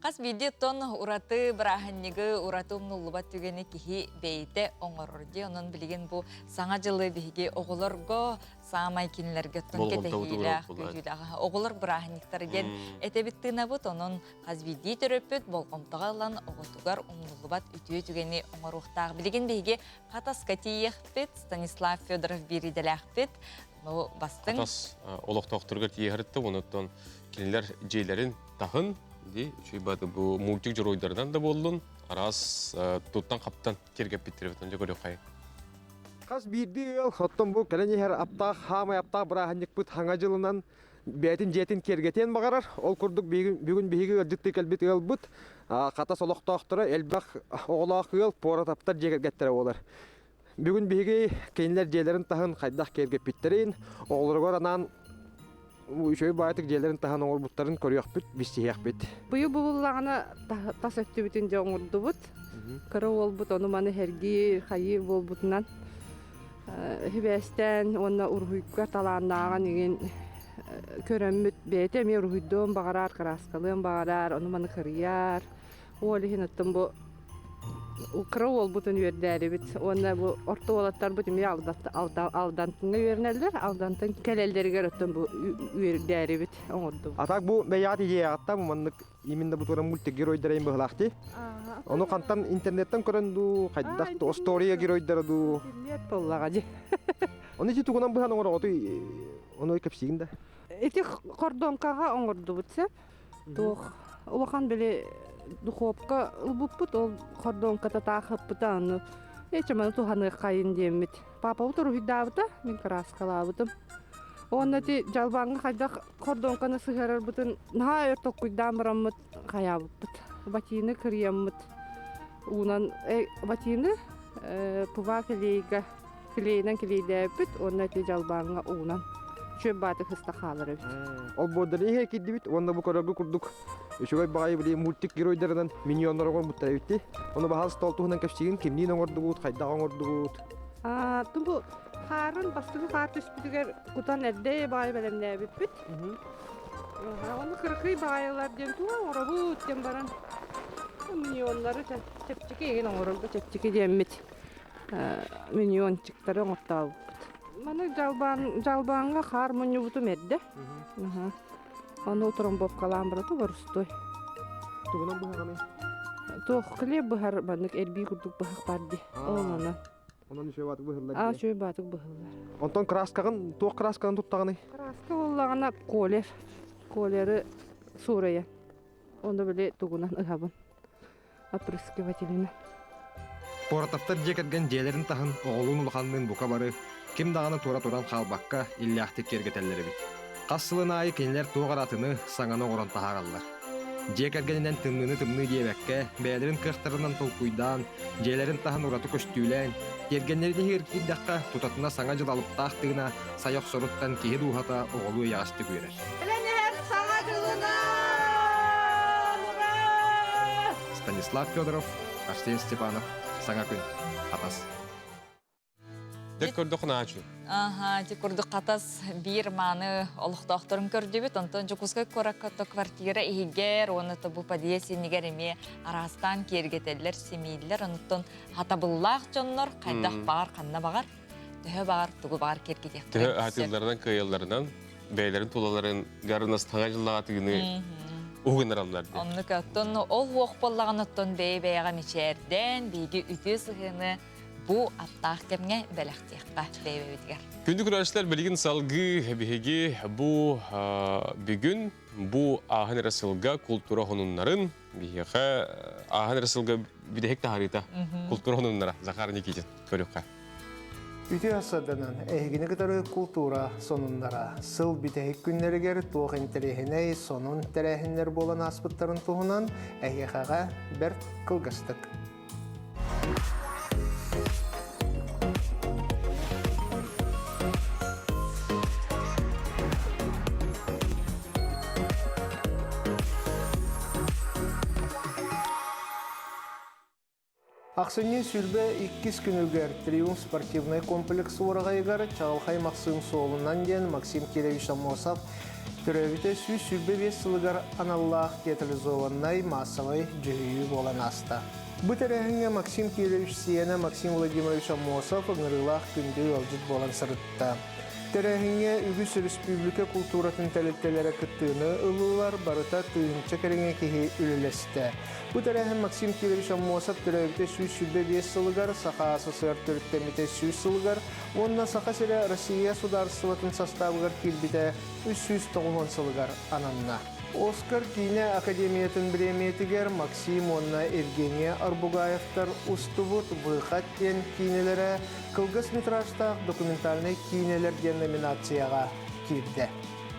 Qas videoton uratı bırahanniги uratı umnullubat tügeni kihi beyte oңорорди. Onun bilgin bu sağa жылы bihigi oğulorgo sağmay kinlerge ton ketehiyle oğulor bırahanniktар gen etebittiğine bут. Onun qas video töröpüt bolqomtağalan oğutugar umnullubat ütüye tügeni oңоруқтaq. Bilgin bihigi Qataskatiyekbit, Stanislav Fedorov biridelekbit. Bu bastın. Qatas oloqtaqtırgar tiyehiritti, onutton kinler jeylerin tahın di bu multik joylardan da boldun. Aras tuttan kaptan kergep bitiribden jogoryo qay. Qas birdi yıl hotton bu keleni her apta hama apta bırahannik but hanga жылынан betin jetin kergeten bagarar. Ol kurduk bugün bihigi ılcıttı kelbit yıl but. Qatas oloqtaqtıra elbaq oğlaq yıl pora taptar jegergettere olar. Bugün bihigi kenler jelerin tahın qaydaq kergep bitterin. Oğulurgor anan şöyle bayatık jelerin tahan oңорбуттарын көрüyakbit, bistiyakbit. Buyu bululağına tas öttü bütünce oңордубут. Kırı olbut, onu manı hergi, hayı olbutundan. Hibesten, ona urhuykka talanağın egen körömmüt beyte, me urhuydum bağırar, karaskalığın bağırar, onu manı kırıyar. Oğlu hinatım bu kırı olbutun üyerderi bit. Ona bu orta olatlar bu tümü aldantını üyerneler, aldantın kelelleri görüttüm bu üyerderi bit. Atak bu beyat ideya hatta bu manlık iminde bu toran multi giroydarayım bıhlaktı. Onu kantan internetten köründü, kaydak o story'e giroydaradu. Net bollağacı. Onu için tuğunan bıhan onu kapsayın da. Eti kordonkağa oңорdu bitsep. Tuğ, olakan böyle dukopka ılbuput, ol kordonka tatağıpputa onu. Eçemen tuhanı kayın diyemit. Papa otur hüddavıta, min karaskalavıtım. Onda ti jalbanga kaydak kordonkanı sıhırar butun. Naha örtok kuydan baramıt kayabıput. Batini kırıyamıt. Unan batini puva keleyga. Keleyden keleydepit, onda ti jalbanga unan. Çöp batı hısta kalır. Ol bordarı ihe kidibit, onda bu karargı kurduk. Şöyle bayi bile multik giroydarından milyonlar oğur muttara bitti. Onu bahal stoltuğundan kapsayın, kimliğin oğurdu but, kayda oğurdu but. Bu Harun bastığı kartüs bütüger kutan elde bay belemne bipit. Onu kırkıy bayalar diyorum tu orabut diyorum baran. Milyonları tepçiki yine orada tepçiki diyemit. Milyon çıktarı ortağı. Bana jalbanga harmoni butum edde. Onu oturum bop kalan bıraktı var üstü. Tuğunan bu hemen. Tuğ kile bu her bandık elbi kurduk bu hak bardi. Olana. Ondan şöyle batık bu hırlar. Şöyle batık bu hırlar. Ondan kraskağın, tuğ kraskağın tuttağını. Kraska olağana koler. Koleri Suraya. Onda böyle tuğunan ıhabın. Aprıskı vatiline. Porataftar jeketgen jelerin tahın oğlun ulğanlığın buka barı. Kim dağını tora toran kalbakka illahti kergetelleri bit. Qassılın ayı kenler tuğaratını sangana oran taharallar. Jekergeninden tımnını diyebekke, beylerin kıhtarından tolkuydan, jelerin tahın uratı köstülen, yergenleri hirkil dakika tutatına sana jılalıp tahtığına sayok soruttan kihi duhata oğlu yağıştı görer. Станислав Федоров, Арсен Степанов, Саңакүн, Атас. Дек көрдік нағачу? Те көрдік қатас бір маны олықтақтырын көрдебет, онтан жүкізгі көраккатты квартира егер, оны табу падиесі негереме арастан кергетелер, семейлер, онтан хатабыллақ жонлар, қайдақ бағар, қанна бағар, түхі бағар, түгі бағар кергетек. Түхі атылдарынан, күйелларынан, бәйлерін тулаларын гарынас таңа жыллаға тігіні уғыныралар. Онны көттін ол уақпаллағын оттын бей бейға мечерден, бейге үті сығыны bu attaq kemge belextiqqa beybedigər. Gündük görüşlər bilgin salgı bihigi bu bugün bu ahın rasılga kultura honunların bihiga ahın rasılga bidehek taharita kultura honunlara zakar nikicin körükqa. Üti asadınan ehgini kadar kultura sonunlara sıl bitehik günleriger tuğun terehine sonun terehinler bolan aspıtların tuğunan ehyağa bir kılgastık. Ақсынен сүрбе 2 күнігер Триумф спортивный комплекс орағайғар Чағалхай Мақсым Солынан ден Максим Киревич Амосов түрәвіте сүрбе 5 сылығар аналлах театрализованной массовой жүйі болан аста. Бұ тәрәхінге Максим Киревич Сиена Максим Владимирович Амосов ұңырылақ күнді алжыт болан сырытта. Тәрәхінге Үгіс Республика культуратын тәлеттелері күттіғіні ұлылар барыта түйінші кәріңе кеге үлілесті. Бұ тәрәхін Максим Киревич Амосов түрәвіте сүрбе 5 сылығар, Саха СССР түріттемете сылығар, онына Саха сірі Россия сударсылатын составығар келбіте 390 сылығар ананна. Оскар Кине Академиятын біреметігер Максим онна Евгения Арбугаевтар ұстывыт бұйқаттен кинелері кылгыс метражтақ документальный кинелер ден номинацияға кирді.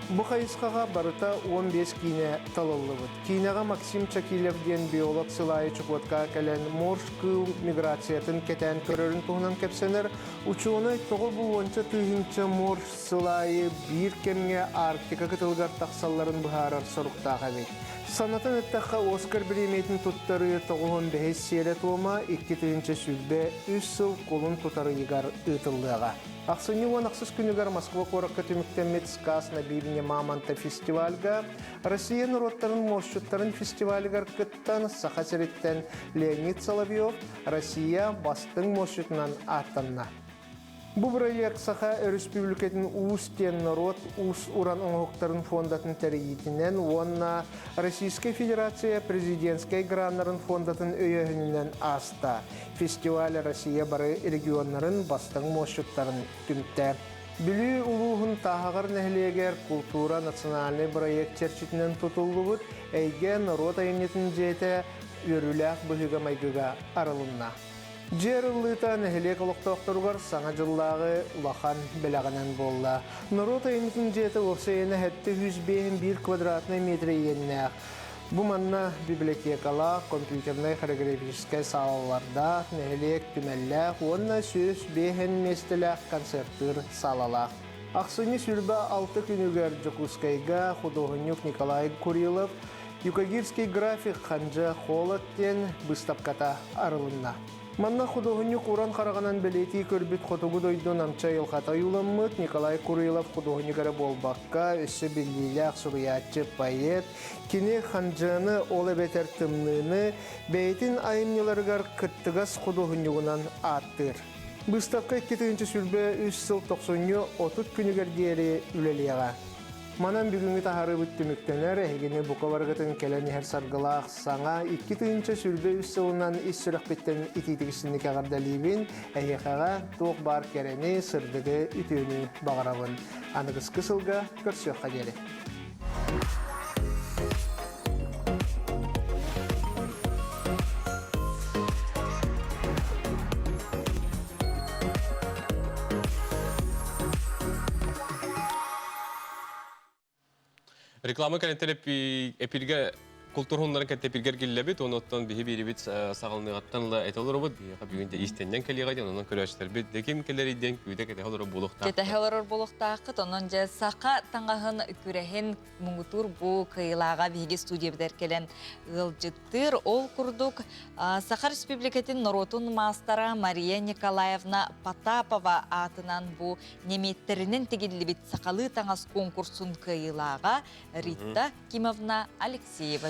Бұ қайысқаға барыта 15 кине талылыбыд. Кинеға Максим Чакилев ден биолог сылайы чуқотқа кәлен моршқы миграциятын кәтән көрерін туғынан кәпсенер, учуынай тоғы бұл онча түйінші морш сылайы бір кемге Арктика кытылғар тақсаларын бұхарар сұрықтаға бет. Санатын өттаққа Оскар біреметін тұттары тоғығын бәйіз сере туыма 2 түйінші сүлбе 3 сыл қолын тұтары егар ұтылдыға. Ақсыны он ақсыз күнігер Москва қораққа түміктемет сказ на бивіне маманта фестивальға, Россия народтарын моршуттарын фестивальгар күттан Сахасереттен Леонид Соловьев Россия бастың моршутынан аттанна. Бұл проект Саха Республикатын Устен народ Ус Уран оңықтарын фондатын тәрейетінен, онна Российская Федерация президентскай граннарын фондатын өйігінен аста. Фестиваль Россия бары регионнарын бастың мошуттарын түмтті. Білі ұлығын тағығыр нәхілегер культура национальный проект черчетінен тұтылы бұд, әйге народ айнетін жеті өріләқ бұхыға майгыға арылынна. Жер ұлыта нәхілек ұлықтақтырғар саңа жыллағы лақан бәләғынан болла. Народ айнетін жеті оқсайыны әтті 101 квадратный метрі еннәқ. Бұл манна библиотекала, компьютерный хореографическай салаларда нәхілек түмәлләқ, онна сөз бейхен местіләқ концерттыр салалақ. Ақсыны сүрбі 6 күнігер Жокускайға художник Николай Курилов Юкагирский график Ханжа Холодтен выставката арылынна. Манна художник Куран Хараганан белети көрбүт хотугу дойдон амча елхата юламмыт Николай Курилов художникары болбакка өссө биллилях суруячы поэт кини ханжаны олы бетер тымныны бейтин айымнеларгар кыттыгас художнигунан аттыр. Быстапка 2-нче сүрбе 3 сыл 90-30 күнүгер диери үлелияга. Манан бүгүнгү тахары бүттүмүктөнөр эгене буковаргатын келени хер саргылаах саңа 2-нче сүрбе 3 сылынан ис сүрөкбеттен ититигисинни кагардалибин эйхага тук бар керени сырдыгы үтүүнү багарабын. Аныгыс кысылга көрсөкка жери. Reklama kanetler epirge kultur hunların kanetler epirger gillebit, ondan bir bit sağlanıqattanla et olur bu. Bugün de istenen keliğe ondan körüşler bit. Dekim keleri denk büyüde kete olur buluqta. Kete olur buluqta qıt onun je saqa tangahın kürehin mungutur bu kıyılağa bigi studiya biderkelen ılcıttır ol kurduk. Saqa Respublikatin Norotun mastara Mariya Nikolaevna Patapova atınan bu nemetlerinin tigilli bit saqalı tangas konkursun kıyılağa Rita Kimovna Alexeyeva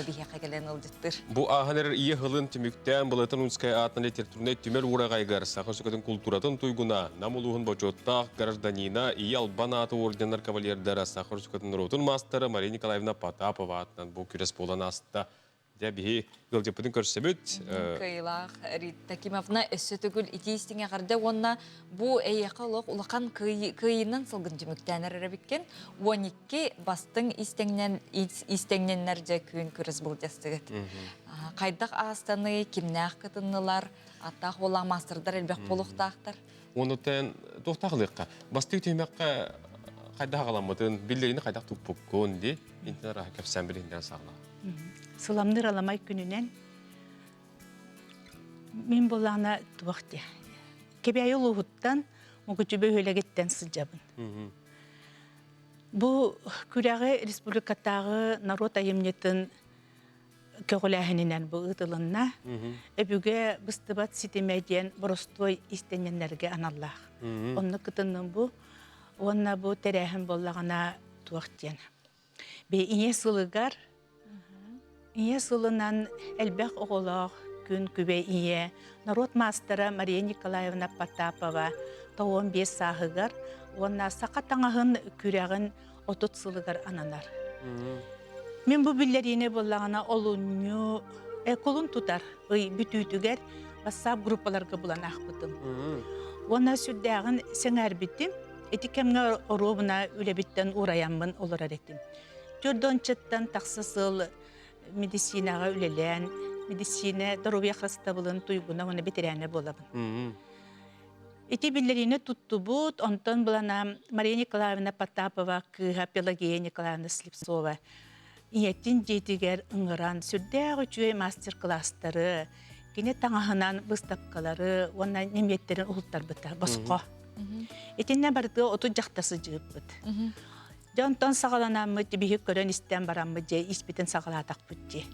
Bu ahaneler iyi hılın tümükten Balatın Unskaya atına literatürüne tümer uğrağaygar Sakharsukatın kulturatın tuyguna namuluğun boçottağ gражданина iyi Albana atı ordener kavalyerdara Sakharsukatın Norotun mastara Mariya Nikolaevna Patapova atından bu küres bolan asıda Дәбі ғылжапыдың көрсебет. Кыйлақ, Рита Кимовна өссі түгіл итейістіңе қарды, онна бұ әйеқі олық ұлақан кыйынан сылғын жүміктәнір әрбіткен, 12 бастың истеңненлер жа күйін көріс бұл жастығыт. Қайдақ астаны, кімнәқ қытынылар, аттақ ола мастырдар әлбәқ болуқтақтар. Онытын тоқтағылыққа, басты өтемеққа қайдақ аламытын, білдеріне қайдақ тұқпыққын де, интінар әкәпсән білінден сағылақ. Sılamdır alamay gününen min bolana tuvaxti. Kebey uluğuttan mugucube hölegetten sıcabın. Bu kürağı Respublikatağı Narot ayımnetin köğülahininden bu ıtılınna öbüge bıstıbat sitemediyen borostoy istenyenlerge anallah. Onu kıtının bu, onna bu terehim bollağına tuvaxtiyen. Be iye sılıgar İye sılından elbək oğulaq, gün kübe iye, Narot mastara Mariya Nikolaevna Patapova, 15 sahıgar, ona saqatаңahın küreğin 30 sılıgar ananar. Men bu billerine bollağına olunyu, kolun tutar, bütütüger, WhatsApp gruppalarga bulan ақпытым. Ona süddağın senger bitim, etikemne orobuna ülebitten uğrayanmın olur erettim. Jordon çıttan taqsısıl, medisinaga ülelen, medisina darubiya hastabılın tuyguna ona beterene bolabın. Eti billerine tuttu but, ondan bulana Mariya Nikolaevna Patapova, kıha Pelageya Nikolaevna Slipsova. İyetin jetiger ıngıran, sürdağ üçüye master klasları, gene tağahınan bıstapkaları, ona nemiyetlerin uğultar bıta, basqa. Etinne bardı otu jaktası jığıp bıt. Jonton sağlanamıt, büyük görün isten baramıt, ispiten sağlatak büt.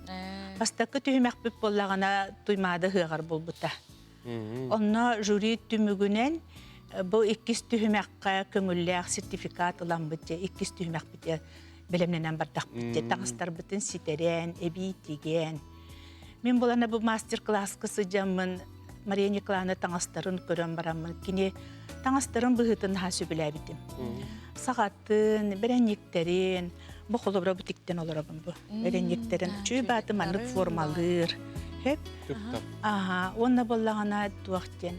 Bastakı tühümek büt bollağına duymadı hığar bol bıta. Onna jüri tümügünen bu ikis tühümekka köngüllek sertifikat olan büt, ikis tühümek büt, bilemlenen bardak büt, tağıstar bütün siteren, ebi tigen. Men bolana bu master class kısıcamın, Mariya Nikolaevna tağıstarın körün baramın, kine tağıstarın bıhıtın ha sübüle bitim. Sağattın, berenliklerin, bu kolubra butikten olurabın bu. Berenliklerin, çöy batı manlık formalır. Hep. Aha, onna bollağına duaqten.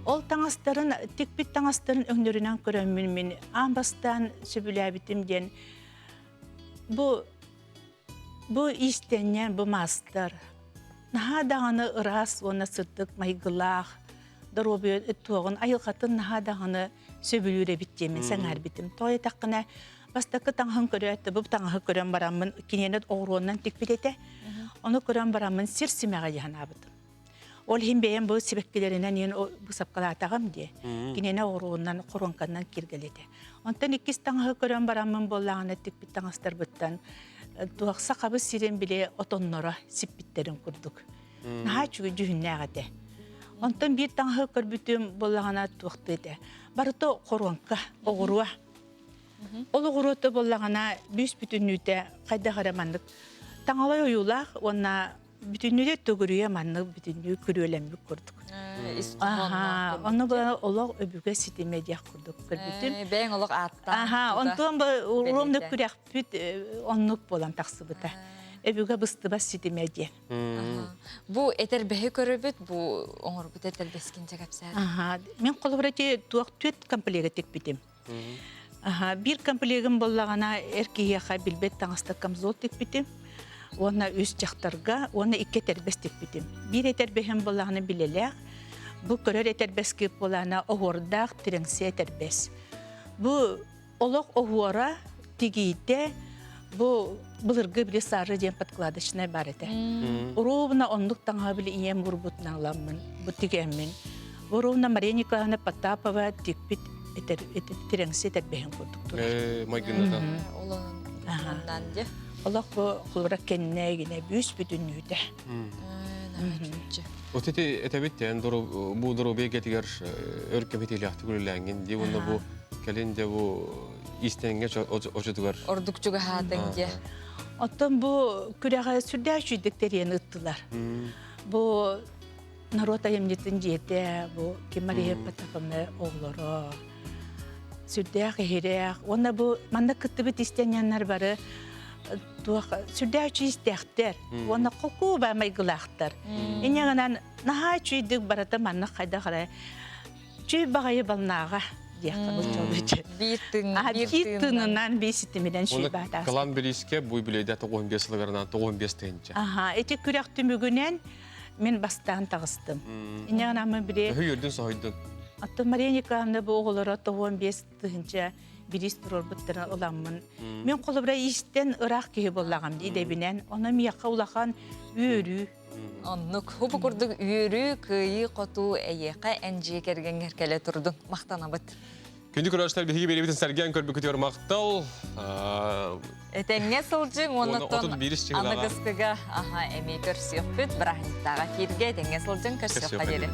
Ol tağıstarın, tekbit tağıstarın öngörünen körönmün min, ambastan sübüle bitim den. Bu istenyen, bu master. Naha dağını ıras, ona sırtık, maygılağ, darobiyo tuğun, ayılgatın naha dağını söbülüre bitcemin, sen her bitim. Toya taqqına, bastakı tağın körüyatı, bu tağın körüyen baramın, kinenet oğruğundan tekbilete, onu körüyen baramın sirsimeğe yahanabıdım. Ol hem beyen bu sebekkelerinden yen bu sapkalatağım diye, kinene oğruğundan, korunkandan kirgelete. Ondan ikis tağın körüyen baramın bollağına tekbit tağıstar bıttan, tuğaksa qabı siren bile otonnora sipbitlerin kurduk. Naha çünkü cühünnağıda. Онтон bir таңғы көрбүтүм боллагана туактыды. Барыты коронка огуруа. Ол огуруты боллагана бүс бүтүнүтэ кайда карамандык. Таңалай оюлах, онна бүтүнүдө төгүрүе манны бүтүнү көрөлөмбүк көрдүк. Оны бу олог өбүгө ситемедия курдук көрбүтүм. Бең олог атта. Онтон бу уромды күрәк бүт оннук болан таксыбыта. Өбүгө быстыба ситемедия. Бу этер беһи көрөбүт, бу оңорбут этер бескинче капсар. Мен колобрати туак төт комплект текбитим. Bir комплегим боллагана эркияха билбет таңыста камзол текбитим. Ona üst çaktırga, ona iki terbes tekbitim. Bir eterbehim bolağını bilelek, bu körör eterbes kip bolağına oğurdak trense eterbes. Bu olaq oğura tigiyde, bu bılırgı bile sarı diyen patkladışına barete. Rovna onluk tağı bile iyem gurbutna alamın, bu tigemin. Bu rovna Mariyanika'na patapava tekbit trense eterbehim kurduktur. Maygınada. Ondan diye. Allah bu kulura kendine yine büyük bir dünyada. O teti etebitten bu dorobe getiger örkemetiyle ahtı gülülen diye onda bu kelinde bu istenge oçudugar. Ordukçuga hatenge. Otan bu küreğe sürdüğüdükleri yanıttılar. Bu narota yemnitin diyete bu Kemaliye Patapamne oğulları sürdüğü hirek. Onda bu manda kıtıbıt isteyenler var. Sürdüğü istekler. Onda koku ve maygılaktır. İnyanın naha çüydük barata manna kayda kare. Çüy bağayı balnağa diye kabul çalışır. Bir tığından bir sisteminden şey bağda. Kalan bir iske bu bileyde 15 yıllarından 15 tence. Eti kürek tümügünen men bastan tağıstım. İnyanın ama bile... Hüyürdün sahiydin. Hatta Mariyanika'nda bu oğullara 15 tığınca biris durur bıttıran olamın. Men kolubra işten ırak gibi bollağım deyde binen. Ona miyaka ulağan üyürü. Onluk hupu kurduk üyürü, kıyı, kotu, eyyeka, enci kergen herkele turdun. Maqtana bıt. Kündük uğraşlar bir higi beribitin sergen körbe kütüyor maqtal. Etenge sılcın, onatton ana gıskıga emi körsiyok büt, bırahnitağa kirge, etenge sılcın körsiyok kaderi.